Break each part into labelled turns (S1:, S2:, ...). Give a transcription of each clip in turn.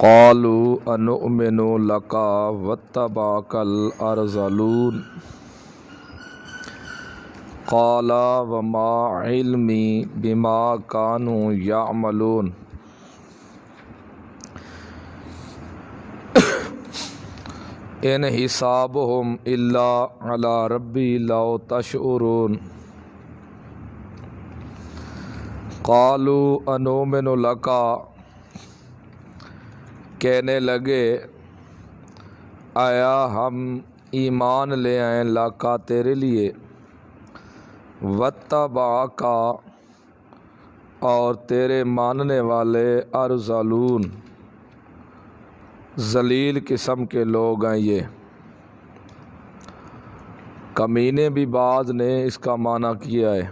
S1: قالوا انؤمن لك واتبعك الارذلون قال وما علمي بما كانوا يعملون ان حسابهم الا على ربي لو تشعرون قالوا انؤمن لك کہنے لگے آیا ہم ایمان لے آئیں لاکا تیرے لیے واتبعک اور تیرے ماننے والے ارذلون ذلیل قسم کے لوگ ہیں یہ کمینے بھی بعض نے اس کا معنی کیا ہے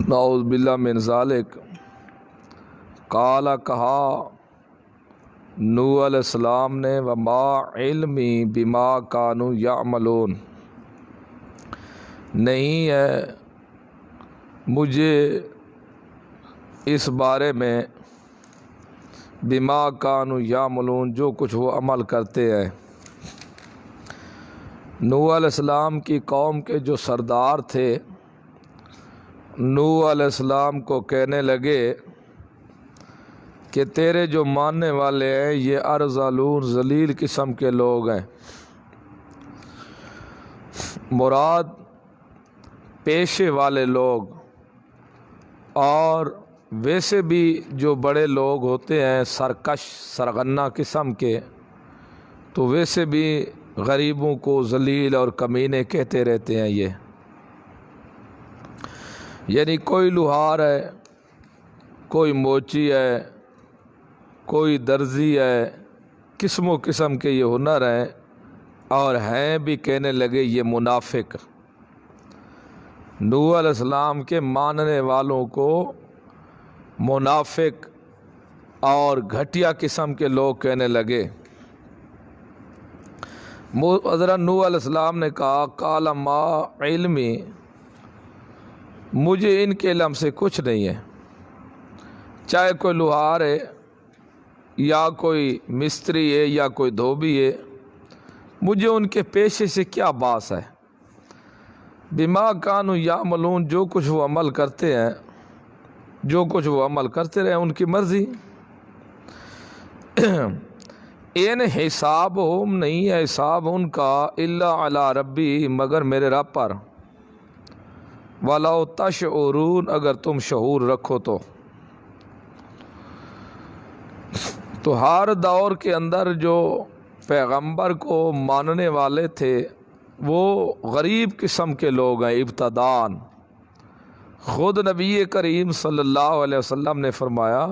S1: نعوذ باللہ من ذالک قال کہا نوح علیہ السلام نے وما علمی بما کانوا یعملون نہیں ہے مجھے اس بارے میں بما کانوا یعملون جو کچھ وہ عمل کرتے ہیں نوح علیہ السلام کی قوم کے جو سردار تھے نوح علیہ السلام کو کہنے لگے کہ تیرے جو ماننے والے ہیں یہ ارذلون ذلیل قسم کے لوگ ہیں مراد پیشے والے لوگ اور ویسے بھی جو بڑے لوگ ہوتے ہیں سرکش سرغنہ قسم کے تو ویسے بھی غریبوں کو ذلیل اور کمینے کہتے رہتے ہیں یہ یعنی کوئی لوہار ہے کوئی موچی ہے کوئی درزی ہے قسم و قسم کے یہ ہنر ہیں اور ہیں بھی کہنے لگے یہ منافق نوح علیہ السلام کے ماننے والوں کو منافق اور گھٹیا قسم کے لوگ کہنے لگے حضرت نوح علیہ السلام نے کہا قال ما علمی مجھے ان کے علم سے کچھ نہیں ہے چاہے کوئی لوہار ہے یا کوئی مستری ہے یا کوئی دھوبی ہے مجھے ان کے پیشے سے کیا باس ہے بما کانوا یعملون جو کچھ وہ عمل کرتے ہیں جو کچھ وہ عمل کرتے رہے ان کی مرضی ان حسابہم نہیں ہے حساب ان کا الا علی ربی مگر میرے رب پر وَلَوْ تَشْعُرُونَ اگر تم شعور رکھو تو ہر دور کے اندر جو پیغمبر کو ماننے والے تھے وہ غریب قسم کے لوگ ہیں ابتدان خود نبی کریم صلی اللہ علیہ وسلم نے فرمایا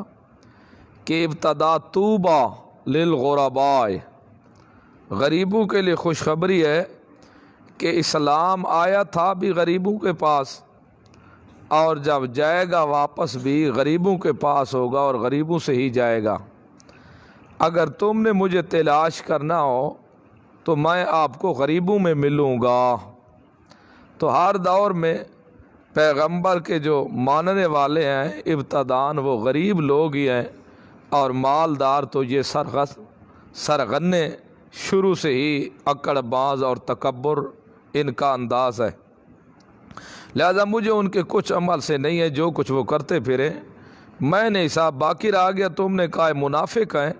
S1: کہ ابتدا طوبیٰ للغرباء غریبوں کے لیے خوشخبری ہے کہ اسلام آیا تھا بھی غریبوں کے پاس اور جب جائے گا واپس بھی غریبوں کے پاس ہوگا اور غریبوں سے ہی جائے گا اگر تم نے مجھے تلاش کرنا ہو تو میں آپ کو غریبوں میں ملوں گا تو ہر دور میں پیغمبر کے جو ماننے والے ہیں ابتدان وہ غریب لوگ ہی ہیں اور مالدار تو یہ سرغنے شروع سے ہی اکڑ باز اور تکبر ان کا انداز ہے لہذا مجھے ان کے کچھ عمل سے نہیں ہے جو کچھ وہ کرتے پھرے میں نے حساب باقی رہ گیا تم نے کہا منافق ہیں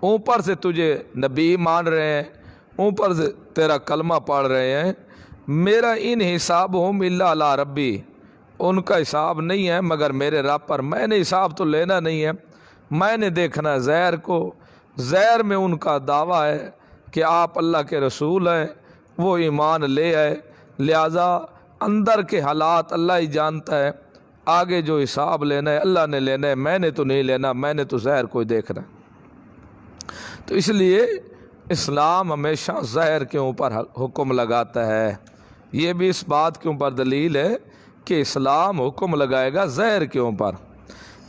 S1: اوپر سے تجھے نبی مان رہے ہیں اوپر سے تیرا کلمہ پڑھ رہے ہیں میرا ان حسابہم الا علی ربی ان کا حساب نہیں ہے مگر میرے رب پر میں نے حساب تو لینا نہیں ہے میں نے دیکھنا ہے زہر کو زہر میں ان کا دعویٰ ہے کہ آپ اللہ کے رسول ہیں وہ ایمان لے آئے لہذا اندر کے حالات اللہ ہی جانتا ہے آگے جو حساب لینا ہے اللہ نے لینا ہے میں نے تو نہیں لینا میں نے تو زہر کو دیکھنا ہے تو اس لیے اسلام ہمیشہ زہر کے اوپر حکم لگاتا ہے یہ بھی اس بات کے اوپر دلیل ہے کہ اسلام حکم لگائے گا زہر کے اوپر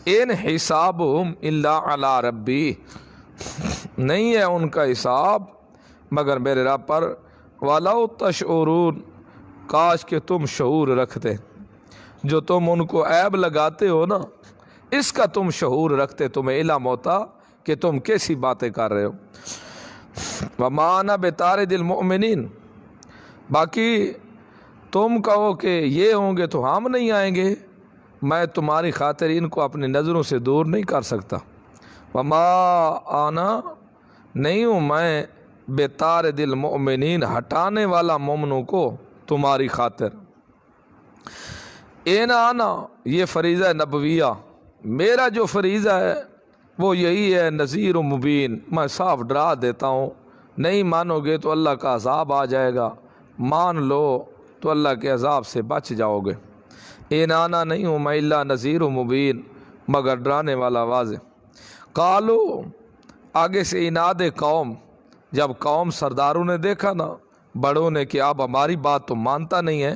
S1: ان حسابہم الا علی ربی نہیں ہے ان کا حساب مگر میرے رب پر وَلَوْ تَشْعُرُونَ کاش کہ تم شعور رکھتے جو تم ان کو عیب لگاتے ہو نا اس کا تم شعور رکھتے تمہیں علم ہوتا کہ تم کیسی باتیں کر رہے ہو۔ وما انا بطارد المؤمنین، باقی تم کہو کہ یہ ہوں گے تو ہم نہیں آئیں گے، میں تمہاری خاطر ان کو اپنی نظروں سے دور نہیں کر سکتا۔ وما انا، نہیں ہوں میں بطارد المؤمنین، ہٹانے والا مومنوں کو تمہاری خاطر۔ این آنا، یہ فریضہ نبویہ، میرا جو فریضہ ہے وہ یہی ہے، نذیر و مبین، میں صاف ڈرا دیتا ہوں، نہیں مانو گے تو اللہ کا عذاب آ جائے گا، مان لو تو اللہ کے عذاب سے بچ جاؤ گے۔ این آنا، نہیں ہوں میں الا نذیر و مبین، مگر ڈرانے والا واضح۔ قالو، آگے سے اناد قوم، جب قوم سرداروں نے دیکھا نا، بڑوں نے، کہ اب ہماری بات تو مانتا نہیں ہے،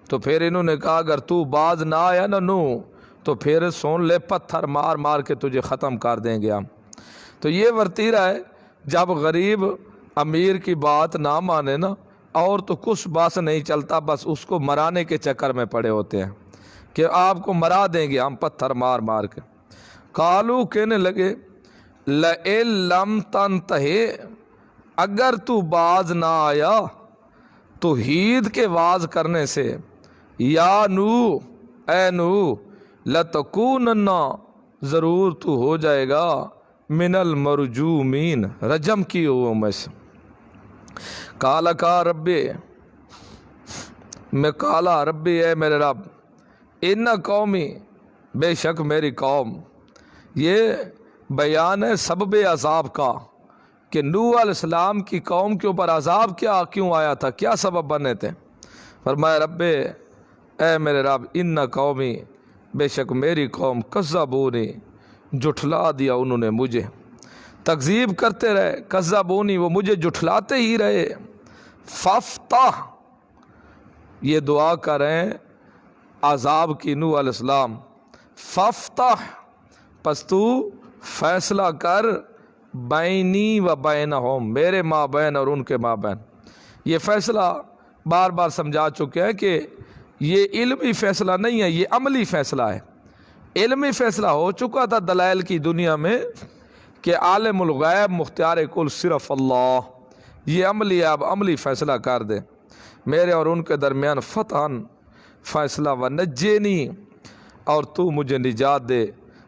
S1: تو پھر انہوں نے کہا اگر تو باز نہ آیا نا نو تو پھر سن لے، پتھر مار مار کے تجھے ختم کر دیں گے ہم۔ تو یہ ورتیرہ ہے، جب غریب امیر کی بات نہ مانے نا، اور تو کچھ بات نہیں چلتا، بس اس کو مرانے کے چکر میں پڑے ہوتے ہیں کہ آپ کو مرا دیں گے ہم پتھر مار مار کے۔ قالو، کہنے لگے، لئن لم تنتہی، اگر تو باز نہ آیا توحید کے واز کرنے سے، یا نو، اے نو، لتکونن، ضرور تو ہو جائے گا، من المرجومین، رجم کی ہوا میں سے۔ قال کا ربی، میں کالا ربی، اے میرے رب، ان قومی، بے شک میری قوم۔ یہ بیان ہے سبب عذاب کا، کہ نوح علیہ السلام کی قوم کے اوپر عذاب کیوں آیا تھا، کیا سبب بنے تھے۔ فرمایا رب، اے میرے رب، ان قومی، بے شک میری قوم، کذبونی، جھٹلا دیا انہوں نے مجھے، تکذیب کرتے رہے، کذبونی، وہ مجھے جھٹلاتے ہی رہے۔ فافتح، یہ دعا کریں عذاب کی نوح علیہ السلام، فافتح، پس تو فیصلہ کر، بینی و بینہم، میرے ماں بین اور ان کے ماں بین۔ یہ فیصلہ بار بار سمجھا چکے ہیں کہ یہ علمی فیصلہ نہیں ہے، یہ عملی فیصلہ ہے۔ علمی فیصلہ ہو چکا تھا دلائل کی دنیا میں کہ عالم الغیب مختار کل صرف اللہ، یہ عملی ہے، اب عملی فیصلہ کر دے میرے اور ان کے درمیان، فتحاً فیصلہ، و نجینی، اور تو مجھے نجات دے،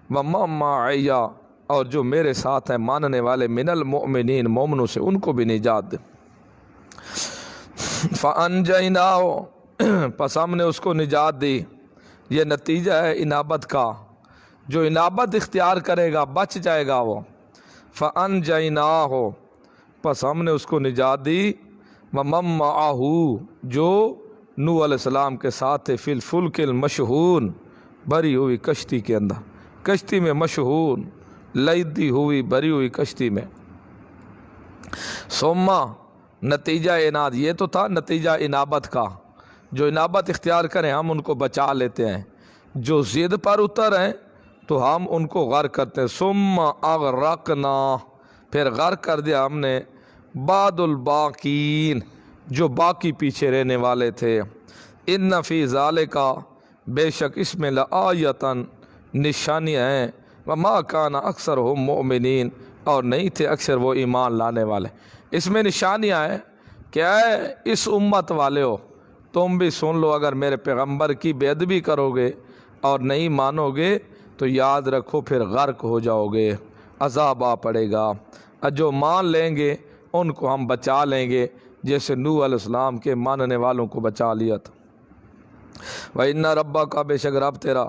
S1: ومن معی، اور جو میرے ساتھ ہیں ماننے والے، من المؤمنین، مومنوں سے، ان کو بھی نجات دے۔ فَأَنْجَيْنَاهُ، پس ہم نے اس کو نجات دی۔ یہ نتیجہ ہے انابت کا، جو انابت اختیار کرے گا بچ جائے گا وہ۔ فَأَنْجَيْنَاهُ، پس ہم نے اس کو نجات دی، وَمَن مَّعَهُ، جو نوح علیہ السلام کے ساتھ تھے، فی الفلک المشحون، بھری ہوئی کشتی کے اندر، کشتی میں مشحون، لیدی ہوئی بھری ہوئی کشتی میں۔ ثم، نتیجہ اناد، یہ تو تھا نتیجہ انابت کا، جو انابت اختیار کریں ہم ان کو بچا لیتے ہیں، جو ضد پر اتر ہیں تو ہم ان کو غرق کرتے ہیں۔ ثم اغرقنا، پھر غرق کر دیا ہم نے، بعد الباقین، جو باقی پیچھے رہنے والے تھے۔ ان فی ذالک، بے شک اس میں، لآیۃً، نشانیاں ہیں، وما کان اکثرہم مؤمنین، اور نہیں تھے اکثر وہ ایمان لانے والے۔ اس میں نشانیاں ہیں کہ اے اس امت والے ہو، تم بھی سن لو، اگر میرے پیغمبر کی بے ادبی کرو گے اور نہیں مانو گے تو یاد رکھو پھر غرق ہو جاؤ گے، عذاب آ پڑے گا۔ اور جو مان لیں گے ان کو ہم بچا لیں گے، جیسے نوح علیہ السلام کے ماننے والوں کو بچا لیا تھا۔ وَإِنَّ رَبَّكَ، بے شک رب تیرا،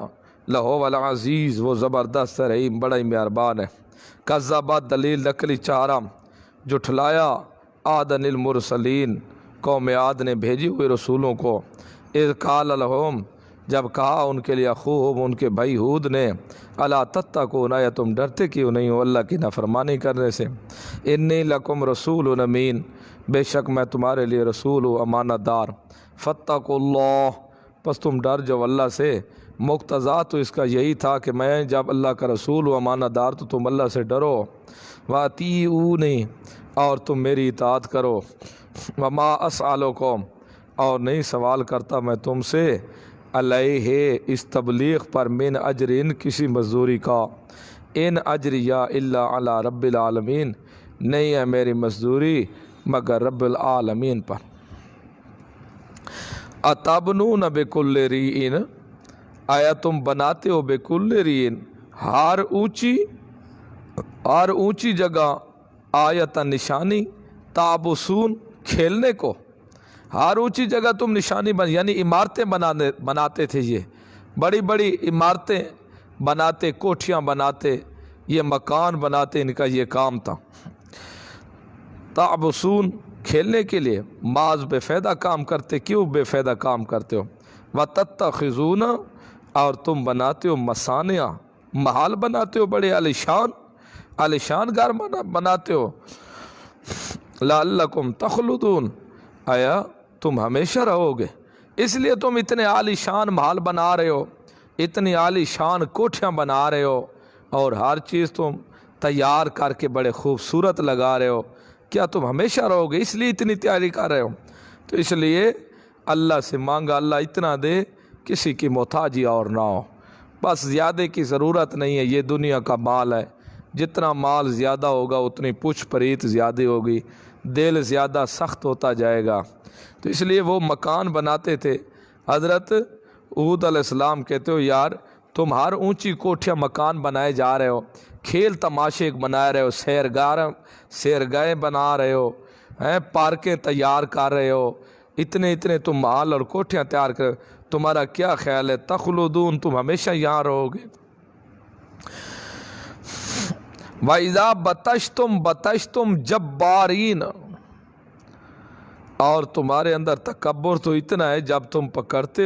S1: لَهُوَ الْعَزِیزُ، وہ زبردست رحیم، بڑا ہی مہربان ہے۔ کذبت، دلیل نقلی چارہ، جھٹلایا، عادن المرسلین، قوم عاد نے بھیجی ہوئے رسولوں کو، اذ قال لہم، جب کہا ان کے لیے، اخوہم، ان کے بھائی ہود نے، الا تتقون، یا تم ڈرتے کیوں نہیں ہو اللہ کی نافرمانی کرنے سے۔ انی لکم رسول امین، بے شک میں تمہارے لیے رسول ہوں امانت دار۔ فاتقوا اللہ، پس تم ڈر جو اللہ سے۔ مقتضا تو اس کا یہی تھا کہ میں جب اللہ کا رسول ہوں امانت دار تو تم اللہ سے ڈرو۔ واطیعونی، اور تم میری اطاعت کرو۔ وما اسألکم، اور نہیں سوال کرتا میں تم سے، علیہ اس تبلیغ پر من اجرن کسی مزدوری کا، ان اجریہ الا علی رب العالمین نہیں ہے میری مزدوری مگر رب العالمین پر۔ اتبنون بکل ریعٍ آیا تم بناتے ہو بکل ریعٍ ہر اونچی جگہ، آیت نشانی، تابسون کھیلنے کو، ہر اونچی جگہ تم نشانی یعنی عمارتیں بناتے تھے، یہ بڑی بڑی عمارتیں بناتے، کوٹھیاں بناتے، یہ مکان بناتے، ان کا یہ کام تھا۔ تعبسون کھیلنے کے لیے، معاذ بے فائدہ کام کرتے، کیوں بے فائدہ کام کرتے ہو؟ وتتخذون اور تم بناتے ہو مصانع، محل بناتے ہو بڑے عالیشان گھر بناتے ہو، لعلکم تخلدون آیا تم ہمیشہ رہو گے، اس لیے تم اتنے عالیشان محل بنا رہے ہو، اتنی عالیشان کوٹھیاں بنا رہے ہو، اور ہر چیز تم تیار کر کے بڑے خوبصورت لگا رہے ہو، کیا تم ہمیشہ رہو گے؟ اس لیے اتنی تیاری کر رہے ہو۔ تو اس لیے اللہ سے مانگا اللہ اتنا دے کسی کی محتاجی اور نہ ہو، بس زیادہ کی ضرورت نہیں ہے، یہ دنیا کا مال ہے، جتنا مال زیادہ ہوگا اتنی پوچھ پریت زیادہ ہوگی، دل زیادہ سخت ہوتا جائے گا۔ تو اس لیے وہ مکان بناتے تھے۔ حضرت ہود علیہ السلام کہتے ہو یار تم ہر اونچی کوٹھیاں مکان بنائے جا رہے ہو، کھیل تماشے بنا رہے ہو، سیرگاہیں بنا رہے ہو، پارکیں تیار کر رہے ہو، اتنے تم محل اور کوٹھیاں تیار کر، تمہارا کیا خیال ہے تخلدون تم ہمیشہ یہاں رہو گے؟ وَإِذَا بَطَشْتُمْ جَبَّارِينَ اور تمہارے اندر تکبر تو اتنا ہے جب تم پکڑتے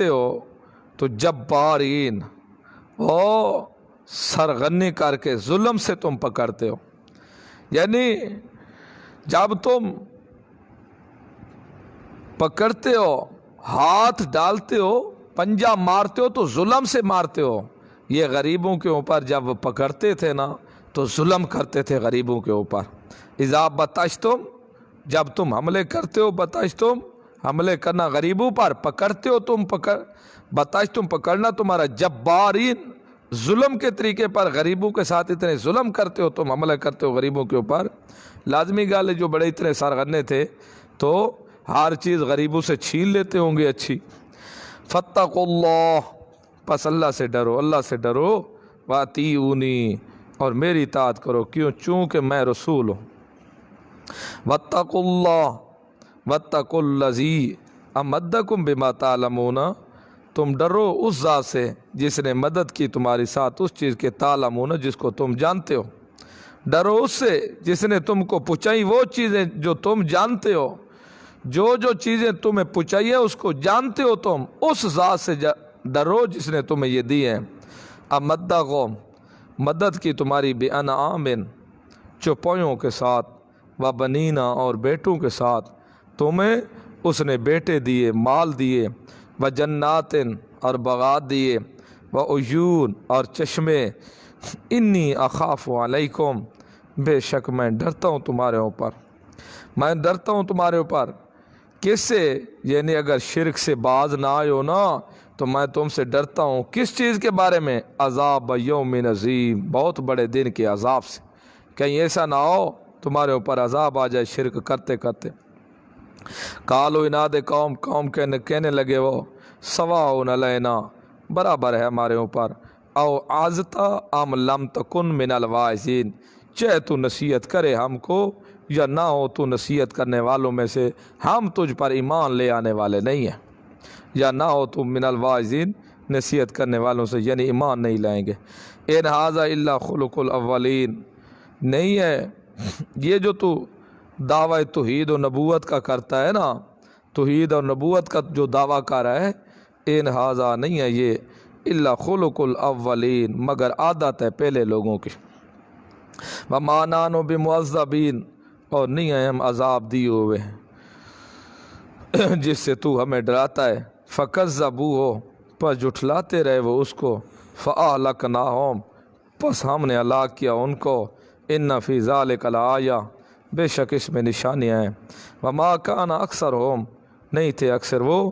S1: ہو تو جبارین او سرغنی کر کے ظلم سے تم پکڑتے ہو، یعنی جب تم پکڑتے ہو، ہاتھ ڈالتے ہو، پنجہ مارتے ہو تو ظلم سے مارتے ہو۔ یہ غریبوں کے اوپر جب پکڑتے تھے نا تو ظلم کرتے تھے غریبوں کے اوپر۔ اذا بطشتم جب تم حملے کرتے ہو، بطشتم حملے کرنا غریبوں پر، پکڑتے ہو تم بطشتم پکڑنا تمہارا، جبارین ظلم کے طریقے پر غریبوں کے ساتھ اتنے ظلم کرتے ہو، تم حملہ کرتے ہو غریبوں کے اوپر۔ لازمی گال ہے جو بڑے اتنے سرغنے تھے تو ہر چیز غریبوں سے چھین لیتے ہوں گے اچھی۔ فاتقوا اللہ پس اللہ سے ڈرو، وَأَطِیعُونِی اور میری اطاعت کرو، کیوں؟ چونکہ میں رسول ہوں۔ وَاتَّقُوا اللَّهَ وَاتَّقُوا الَّذِی أَمَدَّکُم بِمَا تَعْلَمُونَ تم ڈرو اس ذات سے جس نے مدد کی تمہاری ساتھ اس چیز کے تعلمون جس کو تم جانتے ہو، ڈرو اس سے جس نے تم کو پہنچائی وہ چیزیں جو تم جانتے ہو، جو چیزیں تمہیں پہنچائی ہیں اس کو جانتے ہو تم، اس ذات سے ڈرو جس نے تمہیں یہ دی ہیں۔ امدکم مدد کی تمہاری بِأَنْعَامٍ چوپایوں کے ساتھ، وَبَنِینَ اور بیٹوں کے ساتھ، تمہیں اس نے بیٹے دیے، مال دیے، وَجَنَّاتٍ اور باغات دیے، وَعُیُون اور چشمے، انی اخاف علیکم بے شک میں ڈرتا ہوں تمہارے اوپر، کس سے؟ یعنی اگر شرک سے باز نہ آئے ہو نا تو میں تم سے ڈرتا ہوں کس چیز کے بارے میں؟ عذاب یوم عظیم بہت بڑے دن کے عذاب سے، کہیں ایسا نہ ہو تمہارے اوپر عذاب آ جائے شرک کرتے کرتے۔ قالوا اناد قوم کہنے لگے وہ، سواء علینا برابر ہے ہمارے اوپر، او عظت ام لم تکن من الواعظین چاہے تو نصیحت کرے ہم کو یا نہ ہو تو نصیحت کرنے والوں میں سے، ہم تجھ پر ایمان لے آنے والے نہیں ہیں، یا نہ ہو تو من الواعظین نصیحت کرنے والوں سے یعنی ایمان نہیں لائیں گے۔ ان ھذا الا خلق الاولین نہیں ہے یہ جو تو دعوی توحید و نبوت کا کرتا ہے نا، توحید اور نبوت کا جو دعویٰ کر رہا ہے، ان ھذا نہیں ہے یہ الا خلق الاولین مگر عادت ہے پہلے لوگوں کی۔ وما نحن بمعذبین اور نہیں ہیں ہم عذاب دیے ہوئے جس سے تو ہمیں ڈراتا ہے۔ فکذبوہ پس جھٹلاتے رہے وہ اس کو، فاہلکناہم پس ہم نے ہلاک کیا ان کو، ان فی ذلک لآیہ بے شک اس میں نشانیاں ہیں۔ وما کان اکثرہم نہیں تھے اکثر وہ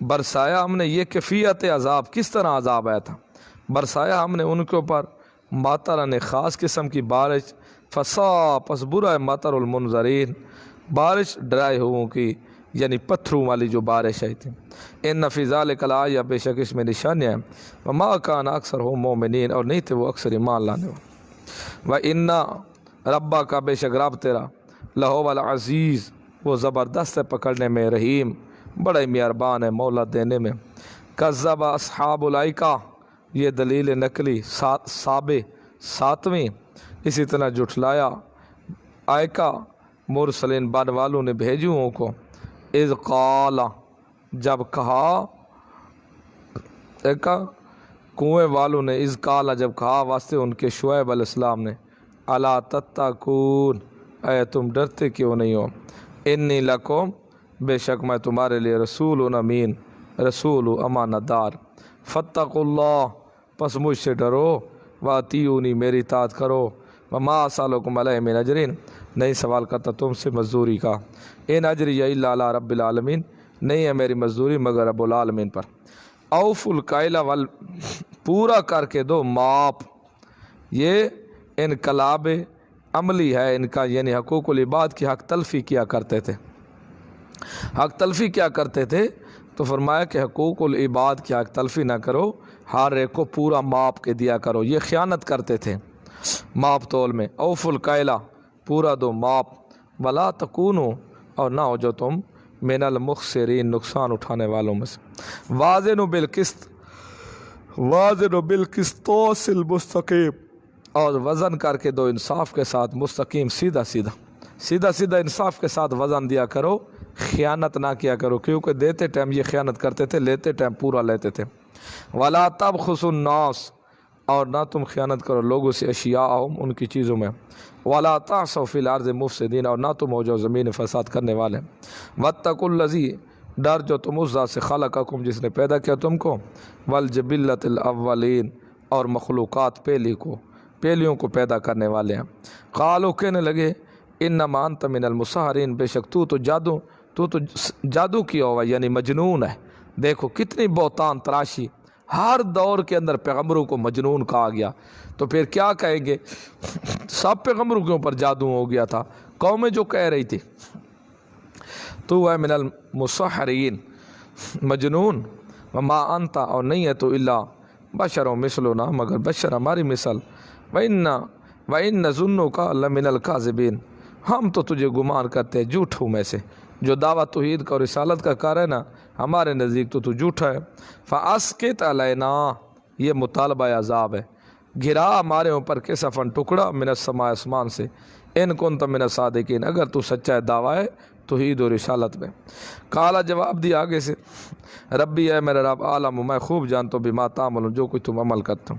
S1: برسایا ہم نے یہ کیفیت عذاب، کس طرح عذاب آیا تھا، برسایا ہم نے ان کے اوپر ماترن خاص قسم کی بارش، فسا پس برا ہے مطر المنذرین، بارش ڈرائے ہوئوں کی، یعنی پتھروں والی جو بارش آئی تھی۔ ان فی ذالک لآیہ، بے شک اس میں نشانیاں ہیں، وما کان اکثرھم مومنین، اور نہیں تھے وہ اکثر ایمان لانے والے، وَإِنَّ رَبَّکَ، بے شک رب تیرا، لَهُوَ العزیز، وہ زبردست ہے پکڑنے میں، رحیم، بڑا ہی مہربان ہے مولا دینے میں۔ کذب اصحاب الائکہ، یہ دلیل نقلی ساتویں، اسی طرح جھٹلایا آئکہ مرسلین بان والوں نے بھیجوں کو، اذ قال، جب کہا، ایک کنویں والوں نے، اذ قال، جب کہا واسطے ان کے شعیب علیہ السلام نے، الا تتقون، اے تم ڈرتے کیوں نہیں ہو، انی لکم، بے شک میں تمہارے لیے رسول امین، رسول امانت دار، فاتقوا اللہ، پس مجھ سے ڈرو، واطیعونی، میری اطاعت کرو، وما اسألکم علیہ من اجر، نہیں سوال کرتا تم سے مزدوری کا، ان اجری الا علی رب العالمین، نہیں ہے میری مزدوری مگر رب العالمین پر۔ اوفوا الکیل پورا کر کے دو ماپ، یہ انقلاب عملی ہے ان کا، یعنی حقوق العباد کی حق تلفی کیا کرتے تھے، حق تلفی کیا کرتے تھے، تو فرمایا کہ حقوق العباد کی حق تلفی نہ کرو، ہر ایک کو پورا ماپ کے دیا کرو، یہ خیانت کرتے تھے ماپ تول میں۔ اوفوا الکیل، پورا دو ماپ، ولا تکونوا، اور نہ ہو جو تم من المخسرین، نقصان اٹھانے والوں میں سے۔ وازنوا بالقسط، وازنوا بالقسطاس المستقیم، اور وزن کر کے دو انصاف کے ساتھ، مستقیم، سیدھا سیدھا، سیدھا سیدھا انصاف کے ساتھ وزن دیا کرو، خیانت نہ کیا کرو، کیونکہ دیتے ٹائم یہ خیانت کرتے تھے، لیتے ٹائم پورا لیتے تھے۔ ولا تبخسوا الناس، اور نہ تم خیانت کرو لوگوں سے، اشیاءہم، ان کی چیزوں میں، ولا تعثوا فی الارض مفسدین، اور نہ تم ہو جو زمین فساد کرنے والے۔ واتقوا الذی، ڈر جو تم اس ذات سے، خلقکم، جس نے پیدا کیا تم کو، والجبلۃ الاولین، اور مخلوقات پہلیوں کو پیدا کرنے والے ہیں۔ قالوا، کہنے لگے، انما انت من المسحرین، بے شک تو جادو کیا ہوا، یعنی مجنون ہے۔ دیکھو کتنی بہتان تراشی، ہر دور کے اندر پیغمبروں کو مجنون کہا گیا، تو پھر کیا کہیں گے، سب پیغمبروں کے اوپر جادو ہو گیا تھا، قومیں جو کہہ رہی تھی، تو ہے من المسحرین، مجنون، وما انت، اور نہیں ہے تو الا بشر مثلنا، مگر بشر ہماری مثل، وَإِنَّ نَظُنُّكَ لَمِنَ الْكَاذِبِينَ، ہم تو تجھے گمان کرتے ہیں جھوٹوں میں سے، جو دعویٰ توحید کا اور رسالت کا کر ہے نا، ہمارے نزدیک تو جھوٹا ہے۔ فَأَسْقِطْ عَلَيْنَا، یہ مطالبہ عذاب ہے، گرا ہمارے اوپر کسفن، ٹکڑا، من السماء، آسمان سے، ان کنت من الصادقین، اگر تو سچا ہے دعویٰ ہے توحید اور رسالت میں۔ قالا، جواب دیا آگے سے، ربی، اے میرا رب، عالم، میں خوب جانتا ہوں، بما تعملون، جو کچھ تم عمل کرتے ہو۔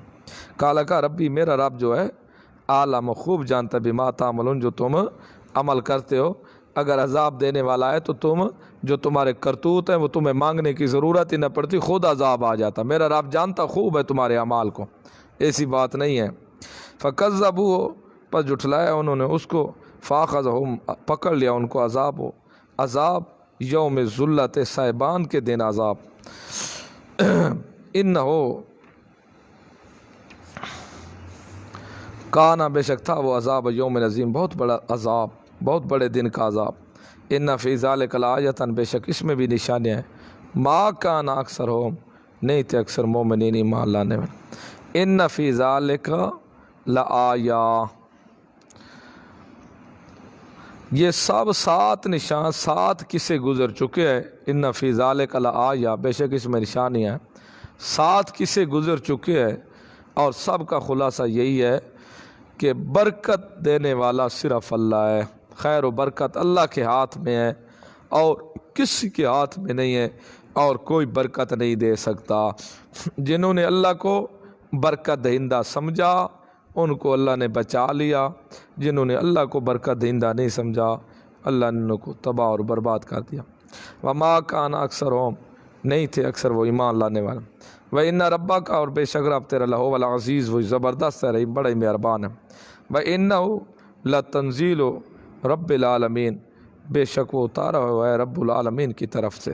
S1: قالا، کا ربی، میرا رب جو ہے، عالم، خوب جانتا ہے، بما تعملون، جو تم عمل کرتے ہو، اگر عذاب دینے والا ہے تو تم جو تمہارے کرتوت ہیں وہ تمہیں مانگنے کی ضرورت ہی نہ پڑتی، خود عذاب آ جاتا، میرا رب جانتا خوب ہے تمہارے اعمال کو، ایسی بات نہیں ہے۔ فکذبوا، پس جھٹلایا انہوں نے اس کو، فاخذہم، پکڑ لیا ان کو عذاب یوم ذلت، صاحبان کے دن عذاب، انہو کانا، بے شک تھا وہ عذاب یوم عظیم، بہت بڑا عذاب، بہت بڑے دن کا عذاب۔ ان فی ذلک لآیۃ، بے شک اس میں بھی نشانیاں ہیں، ما کان اکثرہم، نہیں تھے اکثر مومنین ایمان لانے میں۔ ان فی ذلک لآیہ، یہ سب 7 نشان، 7 قصے گزر چکے ہیں۔ ان فی ذلک لآیہ، بے شک اس میں نشانیاں ہیں، 7 قصے گزر چکے ہیں، اور سب کا خلاصہ یہی ہے کہ برکت دینے والا صرف اللہ ہے، خیر و برکت اللہ کے ہاتھ میں ہے، اور کسی کے ہاتھ میں نہیں ہے، اور کوئی برکت نہیں دے سکتا۔ جنہوں نے اللہ کو برکت دہندہ سمجھا ان کو اللہ نے بچا لیا، جنہوں نے اللہ کو برکت دہندہ نہیں سمجھا اللہ نے ان کو تباہ اور برباد کر دیا۔ وما کان اکثرہم، نہیں تھے اکثر وہ ایمان لانے والے۔ وَإِنَّ رَبَّكَ، اور بے شک رب تیرا، لَهُوَ الْعَزِيزُ، وہ زبردست ہے، بڑا ہی مہربان ہے۔ وَإِنَّهُ لَتَنزِيلُ رَبِّ الْعَالَمِينَ، بے شک وہ اتارا ہوا ہے رب العالمین کی طرف سے۔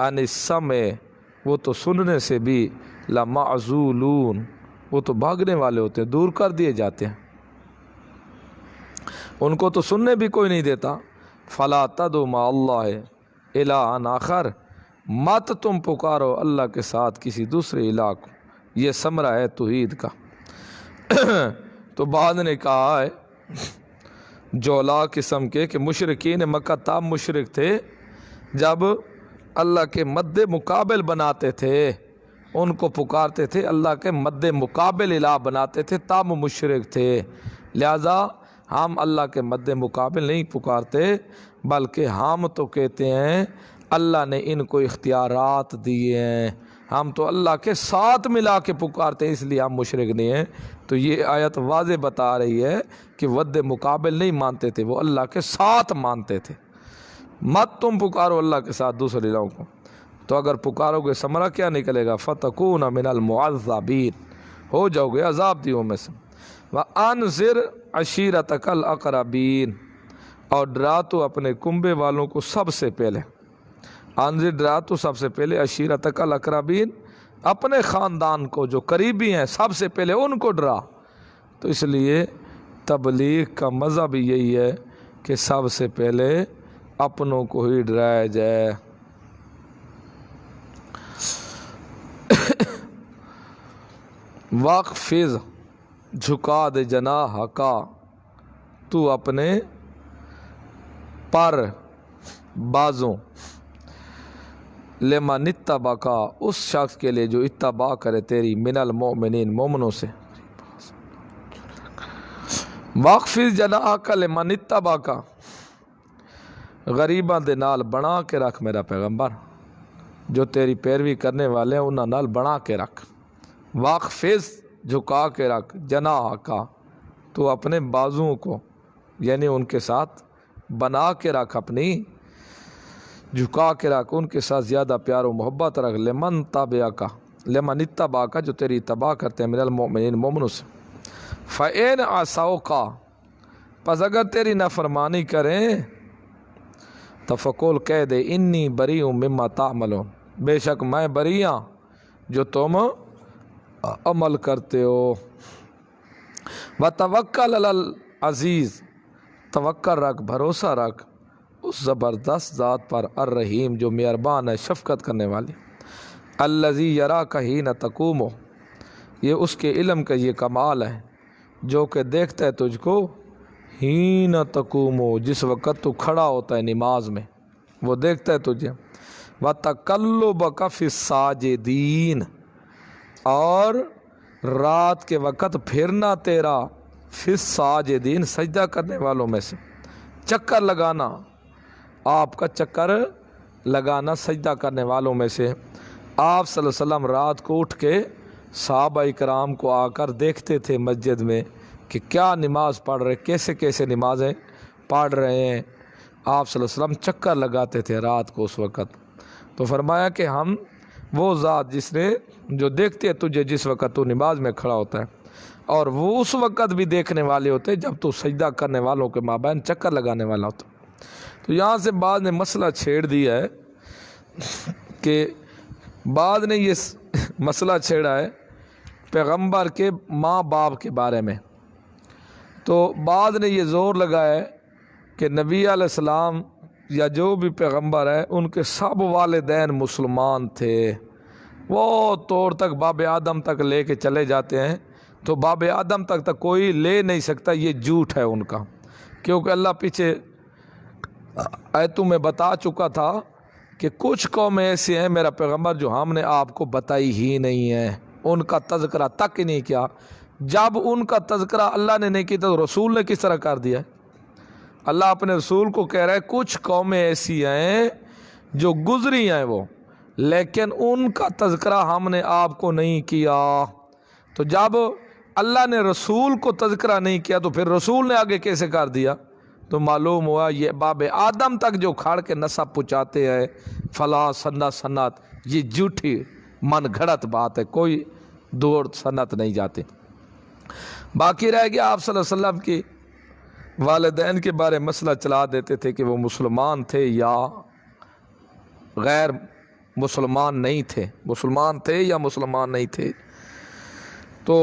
S1: ان السمع وہ تو سننے سے بھی لمعزولون وہ تو بھاگنے والے ہوتے ہیں، دور کر دیے جاتے ہیں، ان کو تو سننے بھی کوئی نہیں دیتا۔ فلا تدعوا مع اللہ الہا آخر مت تم پکارو اللہ کے ساتھ کسی دوسرے الہ کو، یہ ثمرہ ہے توحید کا۔ تو بعد نے کہا ہے جولا قسم کے کہ مشرکین مکہ تاب مشرک تھے جب اللہ کے مد مقابل بناتے تھے، ان کو پکارتے تھے، اللہ کے مد مقابل الہ بناتے تھے، تاب مشرک تھے، لہذا ہم اللہ کے مد مقابل نہیں پکارتے، بلکہ ہم تو کہتے ہیں اللہ نے ان کو اختیارات دیے ہیں، ہم تو اللہ کے ساتھ ملا کے پکارتے ہیں، اس لیے ہم مشرک نہیں ہیں۔ تو یہ آیت واضح بتا رہی ہے کہ ود مقابل نہیں مانتے تھے، وہ اللہ کے ساتھ مانتے تھے۔ مت تم پکارو اللہ کے ساتھ دوسرے الہوں کو، تو اگر پکارو گے ثمرہ کیا نکلے گا؟ فتکون من المعذبین، ہو جاؤ گے عذاب دیوں میں سے۔ وانذر عشیرتک الاقربین، اور ڈرا تو اپنے کنبے والوں کو سب سے پہلے، انذر ڈرا تو سب سے پہلے، عشیرتک الاقربین اپنے خاندان کو جو قریبی ہیں سب سے پہلے ان کو ڈرا۔ تو اس لیے تبلیغ کا مزہ بھی یہی ہے کہ سب سے پہلے اپنوں کو ہی ڈرایا جائے۔ واخفض جھکا دے جناح کا، تو اپنے پر بازوں، لمن اتبعک اس شخص کے لیے جو اتباع کرے تیری، من المؤمنین مومنوں سے۔ واخفض جناحک لمن اتبعک، غریباں دے نال بنا کے رکھ میرا پیغمبر، جو تیری پیروی کرنے والے ہیں انہاں نال بنا کے رکھ۔ واخفض جھکا کے رکھ، جناحک تو اپنے بازوؤں کو، یعنی ان کے ساتھ بنا کے رکھ، اپنی جھکا کے رکھ، ان کے ساتھ زیادہ پیار و محبت رکھ، لمن تبعک لمن اتبعک جو تیری اتباع کرتے ہیں، من المؤمنین مومنوں سے۔ فإن عصوک پس اگر تیری نافرمانی کریں، تفقول کہہ دے انی بریء مما تعملون، بے شک میں بری ہاں جو تم عمل کرتے ہو۔ وتوکل علی العزیز توکل رکھ، بھروسہ رکھ اس زبردست ذات پر، الرحیم جو مہربان ہے، شفقت کرنے والی۔ الذی یراک حین تقوم، یہ اس کے علم کا یہ کمال ہے جو کہ دیکھتا ہے تجھ کو، حین تقوم جس وقت تو کھڑا ہوتا ہے نماز میں، وہ دیکھتا ہے تجھے۔ وتقلبک فی الساجدین، اور رات کے وقت پھرنا تیرا، فی الساجدین سجدہ کرنے والوں میں سے، چکر لگانا، آپ کا چکر لگانا سجدہ کرنے والوں میں سے۔ آپ صلی اللہ علیہ وسلم رات کو اٹھ کے صحابہ اکرام کو آ کر دیکھتے تھے مسجد میں کہ کیا نماز پڑھ رہے، کیسے کیسے نمازیں پڑھ رہے ہیں۔ آپ صلی اللہ علیہ وسلم چکر لگاتے تھے رات کو اس وقت۔ تو فرمایا کہ ہم وہ ذات جس نے جو دیکھتے ہیں تجھے جس وقت تو نماز میں کھڑا ہوتا ہے، اور وہ اس وقت بھی دیکھنے والے ہوتے ہیں جب تو سجدہ کرنے والوں کے مابین چکر لگانے والا ہوتا۔ تو یہاں سے بعض نے مسئلہ چھیڑ دیا ہے کہ بعض نے یہ مسئلہ چھیڑا ہے پیغمبر کے ماں باپ کے بارے میں، تو بعض نے یہ زور لگایا ہے کہ نبی علیہ السلام یا جو بھی پیغمبر ہے ان کے سب والدین مسلمان تھے، وہ توڑ تک باب آدم تک لے کے چلے جاتے ہیں، تو باب آدم تک کوئی لے نہیں سکتا، یہ جھوٹ ہے ان کا، کیونکہ اللہ پیچھے آیتوں میں بتا چکا تھا کہ کچھ قومیں ایسی ہیں میرا پیغمبر جو ہم نے آپ کو بتائی ہی نہیں ہے، ان کا تذکرہ تک ہی نہیں کیا۔ جب ان کا تذکرہ اللہ نے نہیں کیا تو رسول نے کس طرح کر دیا؟ اللہ اپنے رسول کو کہہ رہا ہے کچھ قومیں ایسی ہیں جو گزری ہیں وہ، لیکن ان کا تذکرہ ہم نے آپ کو نہیں کیا۔ تو جب اللہ نے رسول کو تذکرہ نہیں کیا تو پھر رسول نے آگے کیسے کر دیا؟ تو معلوم ہوا یہ باب آدم تک جو کھاڑ کے نسب پہنچاتے ہیں فلاں سنت، یہ جھوٹی من گھڑت بات ہے، کوئی دور سنت نہیں جاتے۔ باقی رہ گیا آپ صلی اللہ علیہ وسلم کی والدین کے بارے مسئلہ چلا دیتے تھے کہ وہ مسلمان تھے یا غیر مسلمان نہیں تھے، مسلمان تھے یا مسلمان نہیں تھے۔ تو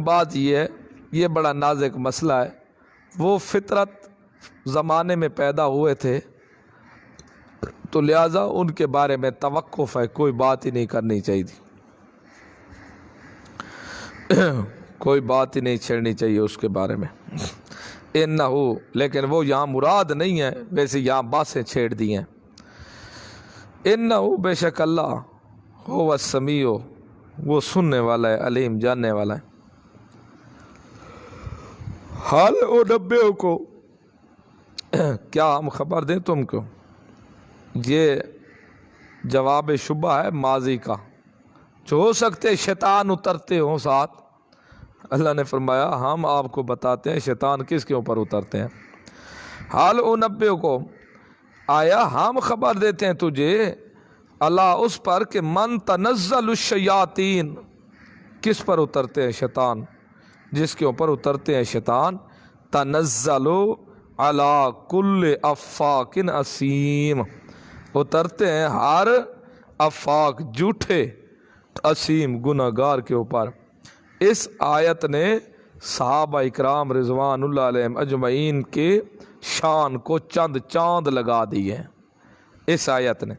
S1: بات یہ ہے، یہ بڑا نازک مسئلہ ہے۔ وہ فطرت زمانے میں پیدا ہوئے تھے تو لہٰذا ان کے بارے میں توقف ہے، کوئی بات ہی نہیں کرنی چاہیے تھی، کوئی بات ہی نہیں چھیڑنی چاہیے اس کے بارے میں۔ انہو، لیکن وہ یہاں مراد نہیں ہے، ویسے یہاں باتیں چھیڑ دی ہیں۔ انہو، بے شک اللہ، ہو السمیع، وہ سننے والا ہے، علیم، جاننے والا ہے۔ حال انبئکم، کیا ہم خبر دیں تم کو؟ یہ جواب شبہ ہے ماضی کا، جو ہو سکتے شیطان اترتے ہوں ساتھ۔ اللہ نے فرمایا ہم آپ کو بتاتے ہیں شیطان کس کے اوپر اترتے ہیں۔ حال انبئکم، آیا ہم خبر دیتے ہیں تجھے، اللہ اس پر کہ من تنزل الشیاطین، کس پر اترتے ہیں شیطان، جس کے اوپر اترتے ہیں شیطان۔ تنزل علی کل افاک اسیم، اترتے ہیں ہر افاق، جھوٹے، اسیم، گناہگار کے اوپر۔ اس آیت نے صحابہ اکرام رضوان اللہ علیہم اجمعین کے شان کو چند چاند لگا دیے ہیں اس آیت نے،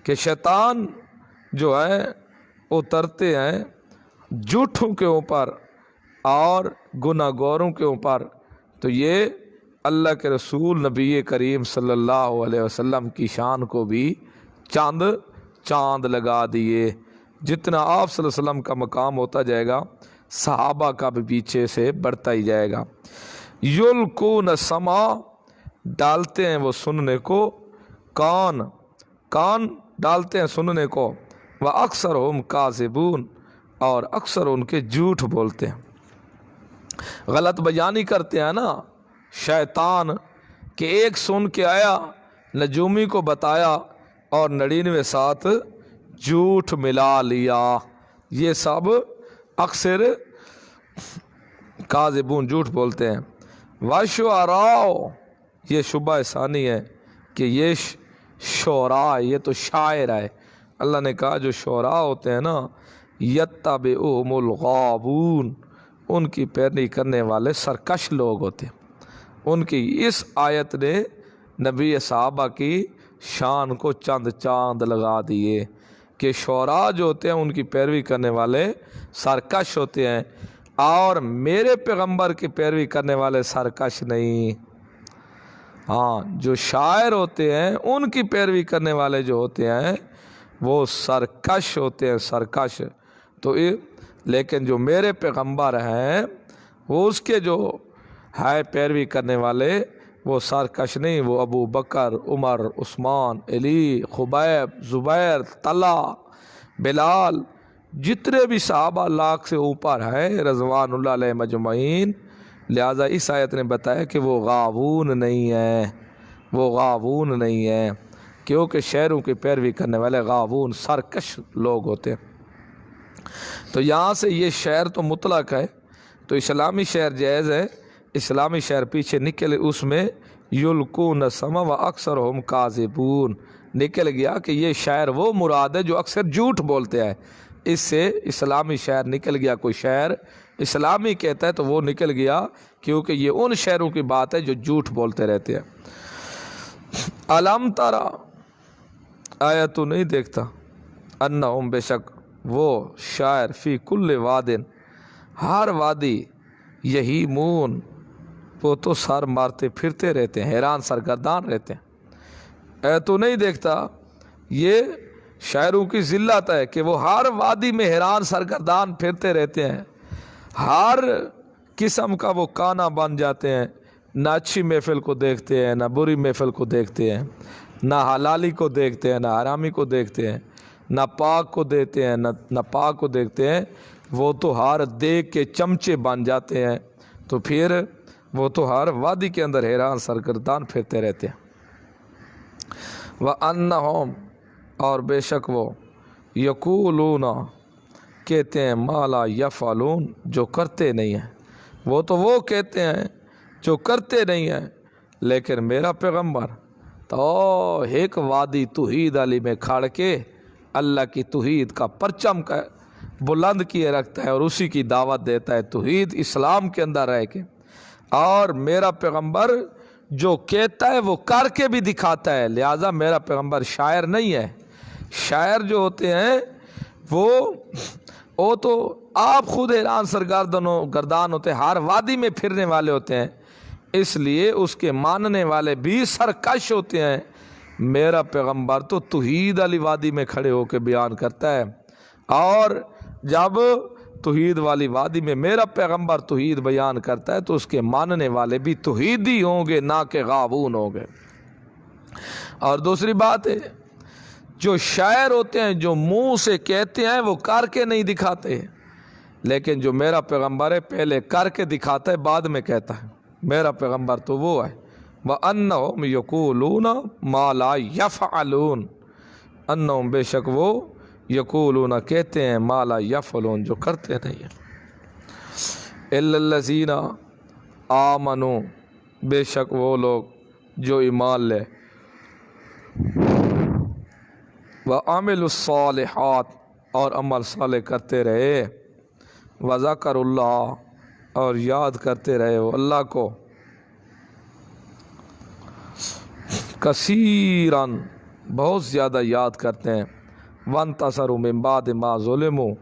S1: کہ شیطان جو ہے اترتے ہیں جھوٹوں کے اوپر اور گناہ گاروں کے اوپر۔ تو یہ اللہ کے رسول نبی کریم صلی اللہ علیہ وسلم کی شان کو بھی چاند لگا دیے۔ جتنا آپ صلی اللہ علیہ وسلم کا مقام ہوتا جائے گا، صحابہ کا بھی پیچھے سے بڑھتا ہی جائے گا۔ یلقون السمع، ڈالتے ہیں وہ سننے کو، کان ڈالتے ہیں سننے کو، وَأَكْثَرُهُمْ كَاذِبُونَ، اور اکثر ان کے جھوٹ بولتے ہیں، غلط بیانی کرتے ہیں نا شیطان، کہ ایک سن کے آیا، نجومی کو بتایا اور 99 ساتھ جھوٹ ملا لیا۔ یہ سب اکثر کاذبون، جھوٹ بولتے ہیں۔ وَشُعَرَاءُ، یہ شبہ ثانی ہے کہ یہ شعراء، یہ تو شاعر ہے۔ اللہ نے کہا جو شعراء ہوتے ہیں نا، یتبعہم الغاوون، ان کی پیروی کرنے والے سرکش لوگ ہوتے ہیں۔ ان کی اس آیت نے نبی صحابہ کی شان کو چند چاند لگا دیے کہ شعراء جو ہوتے ہیں ان کی پیروی کرنے والے سرکش ہوتے ہیں، اور میرے پیغمبر کی پیروی کرنے والے سرکش نہیں۔ ہاں، جو شاعر ہوتے ہیں ان کی پیروی کرنے والے جو ہوتے ہیں وہ سرکش ہوتے ہیں، سرکش۔ تو لیکن جو میرے پیغمبر ہیں وہ اس کے جو ہے پیروی کرنے والے وہ سرکش نہیں، وہ ابو بکر، عمر، عثمان، علی، خبیب، زبیر، طلحہ، بلال، جتنے بھی صحابہ لاکھ سے اوپر ہیں رضوان اللہ علیہ مجمعین۔ لہٰذا اس آیت نے بتایا کہ وہ غاوون نہیں ہیں، وہ غاوون نہیں ہیں، کیونکہ شعروں کی پیروی کرنے والے غاوون، سرکش لوگ ہوتے ہیں۔ تو یہاں سے یہ شعر تو مطلق ہے، تو اسلامی شعر جائز ہے، اسلامی شعر پیچھے نکل، اس میں یلقون السمع واکثرہم کاذبون نکل گیا کہ یہ شعر وہ مراد ہے جو اکثر جھوٹ بولتے ہیں۔ اس سے اسلامی شعر نکل گیا، کوئی شعر اسلامی کہتا ہے تو وہ نکل گیا، کیونکہ یہ ان شعروں کی بات ہے جو جھوٹ بولتے رہتے ہیں۔ الم ترى، آیا تو نہیں دیکھتا، انہم، بے شک وہ شاعر، فی کل واد، ہر وادی، یہیمون، وہ تو سر مارتے پھرتے رہتے ہیں، حیران سرگردان رہتے ہیں۔ اے تو نہیں دیکھتا، یہ شاعروں کی ذلت ہے کہ وہ ہر وادی میں حیران سرگردان پھرتے رہتے ہیں، ہر قسم کا وہ کانا بن جاتے ہیں، نہ اچھی محفل کو دیکھتے ہیں، نہ بری محفل کو دیکھتے ہیں، نہ حلالی کو دیکھتے ہیں، نہ حرامی کو دیکھتے ہیں، نہ پاک کو دیتے ہیں، نہ پاک کو دیکھتے ہیں، وہ تو ہر دیکھ کے چمچے بن جاتے ہیں۔ تو پھر وہ تو ہر وادی کے اندر حیران سرگردان پھرتے رہتے ہیں۔ وَأَنَّهُمْ، اور بے شک وہ، یقولون، کہتے ہیں، ما لا یفعلون، جو کرتے نہیں ہیں۔ وہ تو وہ کہتے ہیں جو کرتے نہیں ہیں، لیکن میرا پیغمبر تو ایک وادی توحید علی میں کھڑ کے اللہ کی توحید کا پرچم کا بلند کیے رکھتا ہے اور اسی کی دعوت دیتا ہے توحید اسلام کے اندر رہ کے. اور میرا پیغمبر جو کہتا ہے وہ کر کے بھی دکھاتا ہے. لہٰذا میرا پیغمبر شاعر نہیں ہے. شاعر جو ہوتے ہیں وہ تو آپ خود حیران گردان ہوتے ہیں، ہر وادی میں پھرنے والے ہوتے ہیں، اس لیے اس کے ماننے والے بھی سرکش ہوتے ہیں. میرا پیغمبر تو توحید والی وادی میں کھڑے ہو کے بیان کرتا ہے، اور جب توحید والی وادی میں میرا پیغمبر توحید بیان کرتا ہے تو اس کے ماننے والے بھی توحیدی ہوں گے، نہ کہ غاوون ہوں گے. اور دوسری بات ہے، جو شاعر ہوتے ہیں جو منہ سے کہتے ہیں وہ کر کے نہیں دکھاتے، لیکن جو میرا پیغمبر ہے پہلے کر کے دکھاتا ہے بعد میں کہتا ہے. میرا پیغمبر تو وہ ہے وَأَنَّهُمْ يَقُولُونَ مَا لَا يَفْعَلُونَ، انہم بے شک وہ یقولون کہتے ہیں ما لا یفعلون جو کرتے نہیں ہیں. اِلَّا الَّذِينَ آمَنُوا، بے شک وہ لوگ جو ایمان لے، وَعَمِلُوا الصَّالِحَاتِ اور عمل صالح کرتے رہے، وَذَكَرُوا اللَّهَ اور یاد کرتے رہے وہ اللہ کو، کثیراً بہت زیادہ یاد کرتے ہیں، وَانْتَصَرُوا مِن بَعْدِ مَا ظُلِمُوا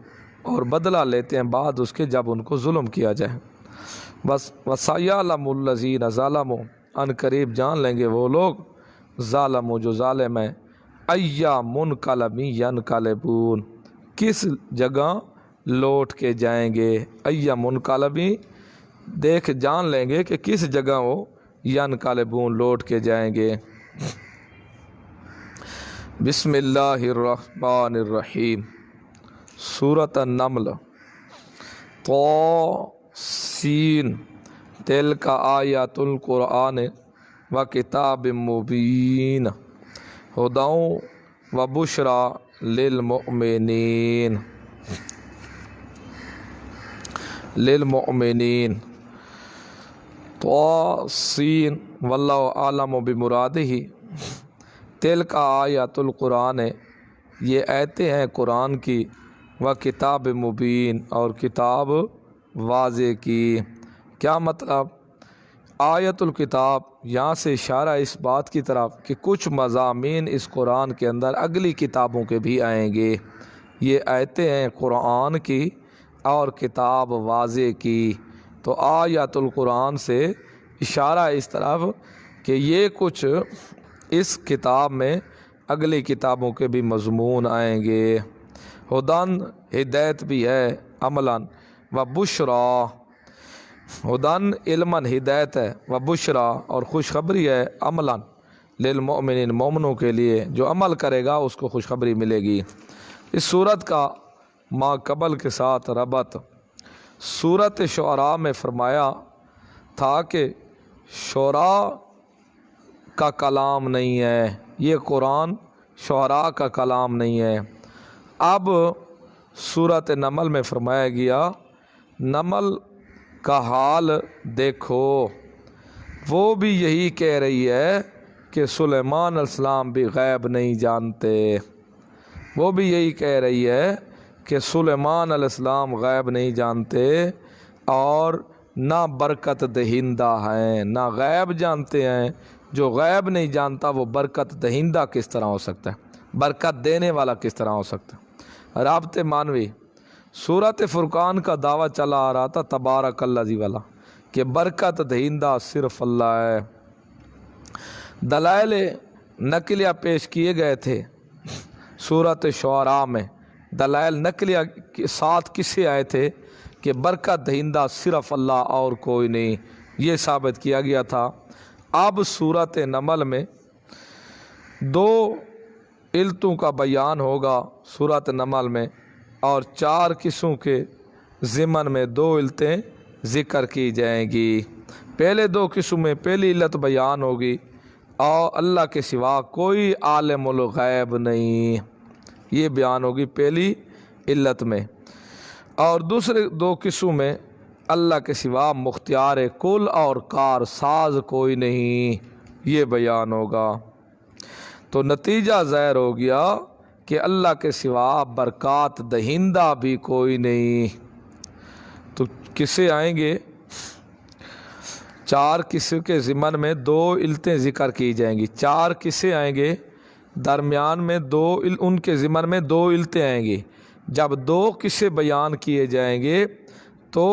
S1: اور بدلہ لیتے ہیں بعد اس کے جب ان کو ظلم کیا جائے. بس وَسَيَعْلَمُ الَّذِينَ ظَلَمُوا ان قریب جان لیں گے وہ لوگ ظالموا جو ظالم ہیں، أَيَّ مُنْقَلَبٍ يَنْقَلِبُونَ کس جگہ لوٹ کے جائیں گے. أَيَّ مُنْقَلَبٍ دیکھ جان لیں گے کہ کس جگہ وہ ينقلبون لوٹ کے جائیں گے. بسم اللہ الرحمن الرحیم. سورۃ النمل. طاسین تلک آیات القرآن و کتاب مبین ہدی و بشری للمؤمنین. طاسین واللہ عالم بمرادہ. تلک آیات القرآن یہ آیتیں ہیں قرآن کی، و کتاب مبین اور کتاب واضح کی. کیا مطلب؟ آیت الکتاب یہاں سے اشارہ اس بات کی طرف کہ کچھ مضامین اس قرآن کے اندر اگلی کتابوں کے بھی آئیں گے. یہ آیتیں ہیں قرآن کی اور کتاب واضح کی. تو آیت القرآن سے اشارہ اس طرف کہ یہ کچھ اس کتاب میں اگلی کتابوں کے بھی مضمون آئیں گے. ہدن ہدایت بھی ہے عملاً، و بشرا ہدن علماً ہدایت ہے، و بشرا اور خوشخبری ہے عملاً للمؤمنین مومنوں کے لیے، جو عمل کرے گا اس کو خوشخبری ملے گی. اس صورت کا ما قبل کے ساتھ ربط صورت شعراء میں فرمایا تھا کہ شعراء کا کلام نہیں ہے، یہ قرآن شعراء کا کلام نہیں ہے. اب سورۃ نمل میں فرمایا گیا نمل کا حال دیکھو، وہ بھی یہی کہہ رہی ہے کہ سلیمان علیہ السلام بھی غیب نہیں جانتے. وہ بھی یہی کہہ رہی ہے کہ سلیمان علیہ السلام غیب نہیں جانتے اور نہ برکت دہندہ ہیں، نہ غیب جانتے ہیں. جو غیب نہیں جانتا وہ برکت دہندہ کس طرح ہو سکتا ہے، برکت دینے والا کس طرح ہو سکتا ہے. رابط معنوی سورۃ فرقان کا دعویٰ چلا آ رہا تھا تبارک الذی والا کہ برکت دہندہ صرف اللہ ہے. دلائل نقلیہ پیش کیے گئے تھے سورۃ شعراء میں. دلائل نقلیہ کے ساتھ کسے آئے تھے کہ برکت دہندہ صرف اللہ اور کوئی نہیں، یہ ثابت کیا گیا تھا. اب سورۃ نمل میں دو علتوں کا بیان ہوگا سورۃ نمل میں، اور 4 قسموں کے ضمن میں 2 علتیں ذکر کی جائیں گی. پہلے 2 قسم میں پہلی علت بیان ہوگی اور اللہ کے سوا کوئی عالم الغیب نہیں، یہ بیان ہوگی پہلی علت میں. اور دوسرے 2 قسموں میں اللہ کے سوا مختار کل اور کار ساز کوئی نہیں، یہ بیان ہوگا. تو نتیجہ ظاہر ہو گیا کہ اللہ کے سوا برکات دہندہ بھی کوئی نہیں۔ تو قصے آئیں گے، 4 قصے کے ضمن میں 2 علتیں ذکر کی جائیں گی۔ 4 قصے آئیں گے، درمیان میں ان کے ضمن میں 2 علتیں آئیں گی۔ جب 2 قصے بیان کیے جائیں گے تو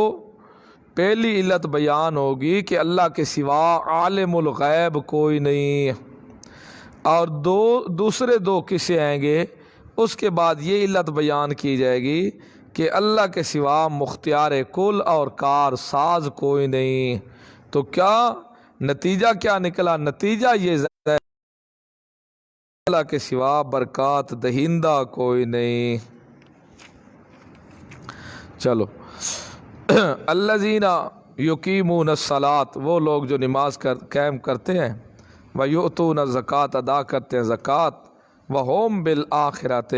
S1: پہلی علت بیان ہوگی کہ اللہ کے سوا عالم الغیب کوئی نہیں، اور دوسرے 2 قصے آئیں گے، اس کے بعد یہ علت بیان کی جائے گی کہ اللہ کے سوا مختار کل اور کار ساز کوئی نہیں۔ تو کیا نتیجہ کیا نکلا؟ نتیجہ یہ اللہ کے سوا برکات دہندہ کوئی نہیں۔ چلو، الذین یقیمون الصلاۃ، وہ لوگ جو نماز قائم کرتے ہیں، ویؤتون الزکوٰۃ، ادا کرتے ہیں زکوٰۃ، وہم بالآخرۃ،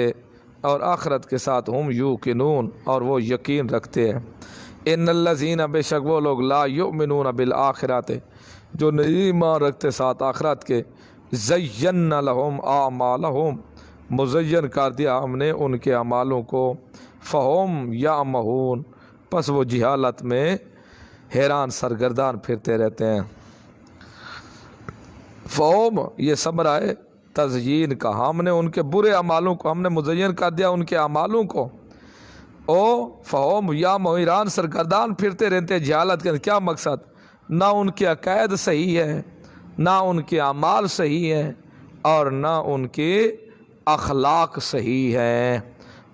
S1: اور آخرت کے ساتھ ہم یوقنون، اور وہ یقین رکھتے ہیں۔ ان الذین، بے شک وہ لوگ، لا یؤمنون بالآخرۃ، جو نہیں ایمان رکھتے ساتھ آخرت کے، زینا لہم اعمالہم، مزین کر دیا ہم نے ان کے اعمالوں کو، فہم یعمہون، پس وہ جہالت میں حیران سرگردان پھرتے رہتے ہیں۔ فہم، یہ ثمرہ ہے تزیین کا، ہم نے ان کے برے اعمالوں کو، ہم نے مزین کر دیا ان کے اعمالوں کو، او فہم یا حیران سرگردان پھرتے رہتے ہیں جہالت کے۔ کیا مقصد؟ نہ ان کے عقائد صحیح ہے، نہ ان کے اعمال صحیح ہیں، اور نہ ان کے اخلاق صحیح ہیں۔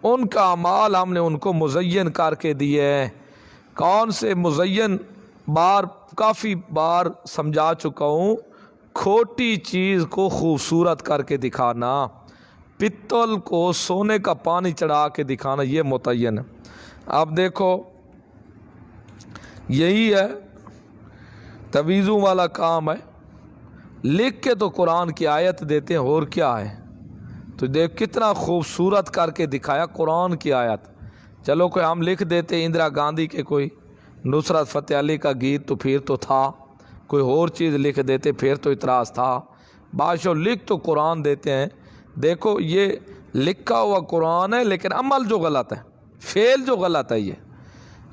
S1: ان کا اعمال ہم نے ان کو مزین کر کے دیے۔ کون سے مزین؟ کافی بار سمجھا چکا ہوں، کھوٹی چیز کو خوبصورت کر کے دکھانا، پتل کو سونے کا پانی چڑھا کے دکھانا، یہ متعین ہے۔ اب دیکھو، یہی ہے تویزوں والا کام ہے، لکھ کے تو قرآن کی آیت دیتے ہیں، اور کیا ہے؟ تو دیکھ کتنا خوبصورت کر کے دکھایا قرآن کی آیت۔ چلو کوئی ہم لکھ دیتے اندرا گاندھی کے کوئی نصرت فتح علی کا گیت، تو پھر تو تھا، کوئی اور چیز لکھ دیتے پھر تو اعتراض تھا۔ بادشاہ لکھ تو قرآن دیتے ہیں، دیکھو یہ لکھا ہوا قرآن ہے لیکن عمل جو غلط ہے، فعل جو غلط ہے یہ۔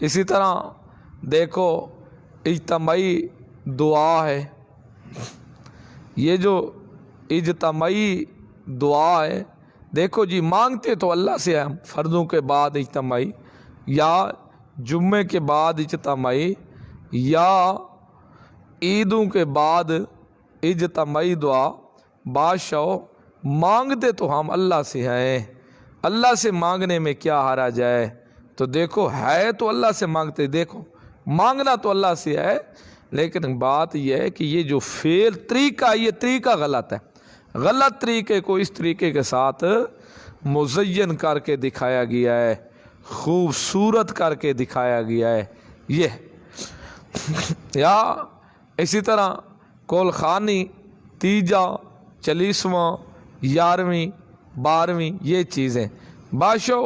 S1: اسی طرح دیکھو اجتماعی دعا ہے، یہ جو اجتماعی دعا ہے، دیکھو جی مانگتے تو اللہ سے ہیں، فرضوں کے بعد اجتماعی، یا جمعے کے بعد اجتماعی، یا عیدوں کے بعد اجتماعی دعا، بادشاہ مانگتے تو ہم اللہ سے ہیں، اللہ سے مانگنے میں کیا حرج ہے؟ تو دیکھو ہے تو اللہ سے مانگتے، دیکھو مانگنا تو اللہ سے ہے، لیکن بات یہ ہے کہ یہ جو فعل طریقہ، یہ طریقہ غلط ہے۔ غلط طریقے کو اس طریقے کے ساتھ مزین کر کے دکھایا گیا ہے، خوبصورت کر کے دکھایا گیا ہے یہ۔ یا اسی طرح کول خانی، تیجا، 40واں، 11ویں، 12ویں، یہ چیزیں بادشاہ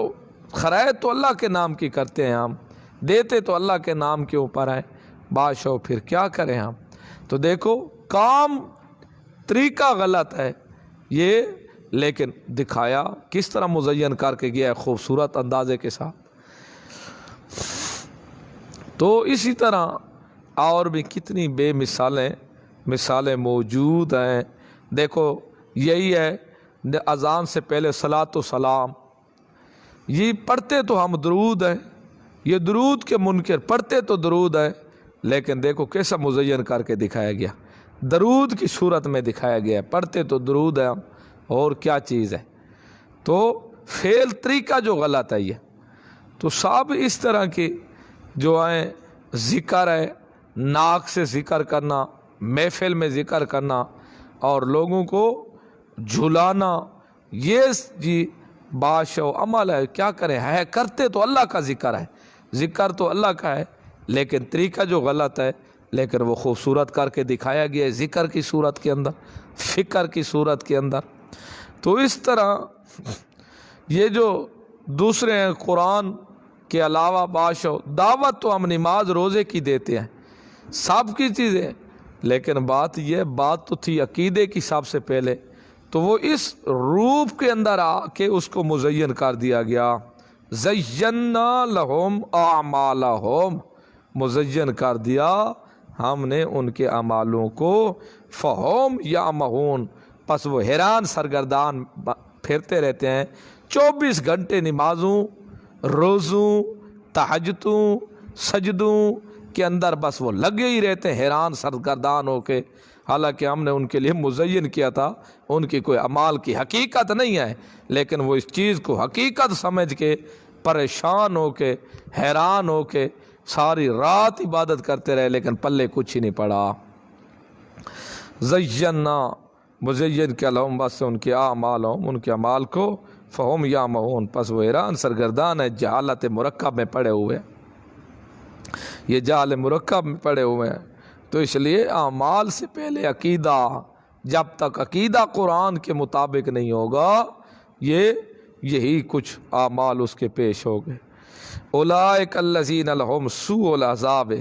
S1: خرائط تو اللہ کے نام کی کرتے ہیں، ہم دیتے تو اللہ کے نام کے اوپر ہیں، بادشاہ پھر کیا کریں ہم؟ تو دیکھو کام طریقہ غلط ہے یہ، لیکن دکھایا کس طرح مزین کر کے گیا ہے خوبصورت اندازے کے ساتھ۔ تو اسی طرح اور بھی کتنی بے مثالیں موجود ہیں۔ دیکھو یہی ہے، اذان سے پہلے صلاۃ و سلام، یہ پڑھتے تو ہم درود ہیں، یہ درود کے منکر، پڑھتے تو درود ہے لیکن دیکھو کیسا مزین کر کے دکھایا گیا، درود کی صورت میں دکھایا گیا ہے، پڑھتے تو درود ہے اور کیا چیز ہے؟ تو فعل طریقہ جو غلط ہے یہ۔ تو سب اس طرح کے جو ہیں ذکر ہے، ناک سے ذکر کرنا، محفل میں ذکر کرنا اور لوگوں کو جھلانا، یہ جی بادشاہ عمل ہے، کیا کریں؟ ہے کرتے تو اللہ کا ذکر ہے، ذکر تو اللہ کا ہے، لیکن طریقہ جو غلط ہے، لیکن وہ خوبصورت کر کے دکھایا گیا ہے ذکر کی صورت کے اندر، فکر کی صورت کے اندر۔ تو اس طرح یہ جو دوسرے ہیں قرآن کے علاوہ بادشاہ، دعوت تو ہم نماز روزے کی دیتے ہیں، سب کی چیزیں، لیکن بات یہ، بات تو تھی عقیدے کی سب سے پہلے، تو وہ اس روپ کے اندر آ کے اس کو مزین کر دیا گیا. زینا لہم اعمالہم، مزین کر دیا ہم نے ان کے اعمالوں کو. فہم یعمہون، پس وہ حیران سرگردان پھرتے رہتے ہیں 24 گھنٹے نمازوں، روزوں، تہجدوں، سجدوں کے اندر بس وہ لگے ہی رہتے ہیں حیران سرگردان ہو کے. حالانکہ ہم نے ان کے لیے مزین کیا تھا، ان کی کوئی اعمال کی حقیقت نہیں ہے، لیکن وہ اس چیز کو حقیقت سمجھ کے پریشان ہو کے حیران ہو کے ساری رات عبادت کرتے رہے، لیکن پلے کچھ ہی نہیں پڑا. زینا، مزین کیا لہم، بس ان کے اعمال ہوں، ان کے اعمال کو. فہم یعمہون، پس وہ حیران سرگردان ہے، جہالت مرکب میں پڑے ہوئے. یہ جہل مرکب میں پڑے ہوئے ہیں، تو اس لیے اعمال سے پہلے عقیدہ. جب تک عقیدہ قرآن کے مطابق نہیں ہوگا، یہی کچھ اعمال اس کے پیش ہو گئے. اولئک الذین لہم سوء العذاب،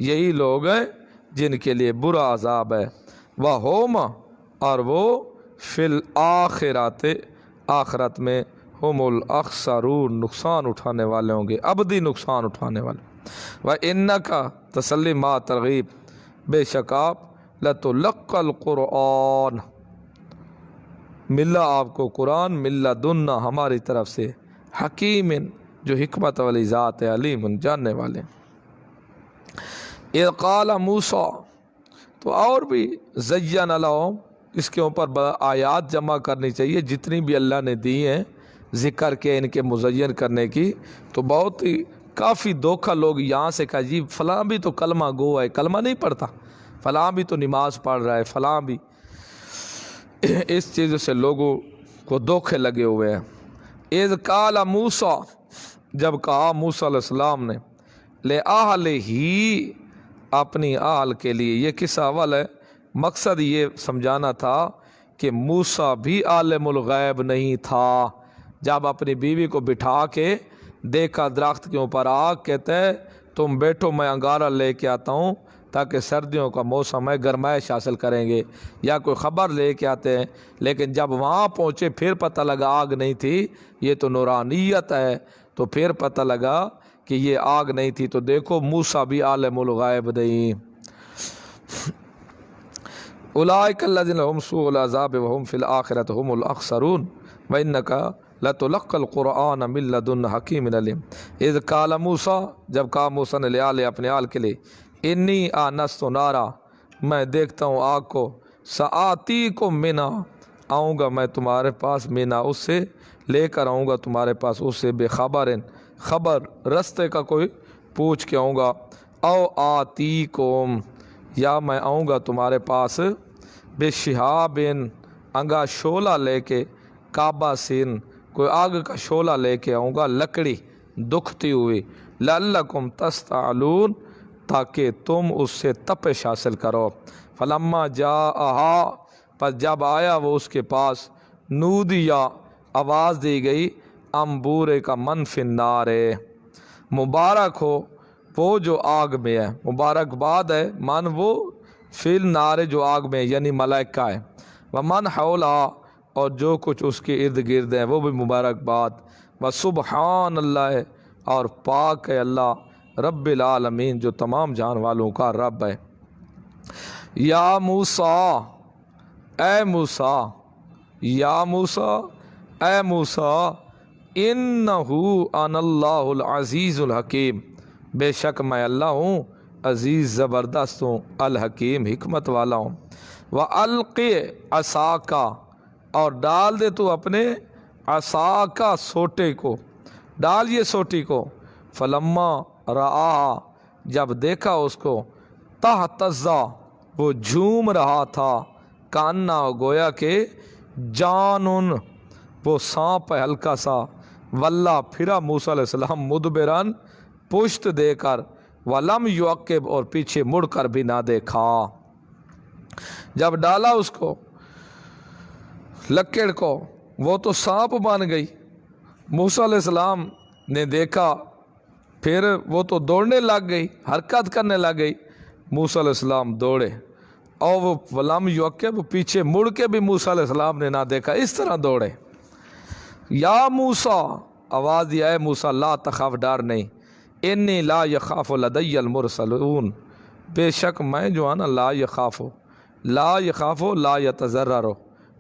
S1: یہی لوگ ہیں جن کے لیے برا عذاب ہے. وہم، اور وہ فی الآخرۃ، آخرت میں ہم الاخسرون، نقصان اٹھانے والے ہوں گے، ابدی نقصان اٹھانے والے. وَإِنَّكَ، تسلی ما ترغیب، بے شک آپ لَتُلَقَّ الْقُرْآنَ، ملا آپ کو قرآن، ملا دننا، ہماری طرف سے، حکیم، جو حکمت والی ذات ہے، علیم، جاننے والے. اذ قال موسیٰ، تو اور بھی زین لہم، اس کے اوپر آیات جمع کرنی چاہیے جتنی بھی اللہ نے دی ہیں، ذکر کے ان کے مزین کرنے کی. تو بہت ہی کافی دھوکہ لوگ یہاں سے کہا جی فلاں بھی تو کلمہ گو ہے، کلمہ نہیں پڑھتا، فلاں بھی تو نماز پڑھ رہا ہے، فلاں بھی. اس چیز سے لوگوں کو دھوکے لگے ہوئے ہیں. اذ قال موسیٰ، جب کہا موسیٰ علیہ السلام نے، لِأَہْلِهِ، اپنی اہل کے لیے. یہ کس اول ہے؟ مقصد یہ سمجھانا تھا کہ موسیٰ بھی عالم الغیب نہیں تھا. جب اپنی بیوی کو بٹھا کے دیکھا درخت کے اوپر آگ، کہتے ہیں تم بیٹھو میں انگارہ لے کے آتا ہوں تاکہ سردیوں کا موسم ہے گرمائش حاصل کریں گے، یا کوئی خبر لے کے آتے ہیں. لیکن جب وہاں پہنچے پھر پتہ لگا آگ نہیں تھی، یہ تو نورانیت ہے. تو پھر پتہ لگا کہ یہ آگ نہیں تھی. تو دیکھو موسیٰ بھی عالم الغیب نہیں. اولئک الذین لہم سوء العذاب وہم فی الآخرۃ ھم الاخسرون وانک لتلقی القرآن من لدن حکیم علیم. اذ قال موسیٰ، جب کہا موسیٰ نے لے اپنے آل کے لیے، انی آنست نارا، میں دیکھتا ہوں آگ کو، سآتیکم منھا، آؤں گا میں تمہارے پاس، مینا اس سے، لے کر آؤں گا تمہارے پاس اس سے، بے خبر رستے کا کوئی پوچھ کے آؤں گا. او آتیکم، یا میں آؤں گا تمہارے پاس، بے شہاب، انگا شعلہ لے کے، کعبہ سین، کوئی آگ کا شعلہ لے کے آؤں گا، لکڑی دکھتی ہوئی، لعلکم تستعلون، تاکہ تم اس سے تپش حاصل کرو. فلما جاءہا، پر جب آیا وہ اس کے پاس، نودیا، آواز دی گئی، امبورے کا من فی النار، مبارک ہو وہ جو آگ میں ہے، مبارکباد ہے، من وہ فی النار جو آگ میں، یعنی ملائکہ ہے، ومن حولہا، اور جو کچھ اس کے ارد گرد ہیں وہ بھی مبارکباد. وسبحان اللہ، اور پاک ہے اللہ، رب العالمین، جو تمام جہان والوں کا رب ہے. یا موسیٰ، اے موسیٰ، یا موسیٰ، اے موسیٰ، انہو انا اللہ العزیز الحکیم، بے شک میں اللہ ہوں، عزیز زبردست ہوں، الحکیم حکمت والا ہوں. وَأَلْقِ عَصَاكَ، اور ڈال دے تو اپنے، عصاکا، سوٹے کو، ڈال یہ سوٹی کو. فلما رآہا، جب دیکھا اس کو، تہتزا، وہ جھوم رہا تھا، کانا، گویا کہ جانن، وہ سانپ ہے ہلکا سا. واللہ، پھرا موسیٰ علیہ السلام، مدبرن، پشت دے کر، ولم یعقب، اور پیچھے مڑ کر بھی نہ دیکھا. جب ڈالا اس کو، لکڑ کو، وہ تو سانپ بن گئی. موسیٰ علیہ السلام نے دیکھا، پھر وہ تو دوڑنے لگ گئی، حرکت کرنے لگ گئی. موسیٰ علیہ السلام دوڑے اور وہ ولم یعقب پیچھے مڑ کے بھی موسیٰ علیہ السلام نے نہ دیکھا، اس طرح دوڑے۔ یا موسیٰ، آواز دیا ہے موسیٰ، لا تخاف، ڈر نہیں، انی لا یخاف لدی المرسلون، بے شک میں جو ہے نا لا یخاف لا یتضرر،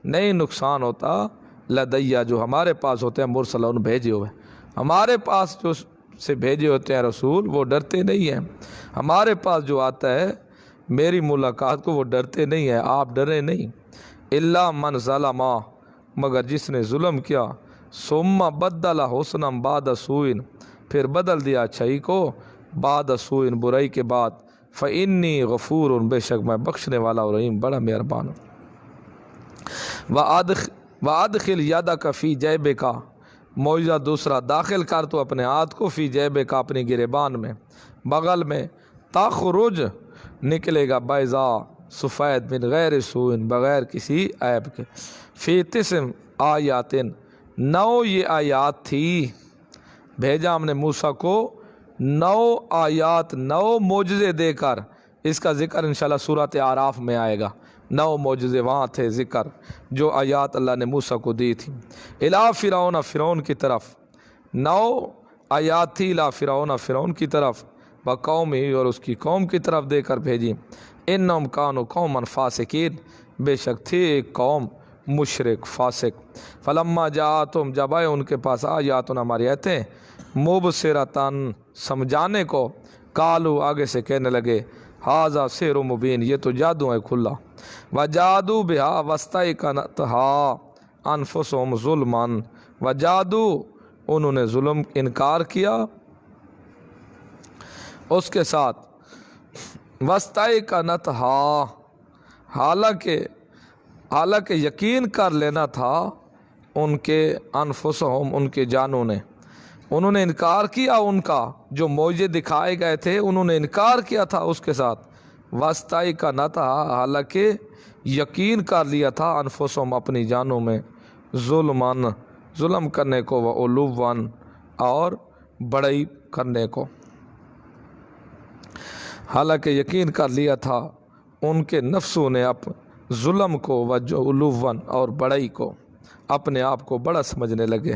S1: نہیں نقصان ہوتا، لدیہ جو ہمارے پاس ہوتے ہیں، مرسلون بھیجے ہوئے، ہمارے پاس جو سے بھیجے ہوتے ہیں رسول، وہ ڈرتے نہیں ہیں، ہمارے پاس جو آتا ہے میری ملاقات کو وہ ڈرتے نہیں ہیں، آپ ڈرے نہیں۔ الا من ظلم، مگر جس نے ظلم کیا، ثم بدل حسنا بعد سوء، پھر بدل دیا اچھائی کو بعد سوء، برائی کے بعد، فانی غفور، بے شک میں بخشنے والا اور رحیم، بڑا مہربان ہوں۔ وَأَدْخِلْ يَدَكَ فِي جَيْبِكَ، معجزہ دوسرا، داخل کر تو اپنے ہاتھ کو، فی جیبک، اپنی گریبان میں، بغل میں، تخرج، نکلے گا، بیضاء، سفید، من غیر سوء، بغیر کسی عیب کے، فی 9 آیات، 9 یہ آیات تھی، بھیجا ہم نے موسیٰ کو 9 آیات، 9 معجزے دے کر، اس کا ذکر انشاءاللہ سورۃ اعراف میں آئے گا، 9 معجزے وہاں تھے ذکر، جو آیات اللہ نے موسیٰ کو دی تھی، الی فرعون، فرعون کی طرف، 9 آیات تھی، الی فرعون، فرعون کی طرف، وقومہ، اور اس کی قوم کی طرف دے کر بھیجی، انہم کانوا قوما فاسقین، بے شک تھے ایک قوم مشرک فاسق، فلما جاءتہم، جب آئے ان کے پاس آیاتنا، ہماری آیتیں، مبصرۃً، سمجھانے کو، قالوا، آگے سے کہنے لگے، ھذا سحر مبین، یہ تو جادو ہے کھلا، وجادوا بہا واستیقنتھا انفسہم ظلما، وجادوا، انہوں نے ظلم انکار کیا اس کے ساتھ، واستیقنتھا، حالانکہ یقین کر لینا تھا ان کے، انفسہم، ان کے جانوں نے، انہوں نے انکار کیا، ان کا جو معجزے دکھائے گئے تھے انہوں نے انکار کیا تھا اس کے ساتھ، واستیقنتھا، حالانکہ یقین کر لیا تھا، انفسہم، اپنی جانوں میں، ظلماً، ظلم کرنے کو، وعلواً، اور بڑائی کرنے کو، حالانکہ یقین کر لیا تھا ان کے نفسوں نے ظلم کو، وعلواً، اور بڑائی کو، اپنے آپ کو بڑا سمجھنے لگے۔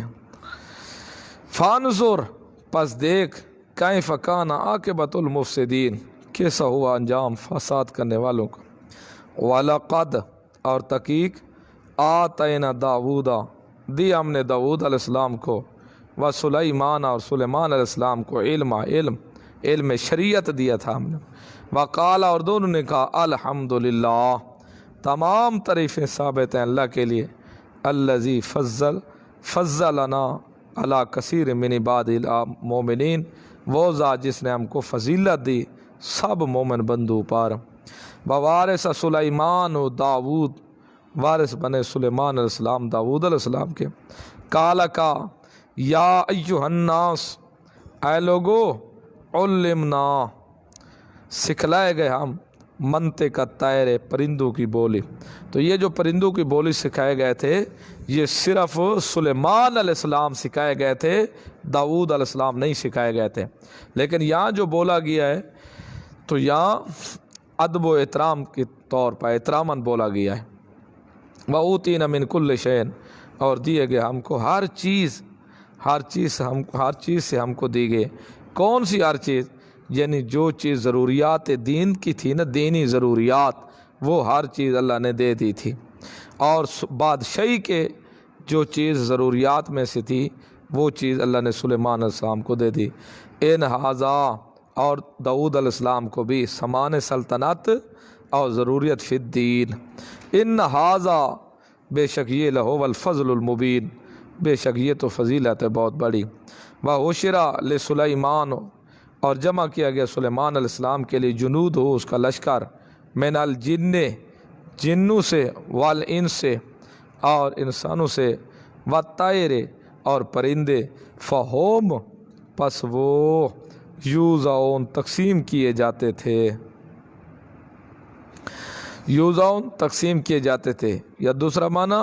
S1: فانظر، پس دیکھ، کیف کان عاقبۃ المفسدین، کیسا ہوا انجام فساد کرنے والوں کا، وَلَقَدْ، اور تحقیق، آتینا داؤد، دی ہم نے داؤد علیہ السلام کو، وسلیمان، اور سلیمان علیہ السلام کو، علم شریعت دیا تھا ہم نے، وقال، اور دونوں نے کہا، الحمدللہ، تمام تعریفیں ثابت ہیں اللہ کے لیے، الذی فضلنا علی کثیر من عباد المومنین، وہ ذات جس نے ہم کو فضیلت دی سب مومن بندوں پر، ووارث سلیمان و داود، وارث بنے سلیمان علیہ السلام داود علیہ السلام کے، قال کا، یا ایھا الناس، اے لوگو، علمنا، سکھلائے گئے ہم، منطق الطیر، پرندوں کی بولی، تو یہ جو پرندوں کی بولی سکھائے گئے تھے یہ صرف سلیمان علیہ السلام سکھائے گئے تھے، داؤد علیہ السلام نہیں سکھائے گئے تھے، لیکن یہاں جو بولا گیا ہے تو یہاں ادب و احترام کے طور پر احتراماً بولا گیا ہے، وَأُوتِينَ مِن كُلِّ شَيْءٍ، اور دیے گئے ہم کو ہر چیز سے ہم کو دی گئی، کون سی ہر چیز، یعنی جو چیز ضروریات دین کی تھی نا، دینی ضروریات، وہ ہر چیز اللہ نے دے دی تھی، اور بادشاہی کے جو چیز ضروریات میں سے تھی وہ چیز اللہ نے سلیمان علیہ السلام کو دے دی، ان ھذا، اور داؤد علیہ السلام کو بھی سامان سلطنت اور ضروریت فی الدین، ان ھذا، بے شک یہ لہو الفضل المبین، بے شک یہ تو فضیلت ہے بہت بڑی، وحشر لسلیمان، اور جمع کیا گیا سلیمان علیہ السلام کے لیے، جنود ہو، اس کا لشکر، من الجن، جنوں سے، والانس سے، اور انسانوں سے، والطیر، اور پرندے، فہم، پس وہ، یوزعون، تقسیم کیے جاتے تھے، یوزعون، تقسیم کیے جاتے تھے، یا دوسرا معنی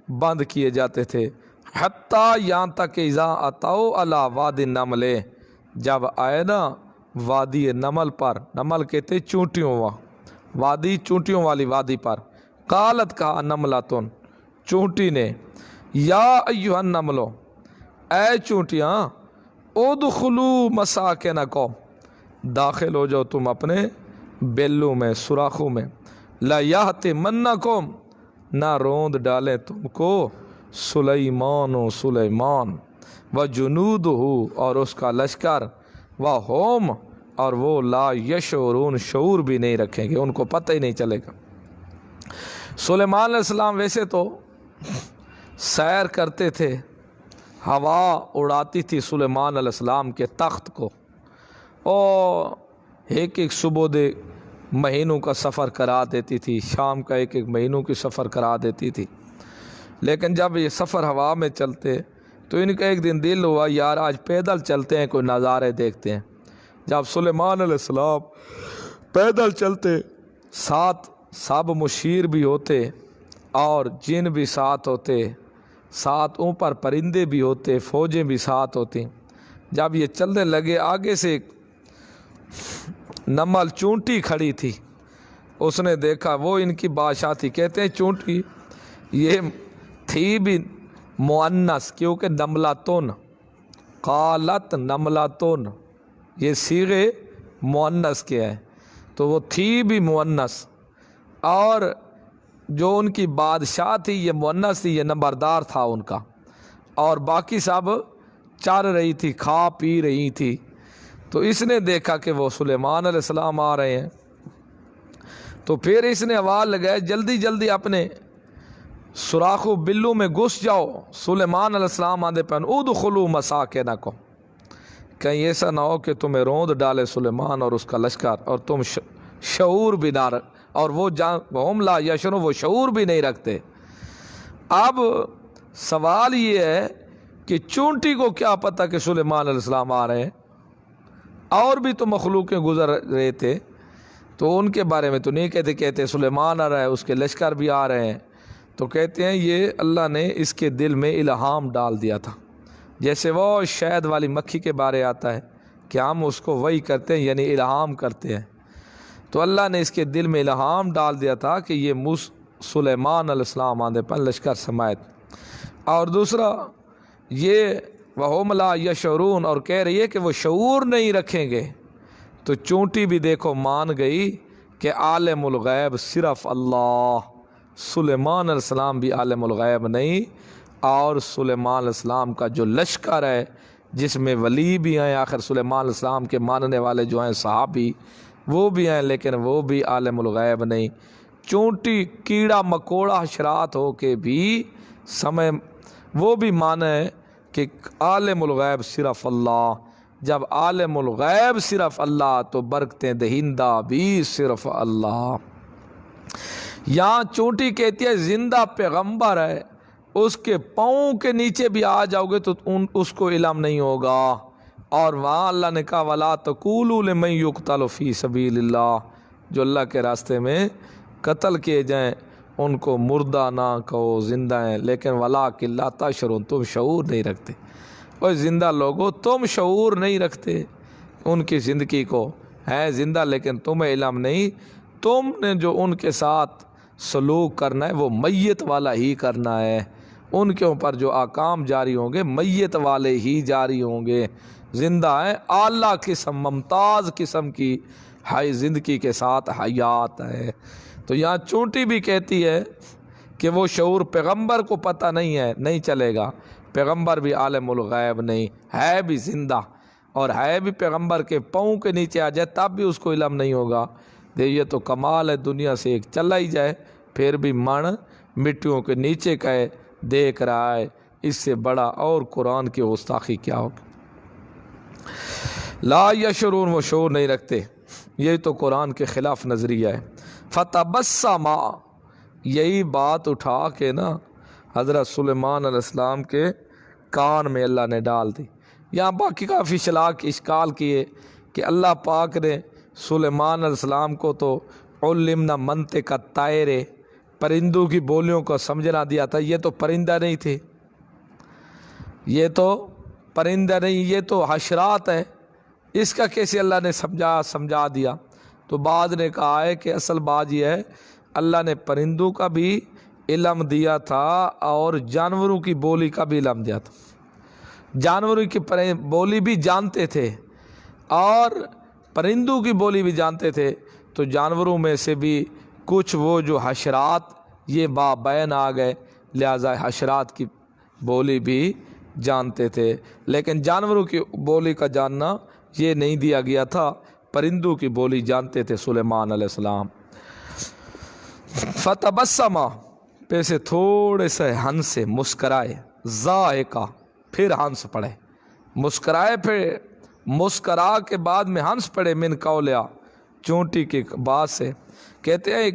S1: بند کیے جاتے تھے، حتیٰ، یہاں تک کہ اذا اتوا علی وادی النمل، جب آئے نا وادی نمل پر، نمل کہتے چونٹیوں، وادی چونٹیوں والی وادی پر، قالت کہا نملاتن چونٹی نے، یا ایھا النملو اے چونٹیاں، ادخلو مساکنکم داخل ہو جاؤ تم اپنے بیلوں میں، سوراخوں میں، لا یحطمنکم نہ روند ڈالیں تم کو سلیمان و سلیمان، و جنودہ اور اس کا لشکر، و ہوم اور وہ لا یشعرون شعور بھی نہیں رکھیں گے، ان کو پتہ ہی نہیں چلے گا۔ سلیمان علیہ السلام ویسے تو سیر کرتے تھے، ہوا اڑاتی تھی سلیمان علیہ السلام کے تخت کو، اور ایک ایک صبح دے مہینوں کا سفر کرا دیتی تھی، شام کا ایک ایک مہینوں کی سفر کرا دیتی تھی۔ لیکن جب یہ سفر ہوا میں چلتے تو ان کا ایک دن دل ہوا یار آج پیدل چلتے ہیں، کوئی نظارے دیکھتے ہیں۔ جب سلیمان علیہ السلام پیدل چلتے، ساتھ سب مشیر بھی ہوتے اور جن بھی ساتھ ہوتے، ساتھ اوپر پرندے بھی ہوتے، فوجیں بھی ساتھ ہوتی۔ جب یہ چلنے لگے، آگے سے ایک نمل چونٹی کھڑی تھی، اس نے دیکھا، وہ ان کی بادشاہ تھی۔ کہتے ہیں چونٹی یہ تھی بھی مؤنث، کیونکہ نملاتن، قالت نملاتن یہ صیغے مؤنث کے ہیں، تو وہ تھی بھی مؤنث، اور جو ان کی بادشاہ تھی یہ مؤنث تھی، یہ نمبردار تھا ان کا، اور باقی سب چر رہی تھی، کھا پی رہی تھی۔ تو اس نے دیکھا کہ وہ سلیمان علیہ السلام آ رہے ہیں، تو پھر اس نے آواز لگائے جلدی جلدی اپنے سوراخ و بلوں میں گھس جاؤ۔ سلیمان علیہ السلام آندے پہن ادخلوا مساکنکم، کہیں ایسا نہ ہو کہ تمہیں روند ڈالے سلیمان اور اس کا لشکر اور تم شعور بھی نہ رکھ، اور وہ ہم لا یشعرون وہ شعور بھی نہیں رکھتے۔ اب سوال یہ ہے کہ چونٹی کو کیا پتہ کہ سلیمان علیہ السلام آ رہے ہیں، اور بھی تو مخلوقیں گزر رہے تھے، تو ان کے بارے میں تو نہیں کہتے سلیمان آ رہا ہے، اس کے لشکر بھی آ رہے ہیں، تو کہتے ہیں یہ اللہ نے اس کے دل میں الہام ڈال دیا تھا، جیسے وہ شہد والی مکھی کے بارے آتا ہے کہ ہم اس کو وحی کرتے ہیں، یعنی الہام کرتے ہیں، تو اللہ نے اس کے دل میں الہام ڈال دیا تھا کہ یہ سلیمان علیہ السلام آندے پر لشکر سمایت۔ اور دوسرا یہ وَهُمْ لَا يَشْعُرُونَ، اور کہہ رہی ہے کہ وہ شعور نہیں رکھیں گے، تو چونٹی بھی دیکھو مان گئی کہ عالم الغیب صرف اللہ، سلیمان علیہ السلام بھی عالم الغیب نہیں، اور سلیمان علیہ السلام کا جو لشکر ہے جس میں ولی بھی ہیں، آخر سلیمان علیہ السلام کے ماننے والے جو ہیں صحابی وہ بھی ہیں، لیکن وہ بھی عالم الغیب نہیں۔ چونٹی کیڑا مکوڑا حشرات ہو کے بھی سمے وہ بھی مانے کہ عالم الغیب صرف اللہ، جب عالم الغیب صرف اللہ تو برکتیں دہندہ بھی صرف اللہ۔ یہاں چونٹی کہتی ہے زندہ پیغمبر ہے، اس کے پاؤں کے نیچے بھی آ جاؤ گے تو اس کو علم نہیں ہوگا، اور وہاں اللہ نے کہا وَلَا تَقُولُوا لِمَن يُقْتَلُ فِي سَبِيلِ اللَّهِ، جو اللہ کے راستے میں قتل کیے جائیں ان کو مردہ نہ کہو، زندہ ہیں، لیکن وَلَٰكِن لَا تَشْعُرُونَ تم شعور نہیں رکھتے۔ اور زندہ لوگوں تم شعور نہیں رکھتے ان کی زندگی کو، ہے زندہ لیکن تمہیں علم نہیں، تم نے جو ان کے ساتھ سلوک کرنا ہے وہ میت والا ہی کرنا ہے، ان کے اوپر جو احکام جاری ہوں گے میت والے ہی جاری ہوں گے۔ زندہ ہے اعلیٰ قسم، ممتاز قسم کی زندگی کے ساتھ حیات ہے۔ تو یہاں چونٹی بھی کہتی ہے کہ وہ شعور پیغمبر کو پتہ نہیں ہے، نہیں چلے گا، پیغمبر بھی عالم الغیب نہیں ہے، بھی زندہ اور ہے بھی پیغمبر کے پاؤں کے نیچے آ جائے تب بھی اس کو علم نہیں ہوگا۔ یہ تو کمال ہے، دنیا سے ایک چلا ہی جائے پھر بھی من مٹیوں کے نیچے کا ہے، دیکھ رہا ہے، اس سے بڑا اور قرآن کی گستاخی کیا ہوگی۔ لا یشعرون وہ شعور نہیں رکھتے، یہی تو قرآن کے خلاف نظریہ ہے۔ فتبسم، یہی بات اٹھا کے نا حضرت سلیمان علیہ السلام کے کان میں اللہ نے ڈال دی۔ یہاں باقی کافی اشکال کیے کہ اللہ پاک نے سلیمان علیہ السلام کو تو علمنا منطق الطیر، پرندوں کی بولیوں کو سمجھنا دیا تھا، یہ تو پرندہ نہیں تھے، یہ تو پرندہ نہیں، یہ تو حشرات ہے، اس کا کیسے اللہ نے سمجھا دیا؟ تو بعض نے کہا ہے کہ اصل بات یہ ہے اللہ نے پرندوں کا بھی علم دیا تھا اور جانوروں کی بولی کا بھی علم دیا تھا. جانوروں کی بولی بھی جانتے تھے اور پرندوں کی بولی بھی جانتے تھے. تو جانوروں میں سے بھی کچھ وہ جو حشرات یہ بابین آ گئے، لہذا حشرات کی بولی بھی جانتے تھے، لیکن جانوروں کی بولی کا جاننا یہ نہیں دیا گیا تھا. پرندوں کی بولی جانتے تھے سلیمان علیہ السلام. فتبسم، پیسے تھوڑے سے ہنسے، مسکرائے، ضاحکا، پھر ہنس پڑے، مسکرائے، پھر مسکرا کے بعد میں ہنس پڑے، من قولیا، چونٹی کے بعد سے. کہتے ہیں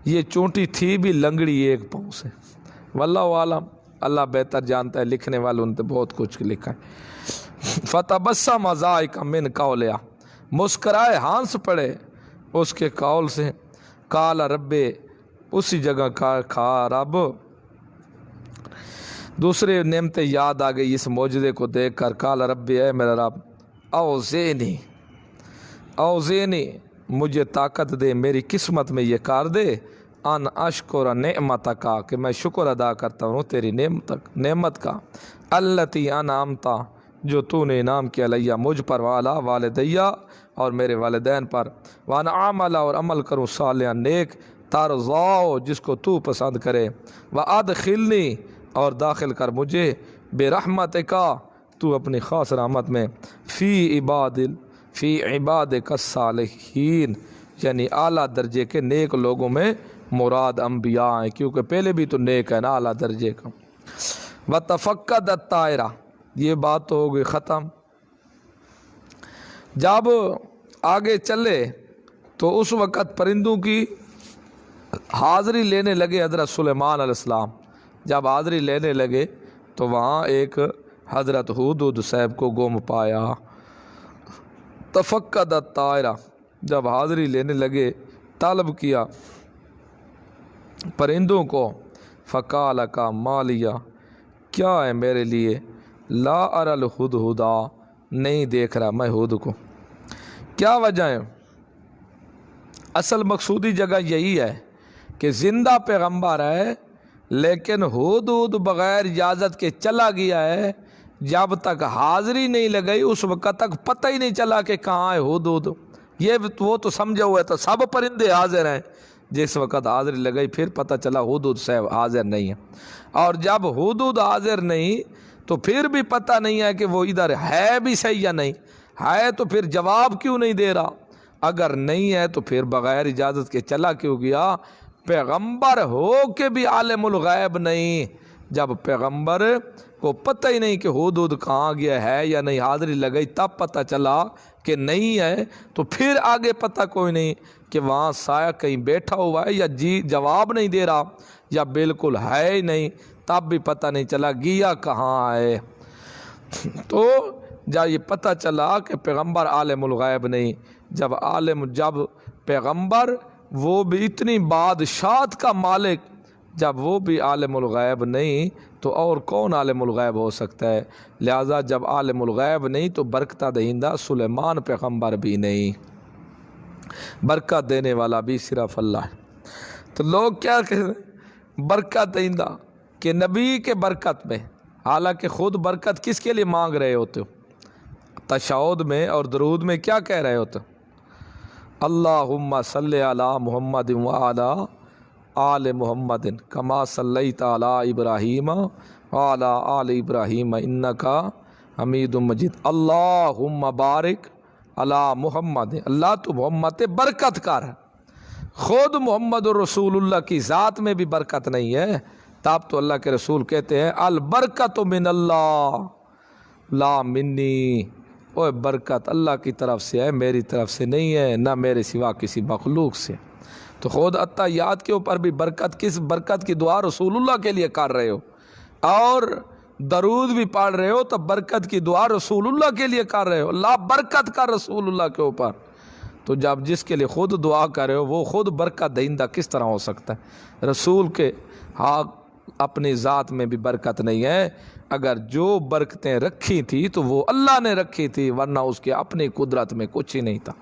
S1: یہ چونٹی تھی بھی لنگڑی ایک پاؤں سے. واللہ عالم، اللہ بہتر جانتا ہے، لکھنے والوں نے بہت کچھ لکھا ہے. فتبسم ضاحکا من قولیا، مسکرائے، ہنس پڑے اس کے قول سے. قال رب، اسی جگہ کھا رب. دوسرے نعمتیں یاد آ گئی اس معجزے کو دیکھ کر. قال رب، اے میرا رب، اوزینی، مجھے طاقت دے، میری قسمت میں یہ کار دے، ان اشکر نعمتک، کہ میں شکر ادا کرتا ہوں تیری نعمت کا، التی انعمت، جو تو نے انعام کیا، علیہ، مجھ پر، والا والدیہ، اور میرے والدین پر، وانا عمل، اور عمل کروں، صالحا، نیک، ترضاؤ، جس کو تو پسند کرے، وادخلنی، اور داخل کر مجھے، برحمتک، تو اپنی خاص رحمت میں، فی عبادک الصالحین، یعنی اعلیٰ درجے کے نیک لوگوں میں مراد انبیاء ہیں، کیونکہ پہلے بھی تو نیک ہے نا اعلیٰ درجے کا. وتفقد الطائرہ، یہ بات تو ہو گئی ختم. جب آگے چلے تو اس وقت پرندوں کی حاضری لینے لگے حضرت سلیمان علیہ السلام. جب حاضری لینے لگے تو وہاں ایک حضرت ہدہد صاحب کو گم پایا. تفقد الطائرہ، جب حاضری لینے لگے، طلب کیا پرندوں کو. فقال، کا مالیا، کیا ہے میرے لیے، لا اری الہدہد، نہیں دیکھ رہا میں ہدہد کو. کیا وجہ ہے؟ اصل مقصودی جگہ یہی ہے کہ زندہ پیغمبر ہے لیکن ہدہد بغیر اجازت کے چلا گیا ہے. جب تک حاضری نہیں لگئی اس وقت تک پتہ ہی نہیں چلا کہ کہاں ہے ہدہد. یہ وہ تو سمجھا ہوا تھا سب پرندے حاضر ہیں. جس وقت حاضری لگئی پھر پتہ چلا ہدہد صاحب حاضر نہیں ہے. اور جب ہدہد حاضر نہیں تو پھر بھی پتہ نہیں ہے کہ وہ ادھر ہے بھی صحیح یا نہیں ہے. تو پھر جواب کیوں نہیں دے رہا؟ اگر نہیں ہے تو پھر بغیر اجازت کے چلا کیوں گیا؟ پیغمبر ہو کے بھی عالم الغیب نہیں. جب پیغمبر کو پتہ ہی نہیں کہ ہدہد کہاں گیا ہے یا نہیں، حاضری لگئی تب پتہ چلا کہ نہیں ہے، تو پھر آگے پتہ کوئی نہیں کہ وہاں سایہ کہیں بیٹھا ہوا ہے یا جواب نہیں دے رہا یا بالکل ہے ہی نہیں، تب بھی پتہ نہیں چلا گیا کہاں ہے. تو جب یہ پتہ چلا کہ پیغمبر عالم الغیب نہیں، جب پیغمبر وہ بھی اتنی بادشاہت کا مالک، جب وہ بھی عالم الغیب نہیں تو اور کون عالم الغیب ہو سکتا ہے؟ لہذا جب عالم الغیب نہیں تو برکتہ دہندہ سلیمان پیغمبر بھی نہیں، برکت دینے والا بھی صرف اللہ ہے. تو لوگ کیا کہتے ہیں؟ برکت دہندہ کہ نبی کے برکت میں، حالانکہ خود برکت کس کے لیے مانگ رہے ہوتے ہو؟ تشہد میں اور درود میں کیا کہہ رہے ہوتے ہو؟ اللہم صلی علی محمد وعلی آل محمد کما صلیت علی ابراہیم وعلی آل ابراہیم انکا حمید مجید. اللہم بارک علی محمد، اللہ تو محمد برکت کر. خود محمد رسول اللہ کی ذات میں بھی برکت نہیں ہے، تب تو اللہ کے رسول کہتے ہیں البرکت من اللہ لا منی، اوہ برکت اللہ کی طرف سے ہے، میری طرف سے نہیں ہے، نہ میرے سوا کسی مخلوق سے. تو خود عطیات کے اوپر بھی کس برکت کی دعا رسول اللہ کے لیے کر رہے ہو، اور درود بھی پڑھ رہے ہو تو برکت کی دعا رسول اللہ کے لیے کر رہے ہو. اللہ برکت کر رسول اللہ کے اوپر. تو جب جس کے لیے خود دعا کر رہے ہو وہ خود برکت دہندہ کس طرح ہو سکتا ہے؟ رسول کے اپنی ذات میں بھی برکت نہیں ہے. اگر جو برکتیں رکھی تھی تو وہ اللہ نے رکھی تھی، ورنہ اس کے اپنی قدرت میں کچھ ہی نہیں تھا.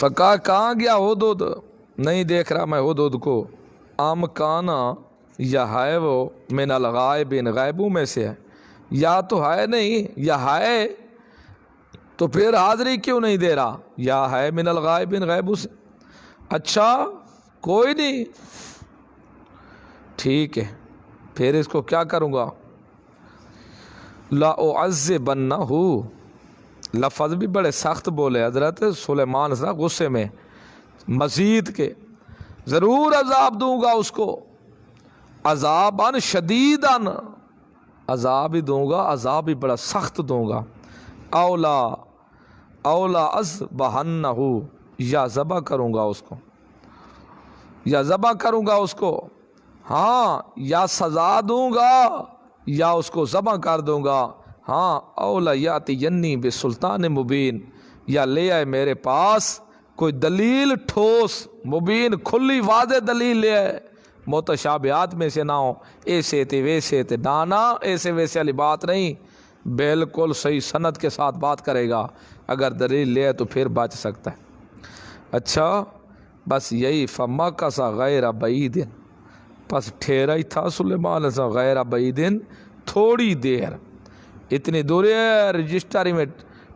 S1: فقا کہاں گیا ہدہد؟ نہیں دیکھ رہا میں ہدہد کو۔ ام کانا یا ہے وہ من الغائبین غیبوں میں سے ہے، یا تو ہے نہیں یا ہے تو پھر حاضری کیوں نہیں دے رہا؟ یا ہے من الغائبین غیبوں سے، اچھا کوئی نہیں ٹھیک ہے، پھر اس کو کیا کروں گا؟ لا اعذبنہ، لفظ بھی بڑے سخت بولے حضرت سلیمان صاحب غصے میں، مزید کے ضرور عذاب دوں گا اس کو، عذاباً شدیداً، عذاب ہی دوں گا، عذاب بھی بڑا سخت دوں گا۔ اولا اذبحنہ، یا ذبح کروں گا اس کو، یا ذبح کروں گا اس کو، ہاں یا سزا دوں گا یا اس کو ذبح کر دوں گا، ہاں اولا یاتینی بسلطان مبین، یا لے آئے میرے پاس کوئی دلیل ٹھوس مبین، کھلی واضح دلیل لے آئے، متشابہات میں سے نہ ہو، ایسے تھے ویسے تھے، نانا ایسے ویسے والی بات نہیں، بالکل صحیح سند کے ساتھ بات کرے گا، اگر دلیل لے آئے تو پھر بچ سکتا ہے۔ اچھا بس یہی، فمکث غیر بعید، پس ٹھہرا ہی تھا سلیمان علیہ السلام غیر بعید، تھوڑی دیر، اتنی دور ہے رجسٹری میں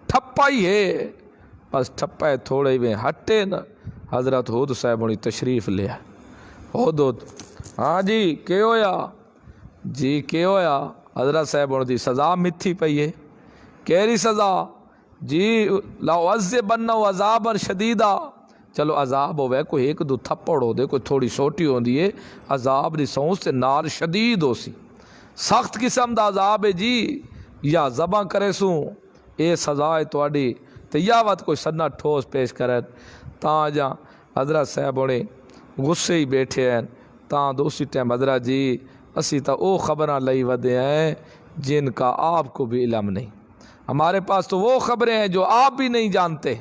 S1: ٹھپا ہی ہے، بس ٹھپا ہے تھوڑے میں ہٹے نا، حضرت ہود صاحب بڑی تشریف لیا، ہود ہاں جی کیا ہویا جی کیا ہویا؟ حضرت صاحب بڑی سزا متھی پئی ہے، کیری سزا جی؟ لأعذبنہ عذابا شدیدا، چلو عذاب ہوئے کوئی ایک دو تھپڑ ہو دے، کوئی تھوڑی چھوٹی ہوندی ہے، عذاب دی سونس تے نار شدید ہو سی، سخت قسم دا عذاب ہے جی، یا ذبح کرے سوں اے سزا ہے تواڈی، تے یا وقت کوئی سنا ٹھوس پیش کرے، تاں جا حضرت صاحب ہونے غصے ہی بیٹھے ہیں، تاں دوسری ٹائم حضرت جی اسی تا او خبراں لئی ودے ہیں جن کا آپ کو بھی علم نہیں، ہمارے پاس تو وہ خبریں ہیں جو آپ بھی نہیں جانتے،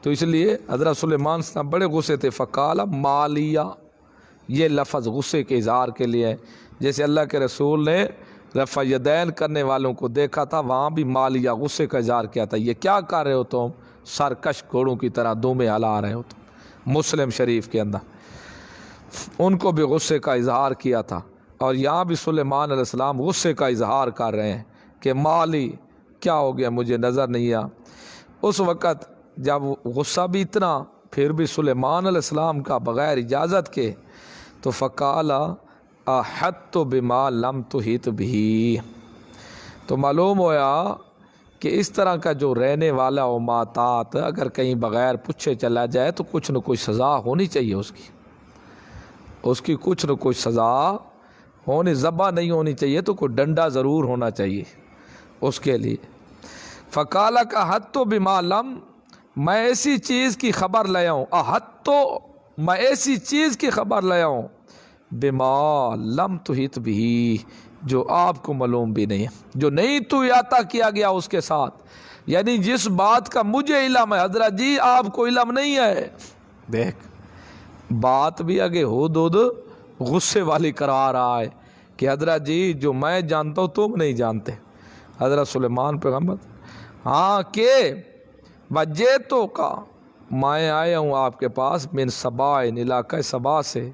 S1: تو اس لیے حضرت سلیمان صاحب بڑے غصے تھے، فقال مالیہ، یہ لفظ غصے کے اظہار کے لیے ہے، جیسے اللہ کے رسول نے رفع یدین کرنے والوں کو دیکھا تھا، وہاں بھی مالیہ غصے کا اظہار کیا تھا، یہ کیا کر رہے ہو تم؟ سرکش گھوڑوں کی طرح دومیں ہلا رہے ہو تم، مسلم شریف کے اندر ان کو بھی غصے کا اظہار کیا تھا، اور یہاں بھی سلیمان علیہ السلام غصے کا اظہار کر رہے ہیں کہ مالی کیا ہو گیا مجھے نظر نہیں آ۔ اس وقت جب غصہ بھی اتنا، پھر بھی سلیمان علیہ السلام کا بغیر اجازت کے، تو فقال احطت بما لم تحط به، تو معلوم ہوا کہ اس طرح کا جو رہنے والا و ماتات اگر کہیں بغیر پوچھے چلا جائے تو کچھ نہ کچھ سزا ہونی چاہیے اس کی کچھ نہ کچھ سزا ہونی، ذبح نہیں ہونی چاہیے تو کوئی ڈنڈا ضرور ہونا چاہیے اس کے لیے۔ فقال احطت بما لم، میں ایسی چیز کی خبر لے آؤں، احطت میں ایسی چیز کی خبر لے آؤں، بما لم تحط به، جو آپ کو معلوم بھی نہیں ہے، جو نہیں تو احاطہ کیا گیا اس کے ساتھ، یعنی جس بات کا مجھے علم ہے حضرت جی آپ کو علم نہیں ہے۔ دیکھ بات بھی آگے ہود غصے والی کرا رہا ہے کہ حضرت جی جو میں جانتا ہوں تم نہیں جانتے۔ حضرت سلیمان پیغمبر ہاں کہ وجہ تو کا، میں آیا ہوں آپ کے پاس من سبا، علاقہ سبا سے،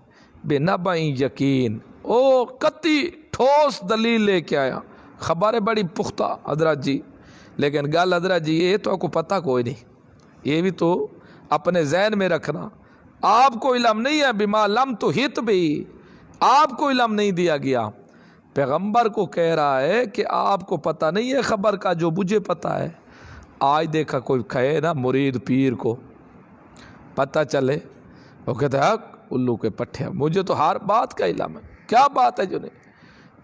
S1: بنبع یقین، او قطعی ٹھوس دلیل لے کے آیا، خبر ہے بڑی پختہ حضرت جی، لیکن گل حضرت جی یہ تو آپ کو پتہ کوئی نہیں، یہ بھی تو اپنے ذہن میں رکھنا، آپ کو علم نہیں ہے، بما لم تحط بھی، آپ کو علم نہیں دیا گیا، پیغمبر کو کہہ رہا ہے کہ آپ کو پتہ نہیں ہے خبر کا جو مجھے پتہ ہے۔ آج دیکھا کوئی کہے نا مرید پیر کو پتہ چلے، وہ کہتے ہیں الو کے پٹھے، مجھے تو ہر بات کا علم ہے، کیا بات ہے جو نہیں،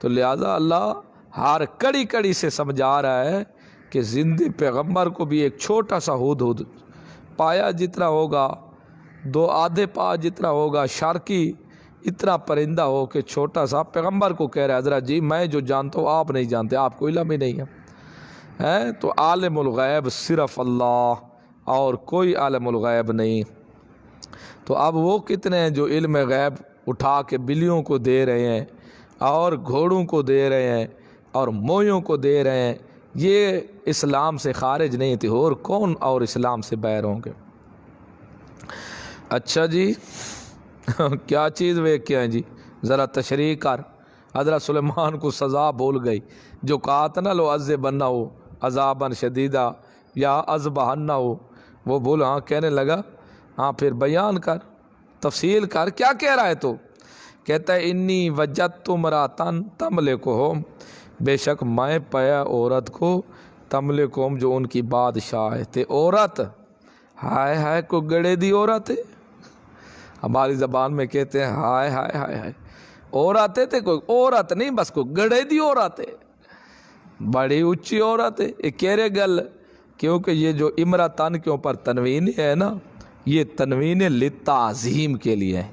S1: تو لہٰذا اللہ ہر کڑی کڑی سے سمجھا رہا ہے کہ زندہ پیغمبر کو بھی ایک چھوٹا سا ہود پایا جتنا ہوگا، دو آدھے پا جتنا ہوگا، شارکی اتنا پرندہ ہو کہ چھوٹا سا پیغمبر کو کہہ رہا ہے حضرت جی میں جو جانتا ہوں آپ نہیں جانتے، آپ کو علم ہی نہیں ہے، تو عالم الغیب صرف اللہ اور کوئی عالم الغیب نہیں۔ تو اب وہ کتنے ہیں جو علم غیب اٹھا کے بلیوں کو دے رہے ہیں اور گھوڑوں کو دے رہے ہیں اور مویوں کو دے رہے ہیں، یہ اسلام سے خارج نہیں تھے، اور کون اور اسلام سے بیر ہوں گے؟ اچھا جی کیا چیز ویک کے ہیں جی، ذرا تشریح کر۔ حضرت سلیمان کو سزا بھول گئی، جو کہا تھا نا لو عذبنہ ہو عذابًا شدیدہ یا اذبحنہ ہو، وہ بھول ہاں کہنے لگا۔ ہاں پھر بیان کر، تفصیل کر، کیا کہہ رہا ہے تو؟ کہتا ہے انی وجدت امرأۃ تملکہم، بے شک میں پایا عورت کو، تملکہم جو ان کی بادشاہ تھے۔ عورت، ہائے ہائے کو گڑے دی عورت ہے، ہماری زبان میں کہتے ہیں ہائے ہائے ہائے ہائے، عورت ہے کوئی عورت نہیں، بس کو گڑے دی عورت ہے، بڑی اونچی عورت ہے۔ یہ کہہ رہے گل، کیونکہ یہ جو امرتان کے اوپر تنوین ہے نا، یہ تنوین للتعظیم کے لیے ہے،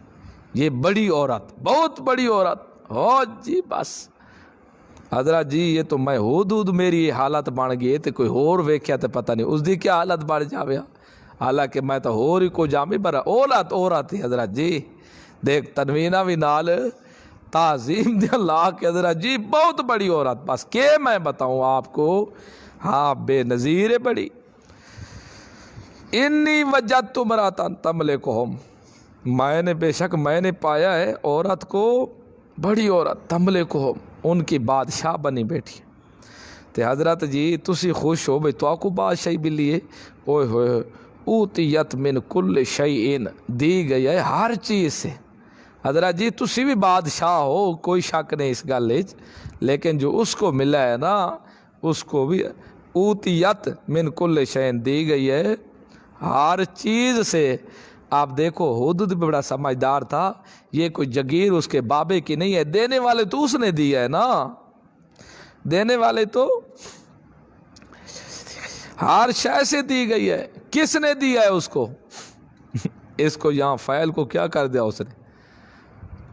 S1: یہ بڑی عورت، بہت بڑی عورت ہو جی۔ بس حضرت جی یہ تو میں حدود میری حالت بن گئی تے کوئی اور ویکھیا تے پتہ نہیں اس دی کیا حالت بن جاویا، حالانکہ میں تو ہور ہی کو جامی برا عورت ہی حضرت جی، دیکھ تنوینہ بھی نال تعظیم دیا لا کے حضرت جی بہت بڑی عورت، بس کہ میں بتاؤں آپ کو، ہاں بے نظیر ہے بڑی۔ انی وجدت امرأۃ تملکہم، میں نے بے شک میں نے پایا ہے عورت کو، بڑی عورت، تملکہم ان کی بادشاہ بنی بیٹھی۔ تے حضرت جی تسی خوش ہو بھئی تو آپ کو بادشاہی ملی ہے، اوئے ہوئے اوتیت من کل شیء، دی گئی ہے ہر چیز سے۔ حضرت جی تسی بھی بادشاہ ہو، کوئی شک نہیں اس گل وچ، لیکن جو اس کو ملا ہے نا، اس کو بھی اوتیت من کل شیء دی گئی ہے ہر چیز سے۔ آپ دیکھو حدود بھی بڑا سمجھدار تھا، یہ کوئی جگیر اس کے بابے کی نہیں ہے، دینے والے تو اس نے دیا ہے نا، دینے والے تو ہر شے سے دی گئی ہے۔ کس نے دیا ہے اس کو؟ اس کو یہاں فعل کو کیا کر دیا اس نے؟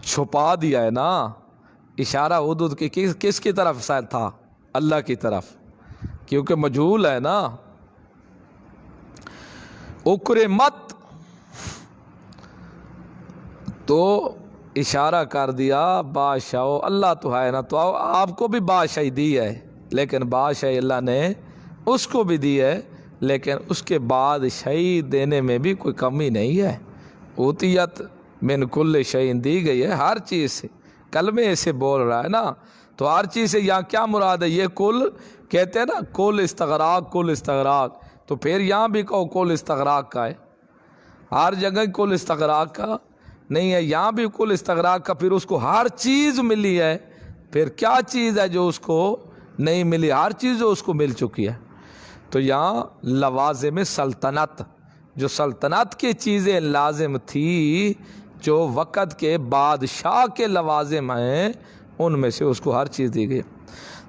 S1: چھپا دیا ہے نا، اشارہ حدود کی کس کی طرف تھا؟ اللہ کی طرف، کیونکہ مجہول ہے نا۔ اکرمت تو اشارہ کر دیا بادشاہ، اللہ تو ہے نا، تو آپ کو بھی بادشاہی دی ہے، لیکن بادشاہی اللہ نے اس کو بھی دی ہے، لیکن اس کے بعد شہید دینے میں بھی کوئی کمی نہیں ہے۔ اوتیت من کل شیء دی گئی ہے ہر چیز سے، کلمے سے بول رہا ہے نا، تو ہر چیز سے یہاں کیا مراد ہے؟ یہ کل کہتے ہیں نا، کل استغراق، کل استغراق، تو پھر یہاں بھی کہو کل استغراق کا ہے، ہر جگہ کل استغراق کا نہیں ہے، یہاں بھی کل استغراق کا، پھر اس کو ہر چیز ملی ہے، پھر کیا چیز ہے جو اس کو نہیں ملی؟ ہر چیز جو اس کو مل چکی ہے۔ تو یہاں لوازم سلطنت، جو سلطنت کی چیزیں لازم تھی، جو وقت کے بادشاہ کے لوازم ہیں، ان میں سے اس کو ہر چیز دی گئی۔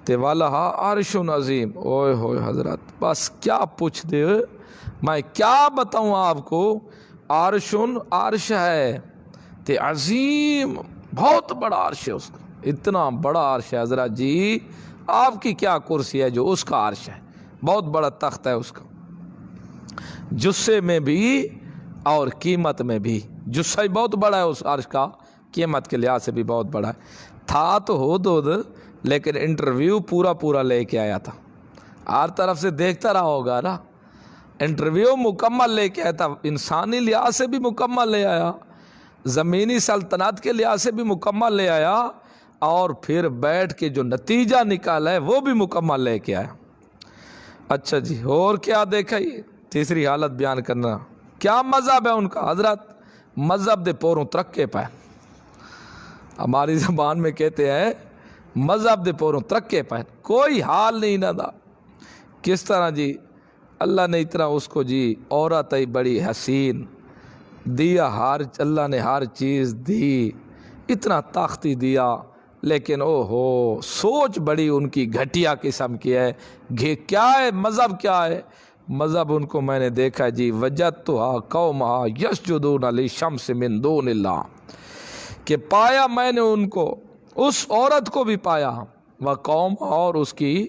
S1: تے والہا عرش عظیم، اوئے ہوئے حضرت بس کیا پوچھ دے، میں کیا بتاؤں آپ کو، عرش ہے تے عظیم، بہت بڑا عرش ہے اس کا، اتنا بڑا عرش ہے حضرت جی، آپ کی کیا کرسی ہے جو اس کا عرش ہے، بہت بڑا تخت ہے اس کا، جسے میں بھی اور قیمت میں بھی، جسہ بہت بڑا ہے اس عرش کا، قیمت کے لحاظ سے بھی بہت بڑا ہے۔ تھا تو حدود، لیکن انٹرویو پورا لے کے آیا تھا، ہر طرف سے دیکھتا رہا ہوگا نا، انٹرویو مکمل لے کے آیا تھا، انسانی لحاظ سے بھی مکمل لے آیا، زمینی سلطنت کے لحاظ سے بھی مکمل لے آیا، اور پھر بیٹھ کے جو نتیجہ نکالا ہے وہ بھی مکمل لے کے آیا۔ اچھا جی اور کیا دیکھا؟ یہ تیسری حالت بیان کرنا، کیا مذہب ہے ان کا؟ حضرت مذہب دے پوروں ترکے پہ، ہماری زبان میں کہتے ہیں مذہب دے پوروں ترکے پہ، کوئی حال نہیں نہ دا۔ کس طرح جی؟ اللہ نے اتنا اس کو جی عورت ہے بڑی حسین دیا، اللہ نے ہر چیز دی، اتنا طاقتی دیا، لیکن او ہو سوچ بڑی ان کی گھٹیا قسم کی ہے۔ کیا ہے مذہب؟ کیا ہے مذہب ان کو؟ میں نے دیکھا جی، وجدتھا قومھا یسجدون للشمس من دون اللہ، کہ پایا میں نے ان کو، اس عورت کو بھی پایا، وہ قوم اور اس کی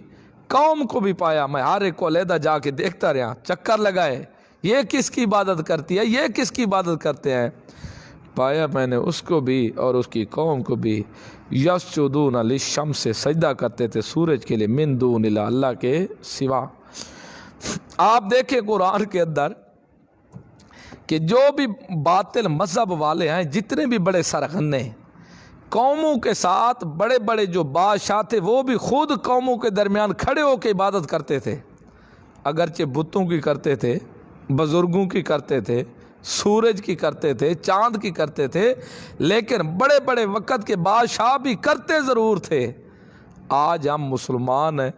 S1: قوم کو بھی پایا، میں ہر ایک کو علیحدہ جا کے دیکھتا رہا، چکر لگائے، یہ کس کی عبادت کرتی ہے، یہ کس کی عبادت کرتے ہیں، پایا میں نے اس کو بھی اور اس کی قوم کو بھی، یسجدون للشمس، سجدہ کرتے تھے سورج کے لیے، من دون اللہ، اللہ کے سوا۔ آپ دیکھیں قرآن کے اندر کہ جو بھی باطل مذہب والے ہیں، جتنے بھی بڑے سرغنے قوموں کے ساتھ بڑے بڑے جو بادشاہ تھے، وہ بھی خود قوموں کے درمیان کھڑے ہو کے عبادت کرتے تھے، اگرچہ بتوں کی کرتے تھے، بزرگوں کی کرتے تھے، سورج کی کرتے تھے، چاند کی کرتے تھے، لیکن بڑے بڑے وقت کے بادشاہ بھی کرتے ضرور تھے۔ آج ہم مسلمان ہیں،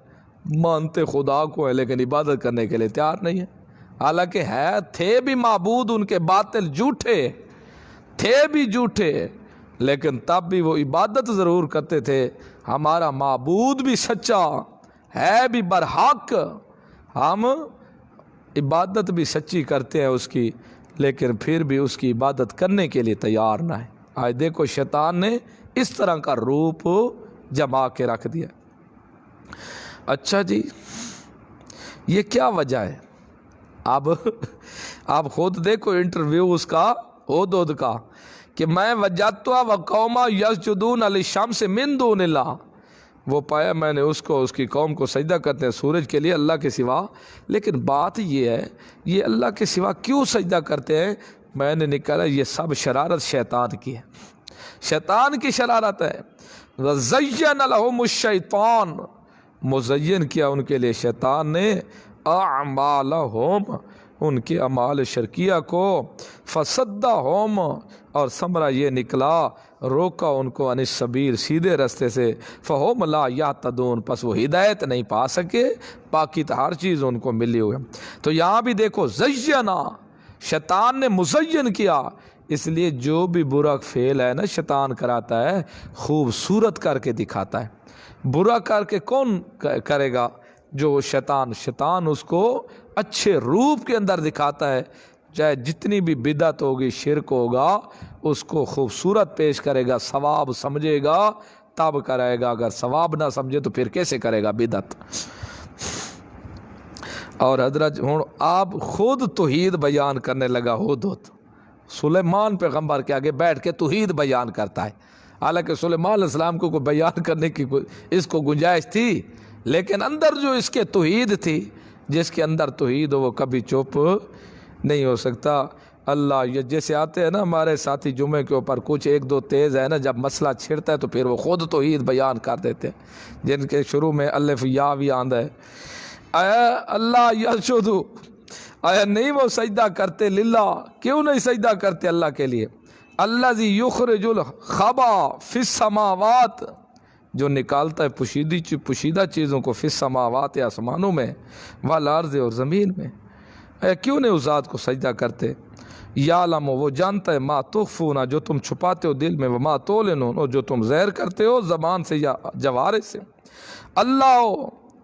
S1: مانتے خدا کو ہیں، لیکن عبادت کرنے کے لیے تیار نہیں ہیں، حالانکہ تھے بھی معبود ان کے باطل جھوٹے تھے بھی جھوٹے، لیکن تب بھی وہ عبادت ضرور کرتے تھے۔ ہمارا معبود بھی سچا ہے بھی برحق، ہم عبادت بھی سچی کرتے ہیں اس کی، لیکن پھر بھی اس کی عبادت کرنے کے لیے تیار نہ ہے۔ آج دیکھو شیطان نے اس طرح کا روپ جما کے رکھ دیا۔ اچھا جی، یہ کیا وجہ ہے؟ اب خود دیکھو انٹرویو اس کا ہدہد کا، کہ میں وجدتها وقوما یسجدون للشمس من دون اللہ، وہ پایا میں نے اس کو، اس کی قوم کو سجدہ کرتے ہیں سورج کے لیے اللہ کے سوا، لیکن بات یہ ہے یہ اللہ کے سوا کیوں سجدہ کرتے ہیں؟ میں نے نکالا یہ سب شرارت شیطان کی ہے، شیطان کی شرارت ہے۔ وَزَيَّنَ لَهُمُ الشَّيْطَانُ، مزین کیا ان کے لیے شیطان نے، اعمالہم، ان کے اعمال شرکیہ کو، فصدہم، اور ثمرہ یہ نکلا روکا ان کو عن السبیل، سیدھے رستے سے، فہم لا یہتدون، پس وہ ہدایت نہیں پا سکے، باقی تو ہر چیز ان کو ملی ہوئی۔ تو یہاں بھی دیکھو زینا، شیطان نے مزین کیا، اس لیے جو بھی برا فعل ہے نا شیطان کراتا ہے، خوبصورت کر کے دکھاتا ہے۔ برا کر کے کون کرے گا؟ جو شیطان اس کو اچھے روپ کے اندر دکھاتا ہے، چاہے جتنی بھی بدعت ہوگی، شرک ہوگا، اس کو خوبصورت پیش کرے گا، ثواب سمجھے گا تب کرے گا، اگر ثواب نہ سمجھے تو پھر کیسے کرے گا بدعت؟ اور حضرت ہوں آپ خود توحید بیان کرنے لگا ہدہد، سلیمان پیغمبر کے آگے بیٹھ کے توحید بیان کرتا ہے، حالانکہ سلیمان علیہ السلام کو کوئی بیان کرنے کی اس کو گنجائش تھی، لیکن اندر جو اس کے توحید تھی، جس کے اندر توحید ہو وہ کبھی چپ نہیں ہو سکتا۔ اللہ یہ جیسے آتے ہیں نا ہمارے ساتھی جمعے کے اوپر، کچھ ایک دو تیز ہے نا، جب مسئلہ چھڑتا ہے تو پھر وہ خود توحید بیان کر دیتے ہیں، جن کے شروع میں الف یا بھی آندہ ہے۔ اے اللہ یسجدو، آیا نہیں وہ سجدہ کرتے للہ، کیوں نہیں سجدہ کرتے اللہ کے لیے؟ الذی یخرج الخبا فی السماوات، جو نکالتا ہے پوشیدہ چیزوں کو، فی السماوات، آسمانوں میں، والارض، اور زمین میں، کیوں نہیں اس ذات کو سجدہ کرتے؟ یعلم، وہ جانتا ہے، ما تخفون، جو تم چھپاتے ہو دل میں، وما تعلنون، اور جو تم ظاہر کرتے ہو زبان سے یا جوارے سے۔ اللہ،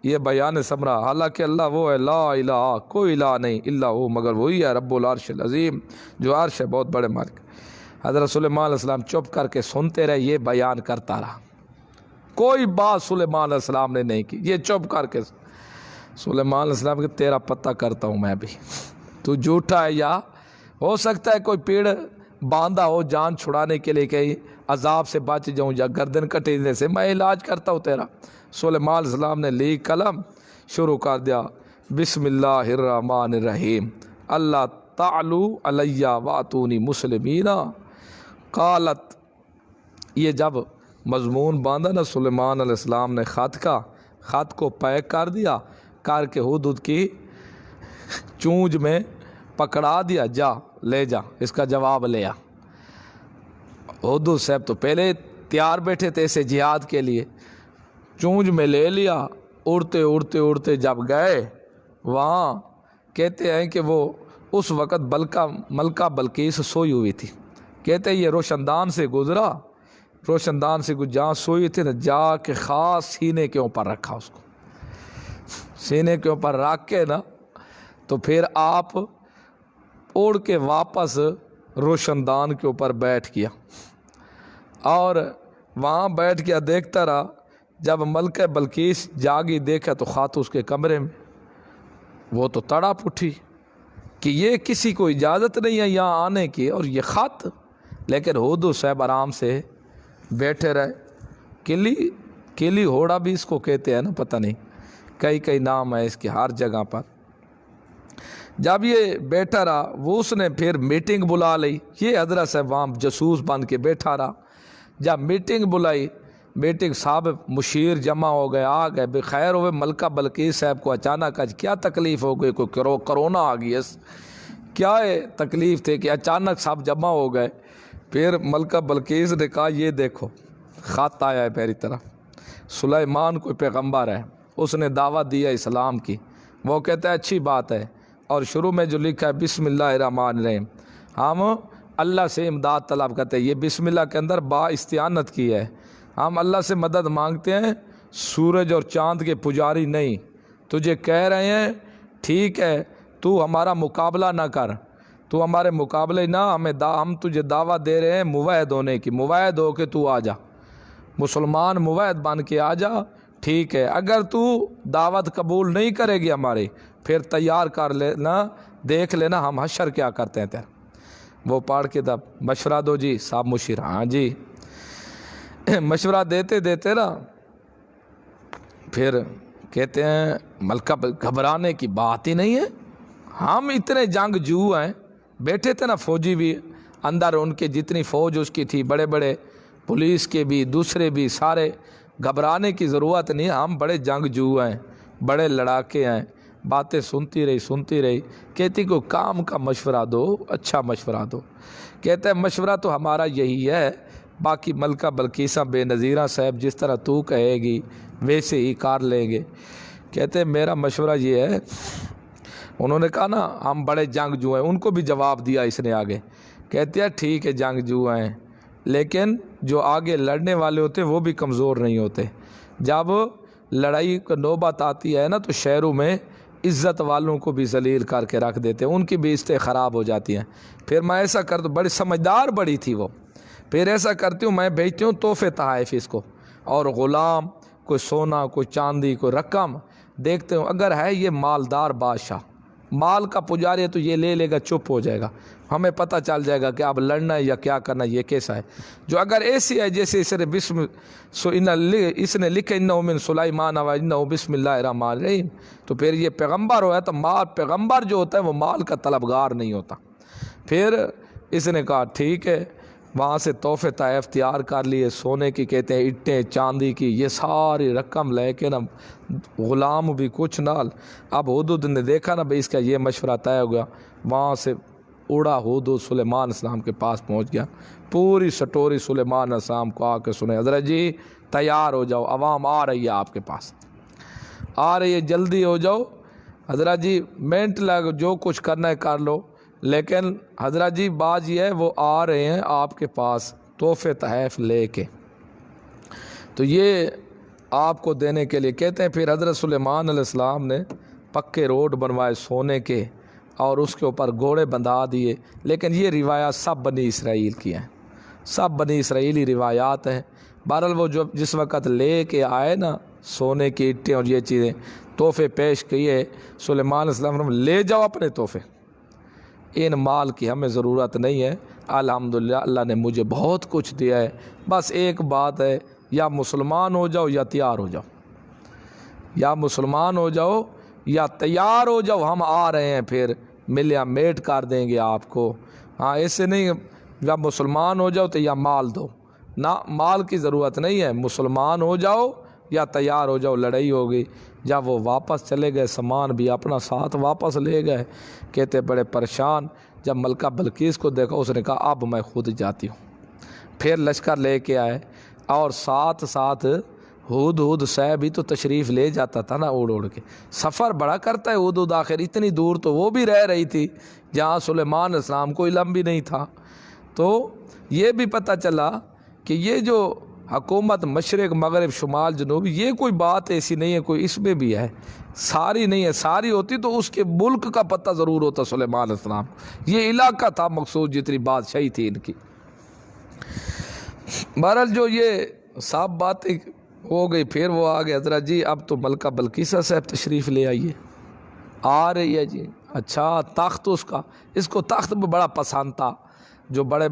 S1: یہ بیان ثمرہ، حالانکہ اللہ وہ ہے، لا الہ، کوئی الہ نہیں، الا ہو، مگر وہی ہے، رب العرش العظیم، جو عرش ہے بہت بڑے مالک۔ حضرت سلیمان علیہ السلام چپ کر کے سنتے رہے، یہ بیان کرتا رہا، کوئی بات سلیمان علیہ السلام نے نہیں کی، یہ چپ کر کے۔ سلیمان علیہ السلام کہ تیرا پتہ کرتا ہوں میں بھی، تو جھوٹا ہے، یا ہو سکتا ہے کوئی پیڑ باندھا ہو جان چھڑانے کے لیے کہ عذاب سے بچ جاؤں یا گردن کٹنے سے، میں علاج کرتا ہوں تیرا۔ سلیمان علیہ السلام نے لی قلم، شروع کر دیا، بسم اللہ الرحمن الرحیم، اللہ تعلو علیہ واتونی مسلمین۔ قالت، یہ جب مضمون باندھا نا سلیمان علیہ السلام نے خط کو پیک کر دیا، کر کے ہدہد کی چونج میں پکڑا دیا، جا لے جا، اس کا جواب لیا۔ ہدہد صاحب تو پہلے تیار بیٹھے تھے اسے جہاد کے لیے، چونج میں لے لیا، اڑتے اڑتے اڑتے جب گئے وہاں، کہتے ہیں کہ وہ اس وقت ملکہ بلقیس سوئی ہوئی تھی، کہتے ہیں یہ روشن دان سے گزرا، روشن دان سے جہاں سوئی تھی نا، جا کے خاص سینے کے اوپر رکھا، اس کو سینے کے اوپر رکھ کے نا، تو پھر آپ اڑ کے واپس روشن دان کے اوپر بیٹھ گیا، اور وہاں بیٹھ گیا، دیکھتا رہا، جب ملکہ بلقیس جاگی، دیکھا تو خط اس کے کمرے میں، وہ تو تڑپ اٹھی کہ یہ کسی کو اجازت نہیں ہے یہاں آنے کی، اور یہ خط، لیکن ہدہد صاحب آرام سے بیٹھے رہے۔ کلی ہوڑا بھی اس کو کہتے ہیں نا، پتہ نہیں کئی نام ہے اس کے ہر جگہ پر۔ جب یہ بیٹھا رہا وہ اس نے پھر میٹنگ بلا لی، یہ حضرت صاحب وہاں جاسوس بن کے بیٹھا رہا۔ جب میٹنگ بلائی، میٹنگ صاحب مشیر جمع ہو گئے، آ گئے، بخیر ہوئے ملکہ بلقیس صاحب کو اچانک آج کیا تکلیف ہو گئی، کوئی کرونا آ گئی ہے، کیا تکلیف تھے کہ اچانک صاحب جمع ہو گئے۔ پھر ملکہ بلقیس نے کہا یہ دیکھو خط آیا ہے میری طرف، سلیمان کوئی پیغمبر ہے، اس نے دعوت دیا اسلام کی، وہ کہتا ہے اچھی بات ہے، اور شروع میں جو لکھا ہے بسم اللہ الرحمن الرحیم، ہم اللہ سے امداد طلب کرتے ہیں، یہ بسم اللہ کے اندر با استعانت کی ہے، ہم اللہ سے مدد مانگتے ہیں، سورج اور چاند کے پجاری نہیں۔ تجھے کہہ رہے ہیں ٹھیک ہے، تو ہمارا مقابلہ نہ کر، تو ہمارے مقابلے نہ، ہم تجھے دعوت دے رہے ہیں موحد ہونے کی، موحد ہو کے تو آ جا، مسلمان موحد بن کے آ جا، ٹھیک ہے، اگر تو دعوت قبول نہیں کرے گی ہماری پھر تیار کر لینا، دیکھ لینا ہم حشر کیا کرتے ہیں تیرا۔ وہ پڑھ کے تب مشورہ دو جی صاحب مشیر، ہاں جی، مشورہ دیتے دیتے نا پھر کہتے ہیں ملکہ گھبرانے کی بات ہی نہیں ہے، ہم اتنے جنگ جو ہیں، بیٹھے تھے نا فوجی بھی اندر، ان کے جتنی فوج اس کی تھی، بڑے بڑے پولیس کے بھی دوسرے بھی، سارے گھبرانے کی ضرورت نہیں، ہم بڑے جنگ جو ہیں، بڑے لڑاکے ہیں۔ باتیں سنتی رہی، کہتی کوئی کام کا مشورہ دو، اچھا مشورہ دو۔ کہتے ہیں مشورہ تو ہمارا یہی ہے، باقی ملکہ بلقیسہ بے نظیرہ صاحب جس طرح تو کہے گی ویسے ہی کار لیں گے۔ کہتے ہیں میرا مشورہ یہ ہے، انہوں نے کہا نا ہم بڑے جنگ جو ہیں، ان کو بھی جواب دیا اس نے آگے، کہتے ہیں ٹھیک ہے جنگ جو ہیں، لیکن جو آگے لڑنے والے ہوتے وہ بھی کمزور نہیں ہوتے، جب لڑائی کا نوبت آتی ہے نا تو شہروں میں عزت والوں کو بھی ذلیل کر کے رکھ دیتے ہیں، ان کی بھی عزتیں خراب ہو جاتی ہیں۔ پھر میں ایسا کرتا ہوں، بڑی سمجھدار بڑی تھی وہ، پھر ایسا کرتی ہوں میں بھیجتی ہوں تحفے تحائف اس کو، اور غلام، کوئی سونا، کوئی چاندی، کوئی رقم دیکھتے ہوں، اگر ہے یہ مالدار بادشاہ، مال کا پجاری ہے تو یہ لے لے گا، چپ ہو جائے گا، ہمیں پتہ چل جائے گا کہ اب لڑنا ہے یا کیا کرنا ہے، یہ کیسا ہے۔ جو اگر ایسی ہے جیسے اس نے لکھا انہ من سلیمان و انہ بسم اللہ الرحمن الرحیم، تو پھر یہ پیغمبر ہوا تو مال، پیغمبر جو ہوتا ہے وہ مال کا طلبگار نہیں ہوتا۔ پھر اس نے کہا ٹھیک ہے، وہاں سے تحفے تحائف تیار کر لیے، سونے کی کہتے ہیں اٹیں، چاندی کی، یہ ساری رقم لے کے نا، غلام بھی کچھ نال۔ اب حدود نے دیکھا نا بھئی اس کا یہ مشورہ طے ہو گیا، وہاں سے اڑا حدود سلیمان السلام کے پاس پہنچ گیا، پوری سٹوری سلیمان السلام کو آ کے سنے، حضرت جی تیار ہو جاؤ، عوام آ رہی ہے آپ کے پاس، آ رہی ہے، جلدی ہو جاؤ حضرت جی، منٹ لگ، جو کچھ کرنا ہے کر لو، لیکن حضرت جی بات یہ ہے وہ آ رہے ہیں آپ کے پاس تحفے تحائف لے کے، تو یہ آپ کو دینے کے لیے۔ کہتے ہیں پھر حضرت سلیمان علیہ السلام نے پکے روڈ بنوائے سونے کے، اور اس کے اوپر گھوڑے بندھا دیے، لیکن یہ روایات سب بنی اسرائیل کی ہیں، سب بنی اسرائیلی روایات ہیں۔ بہرحال وہ جو جس وقت لے کے آئے نا سونے کی اٹیں اور یہ چیزیں، تحفے پیش کیے، سلیمان علیہ السلام نے لے جاؤ اپنے تحفے، ان مال کی ہمیں ضرورت نہیں ہے، الحمدللہ اللہ نے مجھے بہت کچھ دیا ہے، بس ایک بات ہے، یا مسلمان ہو جاؤ یا تیار ہو جاؤ، یا مسلمان ہو جاؤ یا تیار ہو جاؤ، ہم آ رہے ہیں، پھر ملیا میٹ کر دیں گے آپ کو۔ ہاں ایسے نہیں یا مسلمان ہو جاؤ تو یا مال دو، نہ مال کی ضرورت نہیں ہے، مسلمان ہو جاؤ یا تیار ہو جاؤ، لڑائی ہوگی۔ جب وہ واپس چلے گئے، سامان بھی اپنا ساتھ واپس لے گئے، کہتے بڑے پریشان، جب ملکہ بلقیس کو دیکھا اس نے کہا اب میں خود جاتی ہوں۔ پھر لشکر لے کے آئے، اور ساتھ ساتھ ہود صاحب بھی تو تشریف لے جاتا تھا نا اڑ کے، سفر بڑا کرتا ہے ہود، آخر اتنی دور تو وہ بھی رہ رہی تھی جہاں سلیمان علیہ السلام کوئی علم بھی نہیں تھا۔ تو یہ بھی پتہ چلا کہ یہ جو حکومت مشرق مغرب شمال جنوب، یہ کوئی بات ایسی نہیں ہے، کوئی اس میں بھی ہے، ساری نہیں ہے، ساری ہوتی تو اس کے ملک کا پتہ ضرور ہوتا سلیمان علیہ السلام، یہ علاقہ تھا مقصود جتنی بادشاہی تھی ان کی۔ بہرحال جو یہ صاحب باتیں ہو گئی، پھر وہ آگے حضرت جی اب تو ملکہ بلقیسہ صاحب تشریف لے آئیے، آ رہی ہے جی، اچھا تخت اس کو تخت بھی بڑا پسند تھا، جو بڑے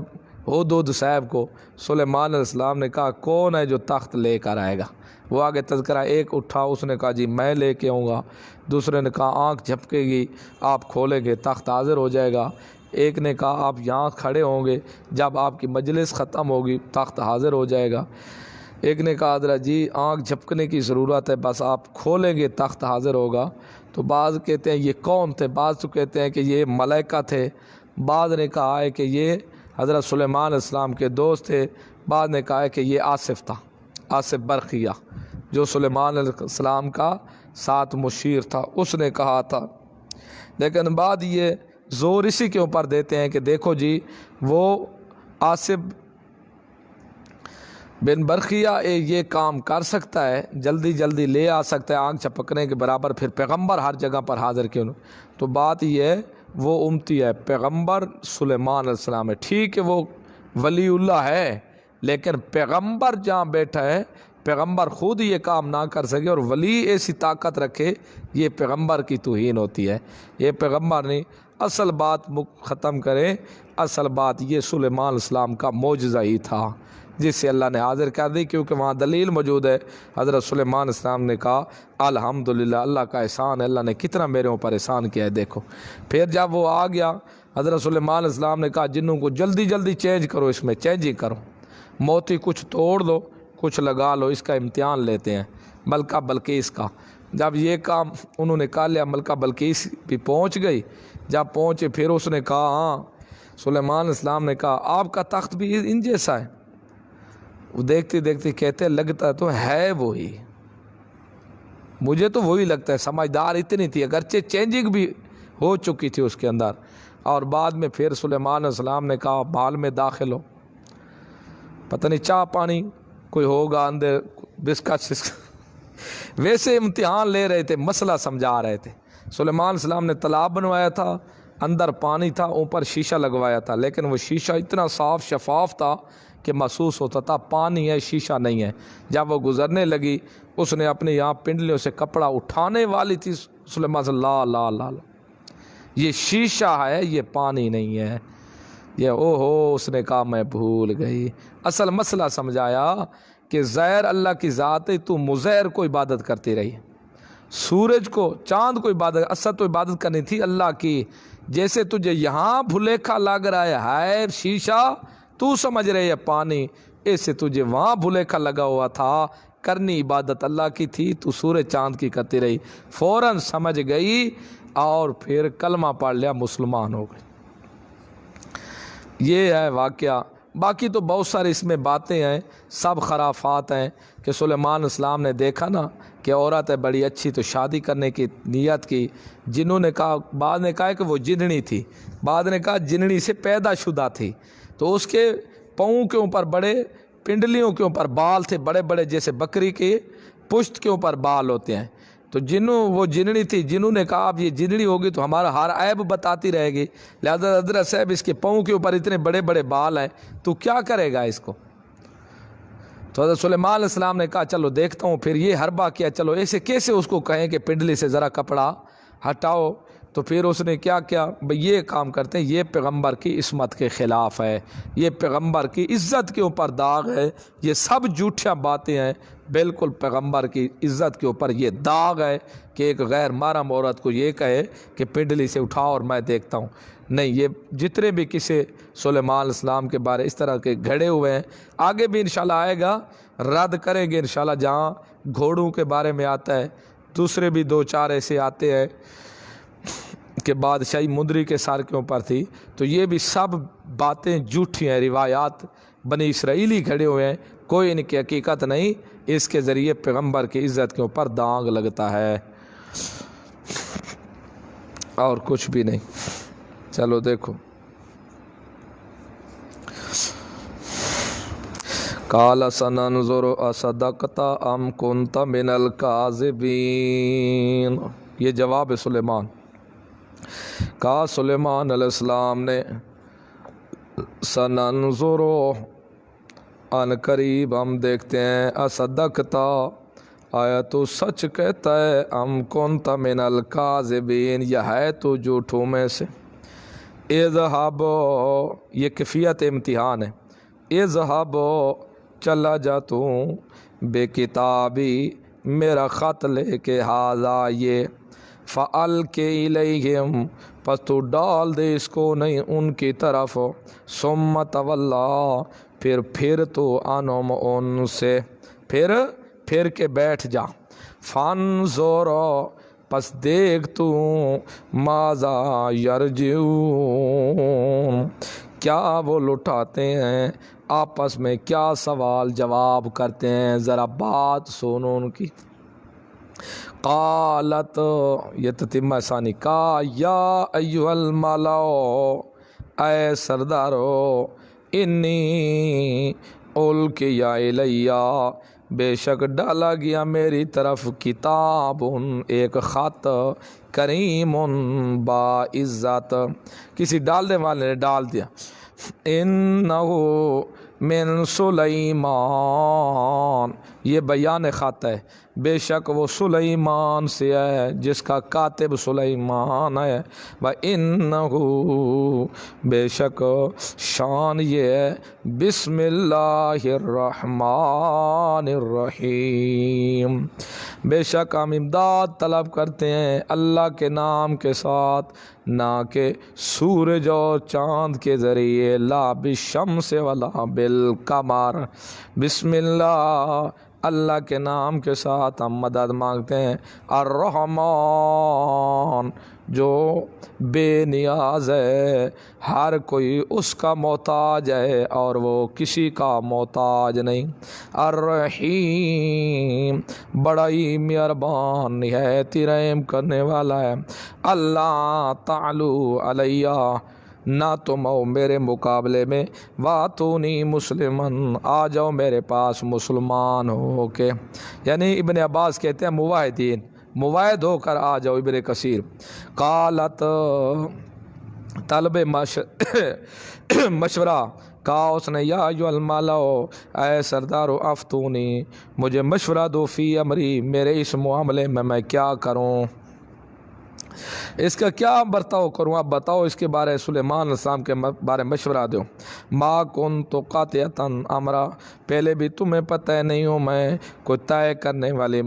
S1: ہود صاحب کو۔ سلیمان علیہ السلام نے کہا کون ہے جو تخت لے کر آئے گا؟ وہ آگے تذکرہ ایک اٹھا، اس نے کہا جی میں لے کے آؤں گا، دوسرے نے کہا آنکھ جھپکے گی آپ کھولیں گے تخت حاضر ہو جائے گا، ایک نے کہا آپ یہاں کھڑے ہوں گے جب آپ کی مجلس ختم ہوگی تخت حاضر ہو جائے گا، ایک نے کہا حضرت جی آنکھ جھپکنے کی ضرورت ہے، بس آپ کھولیں گے تخت حاضر ہوگا۔ تو بعض کہتے ہیں یہ کون تھے، بعض تو کہتے ہیں کہ یہ ملائکہ تھے، بعض نے کہا ہے کہ یہ حضرت سلیمان علیہ السلام کے دوست تھے، بعض نے کہا ہے کہ یہ آصف تھا، آصف برقیہ جو سلیمان علیہ السلام کا ساتھ مشیر تھا، اس نے کہا تھا۔ لیکن بعد یہ زور اسی کے اوپر دیتے ہیں کہ دیکھو جی وہ آصف بن برقیہ یہ کام کر سکتا ہے، جلدی جلدی لے آ سکتا ہے آنکھ جھپکنے کے برابر، پھر پیغمبر ہر جگہ پر حاضر کیوں؟ تو بات یہ ہے وہ امتی ہے، پیغمبر سلیمان علیہ السلام ہے، ٹھیک ہے وہ ولی اللہ ہے، لیکن پیغمبر جہاں بیٹھا ہے پیغمبر خود یہ کام نہ کر سکے، اور ولی ایسی طاقت رکھے، یہ پیغمبر کی توہین ہوتی ہے، یہ پیغمبر نہیں۔ اصل بات ختم کریں، اصل بات یہ سلیمان علیہ السلام کا معجزہ ہی تھا جس سے اللہ نے حاضر کر دی، کیونکہ وہاں دلیل موجود ہے۔ حضرت سلیمان علیہ السلام نے کہا الحمدللہ اللہ کا احسان ہے، اللہ نے کتنا میرے اوپر احسان کیا ہے دیکھو۔ پھر جب وہ آ گیا حضرت سلیمان علیہ السلام نے کہا جنوں کو جلدی جلدی چینج کرو، اس میں چینجنگ کرو، موتی کچھ توڑ دو کچھ لگا لو، اس کا امتحان لیتے ہیں ملکہ بلقیس کا۔ جب یہ کام انہوں نے کہا لیا، ملکہ بلقیس بھی پہنچ گئی، جب پہنچے پھر اس نے کہا ہاں، سلیمان علیہ السلام نے کہا آپ کا تخت بھی ان جیسا ہے؟ وہ دیکھتے دیکھتے کہتے لگتا تو ہے وہی، مجھے تو وہی لگتا ہے، سمجھدار اتنی تھی، اگرچہ چینجنگ بھی ہو چکی تھی اس کے اندر۔ اور بعد میں پھر سلیمان علیہ السلام نے کہا بال میں داخل ہو، پتہ نہیں چاہ پانی کوئی ہوگا اندر، بسکٹ ویسے امتحان لے رہے تھے، مسئلہ سمجھا رہے تھے۔ سلیمان علیہ السلام نے تالاب بنوایا تھا، اندر پانی تھا، اوپر شیشہ لگوایا تھا، لیکن وہ شیشہ اتنا صاف شفاف تھا کہ محسوس ہوتا تھا پانی ہے شیشہ نہیں ہے۔ جب وہ گزرنے لگی اس نے اپنے یہاں پنڈلیوں سے کپڑا اٹھانے والی تھی، سلیمان صلی اللہ یہ شیشہ ہے یہ پانی نہیں ہے، یہ او ہو، اس نے کہا میں بھول گئی۔ اصل مسئلہ سمجھایا کہ زہر اللہ کی ذات ہے، تو مزہر کو عبادت کرتی رہی، سورج کو چاند کو عبادت، اصل تو عبادت کرنی تھی اللہ کی۔ جیسے تجھے یہاں بھلیکھا لگ رہا ہے شیشہ، تو سمجھ رہے ہے پانی، ایسے تجھے وہاں بھلیکھا لگا ہوا تھا، کرنی عبادت اللہ کی تھی، تو سورج چاند کی کرتی رہی، فوراً سمجھ گئی اور پھر کلمہ پڑھ لیا، مسلمان ہو گئی۔ یہ ہے واقعہ، باقی تو بہت سارے اس میں باتیں ہیں، سب خرافات ہیں کہ سلیمان علیہ السلام نے دیکھا نا کہ عورت ہے بڑی اچھی تو شادی کرنے کی نیت کی، جنہوں نے کہا، بعد نے کہا کہ وہ جننی تھی، بعد نے کہا جننی سے پیدا شدہ تھی، تو اس کے پاؤں کے اوپر بڑے پنڈلیوں کے اوپر بال تھے بڑے بڑے، جیسے بکری کے پشت کے اوپر بال ہوتے ہیں، تو وہ جننی تھی، جنہوں نے کہا اب یہ جننی ہوگی تو ہمارا ہر عیب بتاتی رہے گی، لہذا حضرت صاحب اس کے پاؤں کے اوپر اتنے بڑے بڑے بال ہیں تو کیا کرے گا اس کو؟ تو حضرت سلیمان علیہ السلام نے کہا چلو دیکھتا ہوں، پھر یہ حربہ کیا، چلو ایسے کیسے اس کو کہیں کہ پنڈلی سے ذرا کپڑا ہٹاؤ، تو پھر اس نے کیا کیا، بھئی یہ کام کرتے ہیں، یہ پیغمبر کی عصمت کے خلاف ہے، یہ پیغمبر کی عزت کے اوپر داغ ہے، یہ سب جھوٹیاں باتیں ہیں، بالکل پیغمبر کی عزت کے اوپر یہ داغ ہے کہ ایک غیر محرم عورت کو یہ کہے کہ پنڈلی سے اٹھاؤ اور میں دیکھتا ہوں۔ نہیں، یہ جتنے بھی کسی سلیمان علیہ السلام کے بارے اس طرح کے گھڑے ہوئے ہیں، آگے بھی انشاءاللہ آئے گا، رد کریں گے انشاءاللہ، جہاں گھوڑوں کے بارے میں آتا ہے، دوسرے بھی دو چار ایسے آتے ہیں کہ بادشاہی مندری کے سر کے اوپر تھی، تو یہ بھی سب باتیں جھوٹی ہیں، روایات بنی اسرائیلی کھڑے ہوئے ہیں، کوئی ان کی حقیقت نہیں، اس کے ذریعے پیغمبر کی عزت کے اوپر داغ لگتا ہے اور کچھ بھی نہیں۔ چلو دیکھو، قال سننظر اصدقت ام کنت من الکاذبین، یہ جواب سلیمان۔ کہا سلیمان علیہ السلام نے سننظر، ان قریب ہم دیکھتے ہیں، اصدقتا، آیا تو سچ کہتا ہے، ام کنت من الکاذبین، یہ ہے تو جھوٹوں میں سے۔ اذهب، یہ کیفیت امتحان ہے، اذهب، چلا جا تو بے کتابی میرا خط لے کے حاضا یہ فَأَلْقِ إِلَيْهِمْ پس تو ڈال دے اس کو نہیں ان کی طرف ثُمَّ تَوَلَّا پھر تو عنہم ان سے پھر کے بیٹھ جا فَانظُرْ پس دیکھ تو ماذا یرجعون کیا وہ لٹاتے ہیں آپس میں کیا سوال جواب کرتے ہیں ذرا بات سنو ان کی قالت یہ تتمہ ثانی کا یا ایھا الملأ اے سردارو انی القی الیہ بے شک ڈالا گیا میری طرف کتاب ایک خط کریم با عزت کسی ڈالنے والے نے ڈال دیا انہو من سلیمان یہ بیان خط ہے بے شک وہ سلیمان سے ہے جس کا کاتب سلیمان ہے وَإِنَّهُ بے شک شان یہ ہے بسم اللہ الرحمن الرحیم بے شک ہم امداد طلب کرتے ہیں اللہ کے نام کے ساتھ نہ کہ سورج اور چاند کے ذریعے لا بالشمس ولا بالقمر بسم اللہ اللہ کے نام کے ساتھ ہم مدد مانگتے ہیں الرحمن جو بے نیاز ہے ہر کوئی اس کا محتاج ہے اور وہ کسی کا محتاج نہیں الرحیم بڑا ہی مہربان نہایت رحم کرنے والا ہے اللہ تعالی علیہ نہ تم ہو میرے مقابلے میں واتونی مسلمن آ جاؤ میرے پاس مسلمان ہو کے یعنی ابن عباس کہتے ہیں موحدین موحد ہو کر آ جاؤ ابن کثیر قالت طلب مشورہ کہا اس نے یا ایھا الملأ اے سردارو افتونی مجھے مشورہ دو فی امری میرے اس معاملے میں کیا کروں اس کا کیا برتاؤ کروں آپ بتاؤ اس کے بارے سلیمان علیہ السلام کے بارے مشورہ دو ما کنت قاطعۃ امرا پہلے بھی تمہیں پتہ ہے نہیں ہوں میں کوئی طے کرنے والی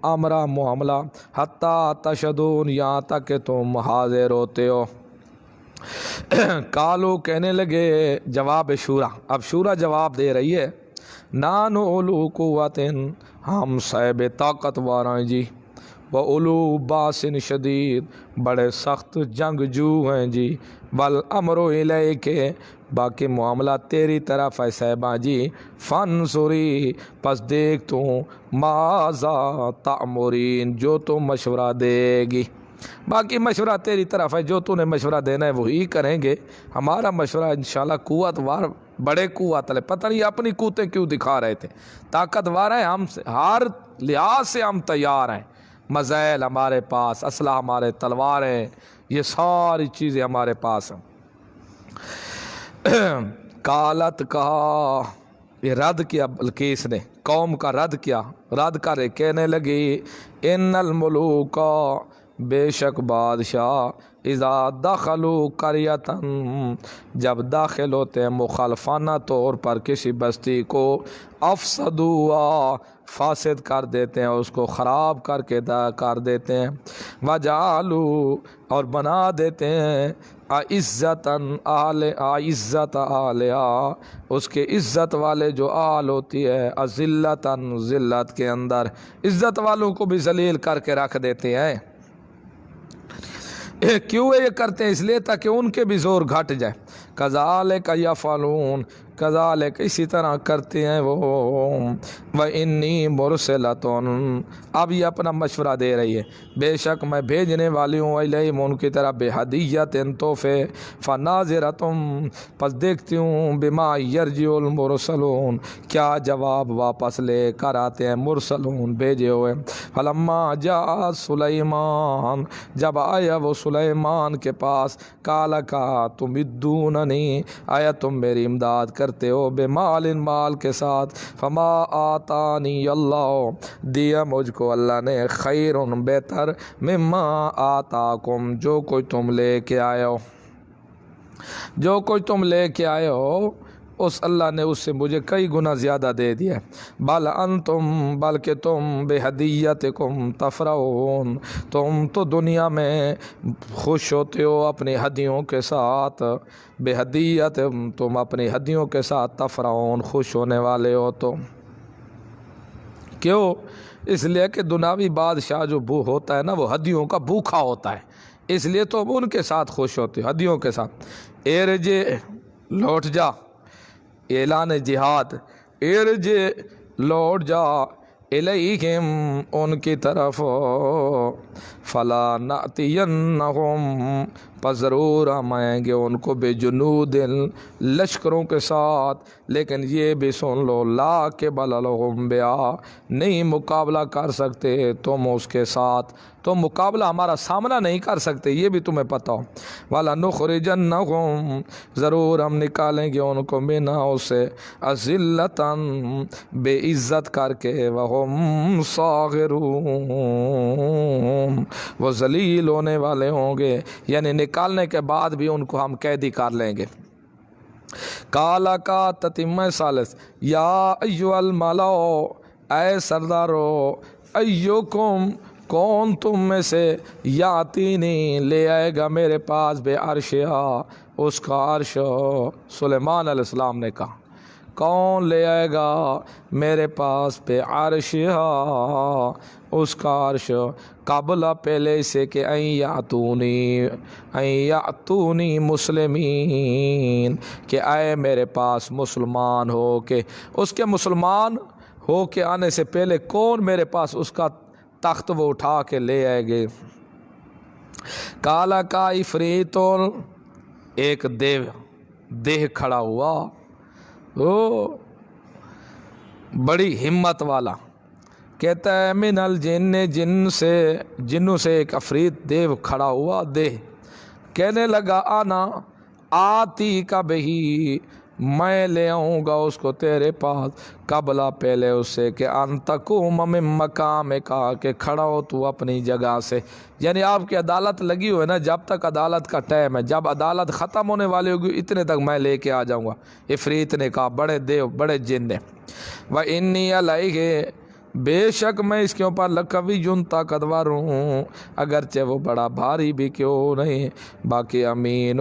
S1: امرا معاملہ حتیٰ تشہدون یہاں تک کہ تم حاضر ہوتے ہو کالو کہنے لگے جواب شورا اب شورا جواب دے رہی ہے نان اولو قوت ہم صاحب طاقتور ہیں جی وَأُولُو بَاسٍ شدید بڑے سخت جنگجو ہیں جی والامر الیک باقی معاملہ تیری طرف ہے صاحبہ جی فانظری پس دیکھ تو ماذا تأمرین جو تو مشورہ دے گی باقی مشورہ تیری طرف ہے جو تو نے مشورہ دینا ہے وہی کریں گے ہمارا مشورہ انشاءاللہ قوت وار بڑے قوت والے پتہ نہیں اپنی قوتیں کیوں دکھا رہے تھے طاقتور ہیں ہم سے ہر لحاظ سے ہم تیار ہیں مزائل ہمارے پاس اسلحہ ہمارے تلواریں یہ ساری چیزیں ہمارے پاس ہیں قالت کہا یہ رد کیا بلقیس نے قوم کا رد کیا رد کرے کہنے لگی ان الملوک بے شک بادشاہ اذا دخلوا قریتن جب داخل ہوتے ہیں مخالفانہ طور پر کسی بستی کو افسدوا فاسد کر دیتے ہیں اس کو خراب کر کے کر دیتے ہیں وجعلوا اور بنا دیتے ہیں عزت عالیہ اس کے عزت والے جو آل ہوتی ہے ذلتاً ذلت کے اندر عزت والوں کو بھی ذلیل کر کے رکھ دیتے ہیں کیوں یہ کرتے ہیں اس لیے تاکہ ان کے بھی زور گھٹ جائے کذالک یفعلون کذالک اسی طرح کرتے ہیں وہ وانی مرسلۃ اب یہ اپنا مشورہ دے رہی ہے بے شک میں بھیجنے والی ہوں الیہم ان کی طرف بہدیۃ تحفے فناظرۃ پس دیکھتی ہوں بما یرجع المرسلون کیا جواب واپس لے کر آتے ہیں مرسلون بھیجے ہوئے فلما جاء سلیمان جب آیا وہ سلیمان کے پاس قال کا تمدوننی آیا تم میری امداد کرتے ہو بمال مال کے ساتھ فما آتانی اللہ دیا مجھ کو اللہ نے خیر بہتر مما آتاکم جو کوئی تم لے کے آئے ہو جو کوئی تم لے کے آئے ہو اس اللہ نے اس سے مجھے کئی گنا زیادہ دے دیا. بل انتم بلکہ تم بہدیتکم تفرحون، تم تو دنیا میں خوش ہوتے ہو اپنی ہدیوں کے ساتھ. بہدیت تم اپنی ہدیوں کے ساتھ تفرحون خوش ہونے والے ہو. تو کیوں؟ اس لیے کہ دنیاوی بادشاہ جو ہوتا ہے نا وہ ہدیوں کا بھوکھا ہوتا ہے، اس لیے تو ان کے ساتھ خوش ہوتے ہو ہدیوں کے ساتھ. ارجع لوٹ جا، اعلان جہاد. ارجع لوٹ جا الیہم ان کی طرف. فلا نأتینہم پس ضرور ہم آئیں گے ان کو بجنود لشکروں کے ساتھ. لیکن یہ بھی سن لو لا قبل لہم بہا نہیں مقابلہ کر سکتے تم اس کے ساتھ، تم مقابلہ ہمارا سامنا نہیں کر سکتے، یہ بھی تمہیں پتہ ہو. وَلَنُخْرِجَنَّهُمْ ضرور ہم نکالیں گے ان کو منہا اسے اذلتاً بے عزت کر کے وَهُمْ صَاغِرُونَ وہ ذلیل ہونے والے ہوں گے، یعنی نکالنے کے بعد بھی ان کو ہم قیدی کر لیں گے. کالا کا تتمہ ثالث یا ایھا الملأ اے سردارو، ایوکم کون تم میں سے یاتینی لے آئے گا میرے پاس بے عرشہا اس کا عرش. سلیمان علیہ السلام نے کہا کون لے آئے گا میرے پاس بے عرشہا اس کا عرش، قبل پہلے سے کہ این یاتونی مسلمین کہ آئے میرے پاس مسلمان ہو کے. اس کے مسلمان ہو کے آنے سے پہلے کون میرے پاس اس کا تخت وہ اٹھا کے لے آئے گے. کالا کا عفریتون ایک دیہ کھڑا ہوا، وہ بڑی ہمت والا، کہتا ہے من الجن جنوں سے ایک عفریت دیو کھڑا ہوا. کہنے لگا آنا آتی کا بہی میں لے آؤں گا اس کو تیرے پاس، قبلہ پہلے اس سے کہ ان تقوم من مقامک کہ کھڑا ہو تو اپنی جگہ سے. یعنی آپ کی عدالت لگی ہوئے نا، جب تک عدالت کا ٹائم ہے، جب عدالت ختم ہونے والی ہوگی اتنے تک میں لے کے آ جاؤں گا. عفریت نے کہا، بڑے دیو بڑے جن نے. وَإِنِّي عَلَيْهِ بے شک میں اس کے اوپر لقوی طاقتور ہوں، اگرچہ وہ بڑا بھاری بھی کیوں نہیں، باقی امین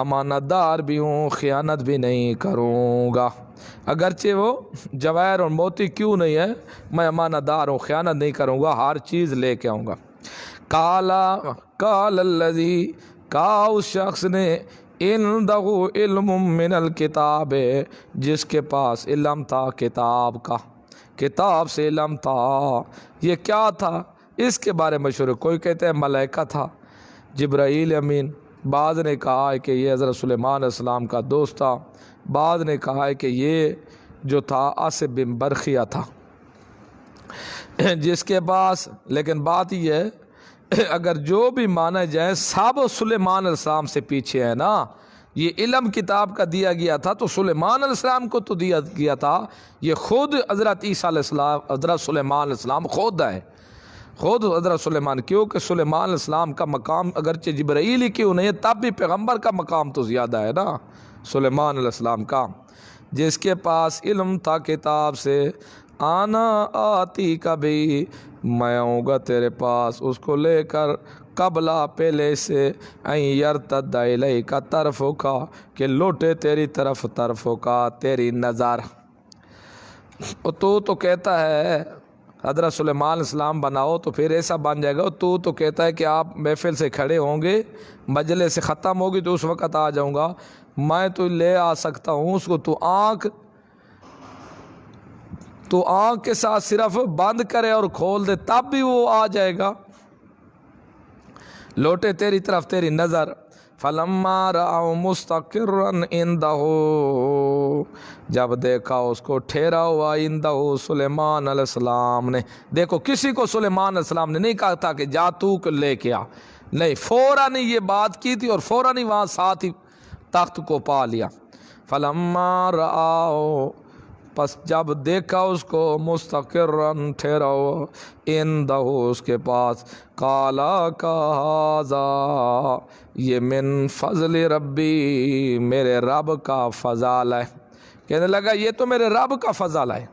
S1: امانت دار بھی ہوں، خیانت بھی نہیں کروں گا. اگرچہ وہ جواہر اور موتی کیوں نہیں ہے، میں امانت دار ہوں، خیانت نہیں کروں گا، ہر چیز لے کے آؤں گا. قال الذی کہا اس شخص نے عندہ علم من الکتاب جس کے پاس علم تھا کتاب کا، کتاب سے علم تھا. یہ کیا تھا اس کے بارے میں مشہور، کوئی کہتے ہیں ملائکہ تھا جبرائیل امین، بعض نے کہا ہے کہ یہ حضرت سلیمان علیہ السلام کا دوست تھا، بعض نے کہا ہے کہ یہ جو تھا عاصب بن برخیہ تھا جس کے پاس. لیکن بات یہ ہے اگر جو بھی مانا جائے سب سلیمان علیہ السلام سے پیچھے ہے نا. یہ علم کتاب کا دیا گیا تھا تو سلیمان علیہ السلام کو تو دیا گیا تھا، یہ خود حضرت عیسیٰ علیہ السلام حضرت سلیمان علیہ السلام خود ہے، خود حضرت سلیمان. کیونکہ سلیمان علیہ السلام کا مقام اگرچہ جبرائیل ہی کیوں نہیں ہے تب بھی پیغمبر کا مقام تو زیادہ ہے نا سلیمان علیہ السلام کا. جس کے پاس علم تھا کتاب سے، آنا آتی کبھی میں آؤں گا تیرے پاس اس کو لے کر، قبلہ پہلے سے این یرتد الیک طرفک کہ لوٹے تیری طرف کا تیری نظر. تو کہتا ہے حضرت سلیمان علیہ السلام بناؤ تو پھر ایسا بن جائے گا. تو کہتا ہے کہ آپ محفل سے کھڑے ہوں گے، مجلس سے ختم ہوگی تو اس وقت آ جاؤں گا، میں تو لے آ سکتا ہوں اس کو. تو آنکھ کے ساتھ صرف بند کرے اور کھول دے تب بھی وہ آ جائے گا، لوٹے تیری طرف تیری نظر. فلما رأوا مستقرا عنده جب دیکھا اس کو ٹھہرا ہوا عنده سلیمان علیہ السلام نے. دیکھو کسی کو سلیمان علیہ السلام نے نہیں کہا تھا کہ جا تو لے کے آ، نہیں، فوراً یہ بات کی تھی اور فوراً ہی وہاں ساتھ ہی تخت کو پا لیا. فلما رأوا پس جب دیکھا اس کو مستقرن ٹھہرا ہو عندہ اس کے پاس، قالا کا ھذا یہ من فضل ربی میرے رب کا فضل ہے. کہنے لگا یہ تو میرے رب کا فضل ہے۔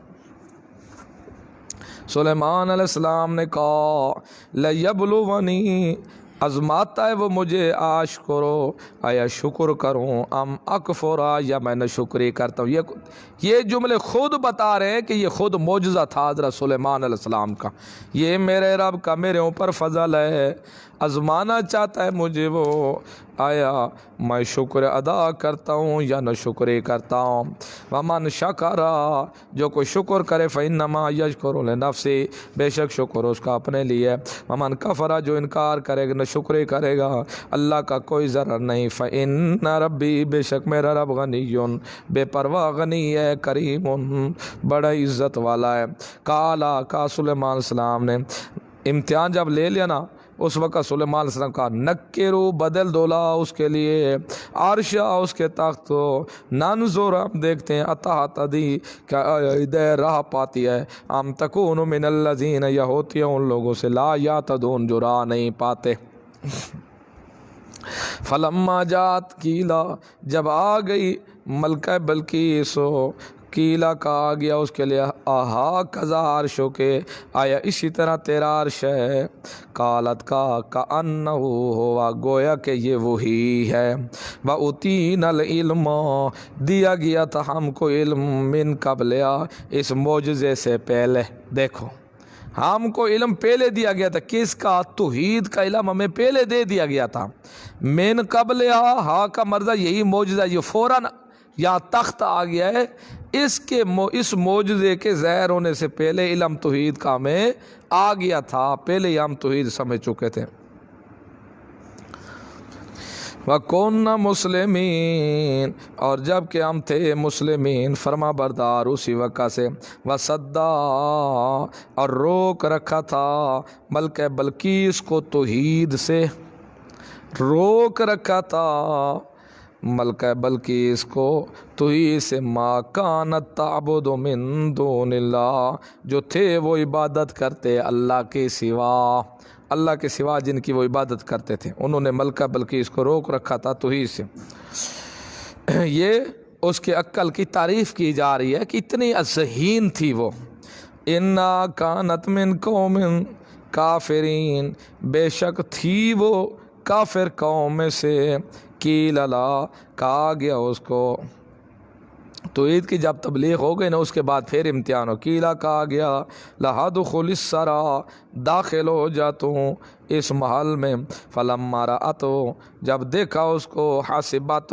S1: سلیمان علیہ السلام نے کہا لیبلونی، آزماتا ہے وہ مجھے، آشکرو، آیا شکر کروں، ام اکفرا، یا میں ناشکری کرتا ہوں۔ یہ جملے خود بتا رہے ہیں کہ یہ خود معجزہ تھا حضرت سلیمان علیہ السلام کا، یہ میرے رب کا میرے اوپر فضل ہے، آزمانا چاہتا ہے مجھے وہ، آیا میں شکر ادا کرتا ہوں یا نہ شکری کرتا ہوں۔ ومن شکرا، جو کوئی شکر کرے فإنما یشکر لنفسہ، بے شک شکر اس کا اپنے لیے، ومن کفر، جو انکار کرے گا نہ شکری کرے گا اللہ کا کوئی ضرر نہیں، فإن ربی، بے شک میرا رب غنی، بے پرواہ غنی ہے، کریم، بڑا عزت والا ہے۔ کا سلیمان علیہ السلام نے امتحان جب لے لیا نا، اس وقت سلیمان علیہ السلام کا نکرو، بدل دولا اس کے لیے، عرشہ اس کے تخت، ننظر، ہم دیکھتے ہیں، عطا تدی، کیا ادھر راہ پاتی ہے، ام تکون من الذین، یہ ہوتی ہے ان لوگوں سے، لا یعتدون، جو راہ نہیں پاتے۔ فلما جات کیلا، جب آ گئی ملکہ بلقیس، کیلا کہا گیا اس کے لیے، آہا کذا عرشو کے، آیا اسی طرح تیرا عرش ہے، قالت کا کأنہ ہوا، گویا کہ یہ وہی ہے، وَأُوتِینَا الْعِلْمَ، دیا گیا تھا ہم کو علم، من قبلہا، اس معجزے سے پہلے۔ دیکھو ہم کو علم پہلے دیا گیا تھا، کس کا؟ توحید کا علم ہمیں پہلے دے دیا گیا تھا، من قبلہا، ہا کا مرضہ یہی معجزہ، یہ فوراً یہاں تخت آ گیا ہے، اس معجزے کے ظاہر ہونے سے پہلے علم توحید کا ہمیں آ گیا تھا، پہلے ہی ہم توحید سمجھ چکے تھے۔ وَكُنَّا مُسْلِمِينَ، اور جب کہ ہم تھے مسلمین، فرما بردار اسی وقت سے، وَصَدَّا، اور روک رکھا تھا ملکہ بلقیس کو توحید سے، روک رکھا تھا ملکہ بلقیس کو توحید سے، ما کانت تعبد من دون اللہ، جو تھے وہ عبادت کرتے اللہ کے سوا، اللہ کے سوا جن کی وہ عبادت کرتے تھے، انہوں نے ملکہ بلقیس کو روک رکھا تھا توحید سے۔ یہ اس کے عقل کی تعریف کی جا رہی ہے کہ اتنی ذہین تھی وہ، انا کانت من قوم کافرین، بے شک تھی وہ کافر قوم میں سے، قیل لا، کہا گیا اس کو، توحید کی جب تبلیغ ہو گئی نا اس کے بعد پھر امتحان ہو، کیلا کہا گیا، لَحَدْخُلِ السَّرَا، داخل ہو جا تو اس محل میں، فلما رأتو، جب دیکھا اس کو، حسبت،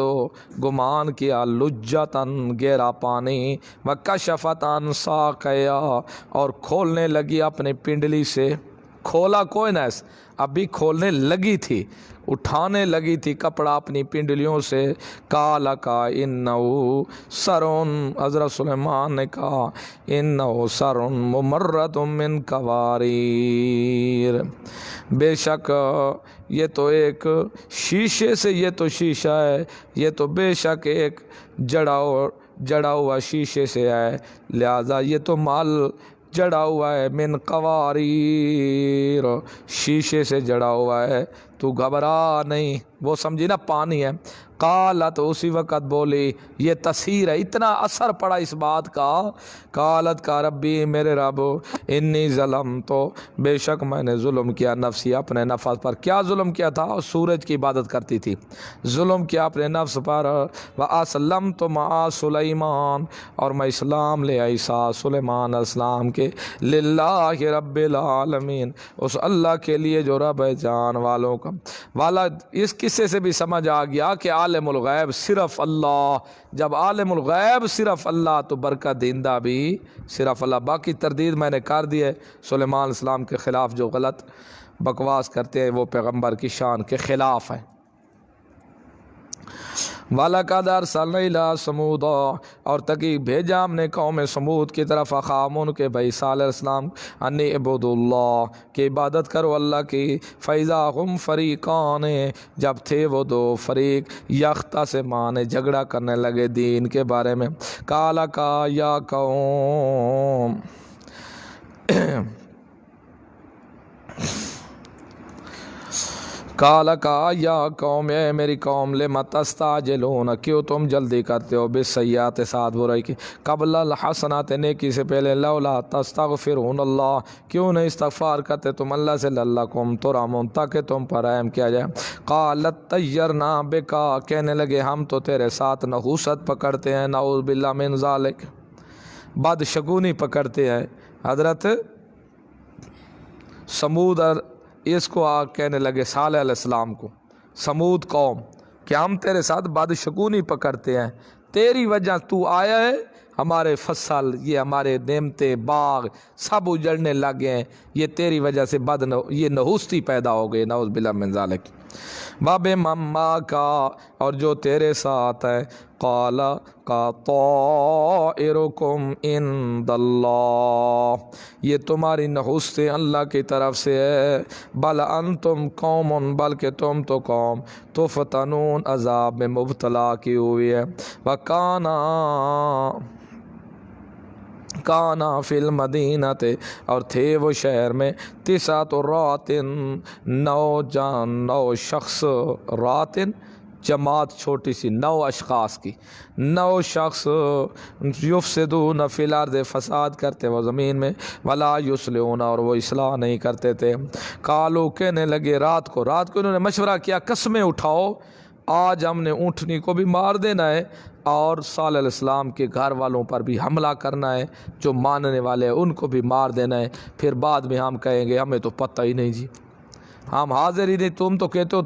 S1: گمان کیا، لجتاً، گہرا پانی، وکشفت عن ساقیا، اور کھولنے لگی اپنے پنڈلی سے، کھولا کوئی نہ، ابھی کھولنے لگی تھی، اٹھانے لگی تھی کپڑا اپنی پنڈلیوں سے، کالا کا انہو سرون، حضرت سلیمان نے کہا انہو سرون ممرد من قواریر، بے شک یہ تو ایک شیشے سے، یہ تو شیشہ ہے، یہ تو بے شک ایک جڑا ہوا شیشے سے ہے، لہذا یہ تو مال جڑا ہوا ہے، من قواریر، شیشے سے جڑا ہوا ہے، تو گھبرا نہیں، وہ سمجھی نا پانی ہے۔ قالت، اسی وقت بولی، یہ تاثیر ہے، اتنا اثر پڑا اس بات کا، قالت کا ربی، میرے رب، انی ظلمت، بے شک میں نے ظلم کیا، نفسی، اپنے نفس پر۔ کیا ظلم کیا تھا؟ سورج کی عبادت کرتی تھی، ظلم کیا اپنے نفس پر، واسلمت مع سلیمان، اور میں اسلام لے آئی ساتھ سلیمان علیہ السلام کے، للہ رب العالمین، اس اللہ کے لیے جو رب ہے جان والوں کا والا۔ اس قصے سے بھی سمجھ آ گیا کہ عالم الغیب صرف اللہ، جب عالم الغیب صرف اللہ تو برکت دہندہ بھی صرف اللہ۔ باقی تردید میں نے کر دی ہے، سلیمان علیہ السلام کے خلاف جو غلط بکواس کرتے ہیں وہ پیغمبر کی شان کے خلاف ہے۔ وَلَقَدْ أَرْسَلْنَا إِلَىٰ ثَمُودَ، اور تحقیق بھیجا ہم نے قوم سمود کی طرف، اخاہم ان کے بھائی صالح علیہ السلام، اَنِ اعْبُدُوا اللَّهَ، کہ عبادت کرو اللہ کی، فَإِذَا هُمْ فَرِيقَانِ، جب تھے وہ دو فریق، یختصمان، جھگڑا کرنے لگے دین کے بارے میں، قَالَ یا قوم، قال کہا یا قوم، اے میری قوم، لم تستعجلون، کیوں تم جلدی کرتے ہو بالسیئات ساتھ برائی کی، قبل الحسنات نیکی سے پہلے، لولا تستغفرون اللہ، کیوں نہیں استغفار کرتے تم اللہ سے، لعلکم ترحمون، تاکہ تم پر رحم کیا جائے۔ قالت طیرنا بکا، کہنے لگے ہم تو تیرے ساتھ نحوست پکڑتے ہیں، نعوذ باللہ من ذالک، بدشگونی پکڑتے ہیں۔ حضرت سمود اور اس کو آگ کہنے لگے صالح علیہ السلام کو، سمود قوم، کہ ہم تیرے ساتھ بدشگونی پکڑتے ہیں، تیری وجہ تو آیا ہے، ہمارے فصل، یہ ہمارے نعمتیں، باغ سب اجڑنے لگے ہیں، یہ تیری وجہ سے یہ نحوستی پیدا ہو گئی، نعوذ باللہ من ذالک۔ باب مما کا، اور جو تیرے ساتھ ہے، قال کا طائرکم عند اللہ، یہ تمہاری نحوستیں اللہ کی طرف سے ہے، بل انتم قوم، بلکہ تم تو قوم، تفتنون، عذاب میں مبتلا کی ہوئی ہے۔ کانا فی المدینۃ، اور تھے وہ شہر میں، تسعۃ رات، 9 شخص، رات جماعت چھوٹی سی، 9 اشخاص کی، 9 شخص، یفسدون فی الارض، فساد کرتے وہ زمین میں، ولا یصلحون، اور وہ اصلاح نہیں کرتے تھے۔ قالوا، کہنے لگے رات کو انہوں نے مشورہ کیا، قسمیں اٹھاؤ، آج ہم نے اونٹنی کو بھی مار دینا ہے، اور صالح علیہ السلام کے گھر والوں پر بھی حملہ کرنا ہے، جو ماننے والے ہیں ان کو بھی مار دینا ہے، پھر بعد میں ہم کہیں گے ہمیں تو پتہ ہی نہیں جی، ہم حاضر ہی نہیں، تم تو کہتے ہو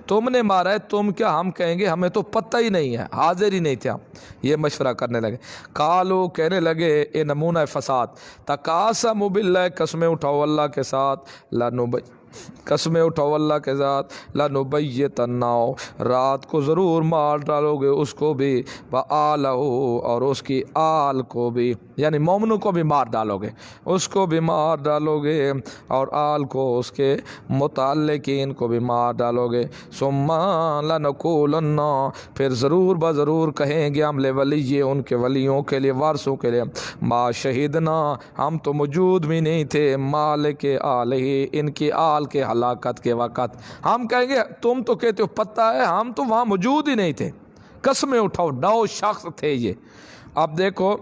S1: تم نے مارا ہے، تم کیا، ہم کہیں گے ہمیں تو پتہ ہی نہیں ہے، حاضر ہی نہیں تھے ہم، یہ مشورہ کرنے لگے۔ قالوا، کہنے لگے، اے نمونہ فساد، تقاسموا باللہ، قسمیں اٹھاؤ اللہ کے ساتھ، قسمیں اٹھاؤ اللہ کے ساتھ، لنبیتنہ، رات کو ضرور مار ڈالو گے اس کو بھی، وآلہ، اور اس کی آل کو بھی، یعنی مومنوں کو بھی مار ڈالو گے، اس کو بھی مار ڈالو گے، اور آل کو، اس کے متعلقین کو بھی مار ڈالو گے، ثم لنقولن، پھر ضرور بضرور کہیں گے ہم، لولی، ان کے ولیوں کے لیے، وارثوں کے لیے، ما شہدنا، ہم تو موجود بھی نہیں تھے، مالک آلہ، ان کی آل کے ہلاکت کے وقت، ہم کہیں گے تم تو کہتے ہو پتہ ہے، ہم تو وہاں موجود ہی نہیں تھے، قسمیں اٹھاؤ، 9 شخص تھے یہ۔ اب دیکھو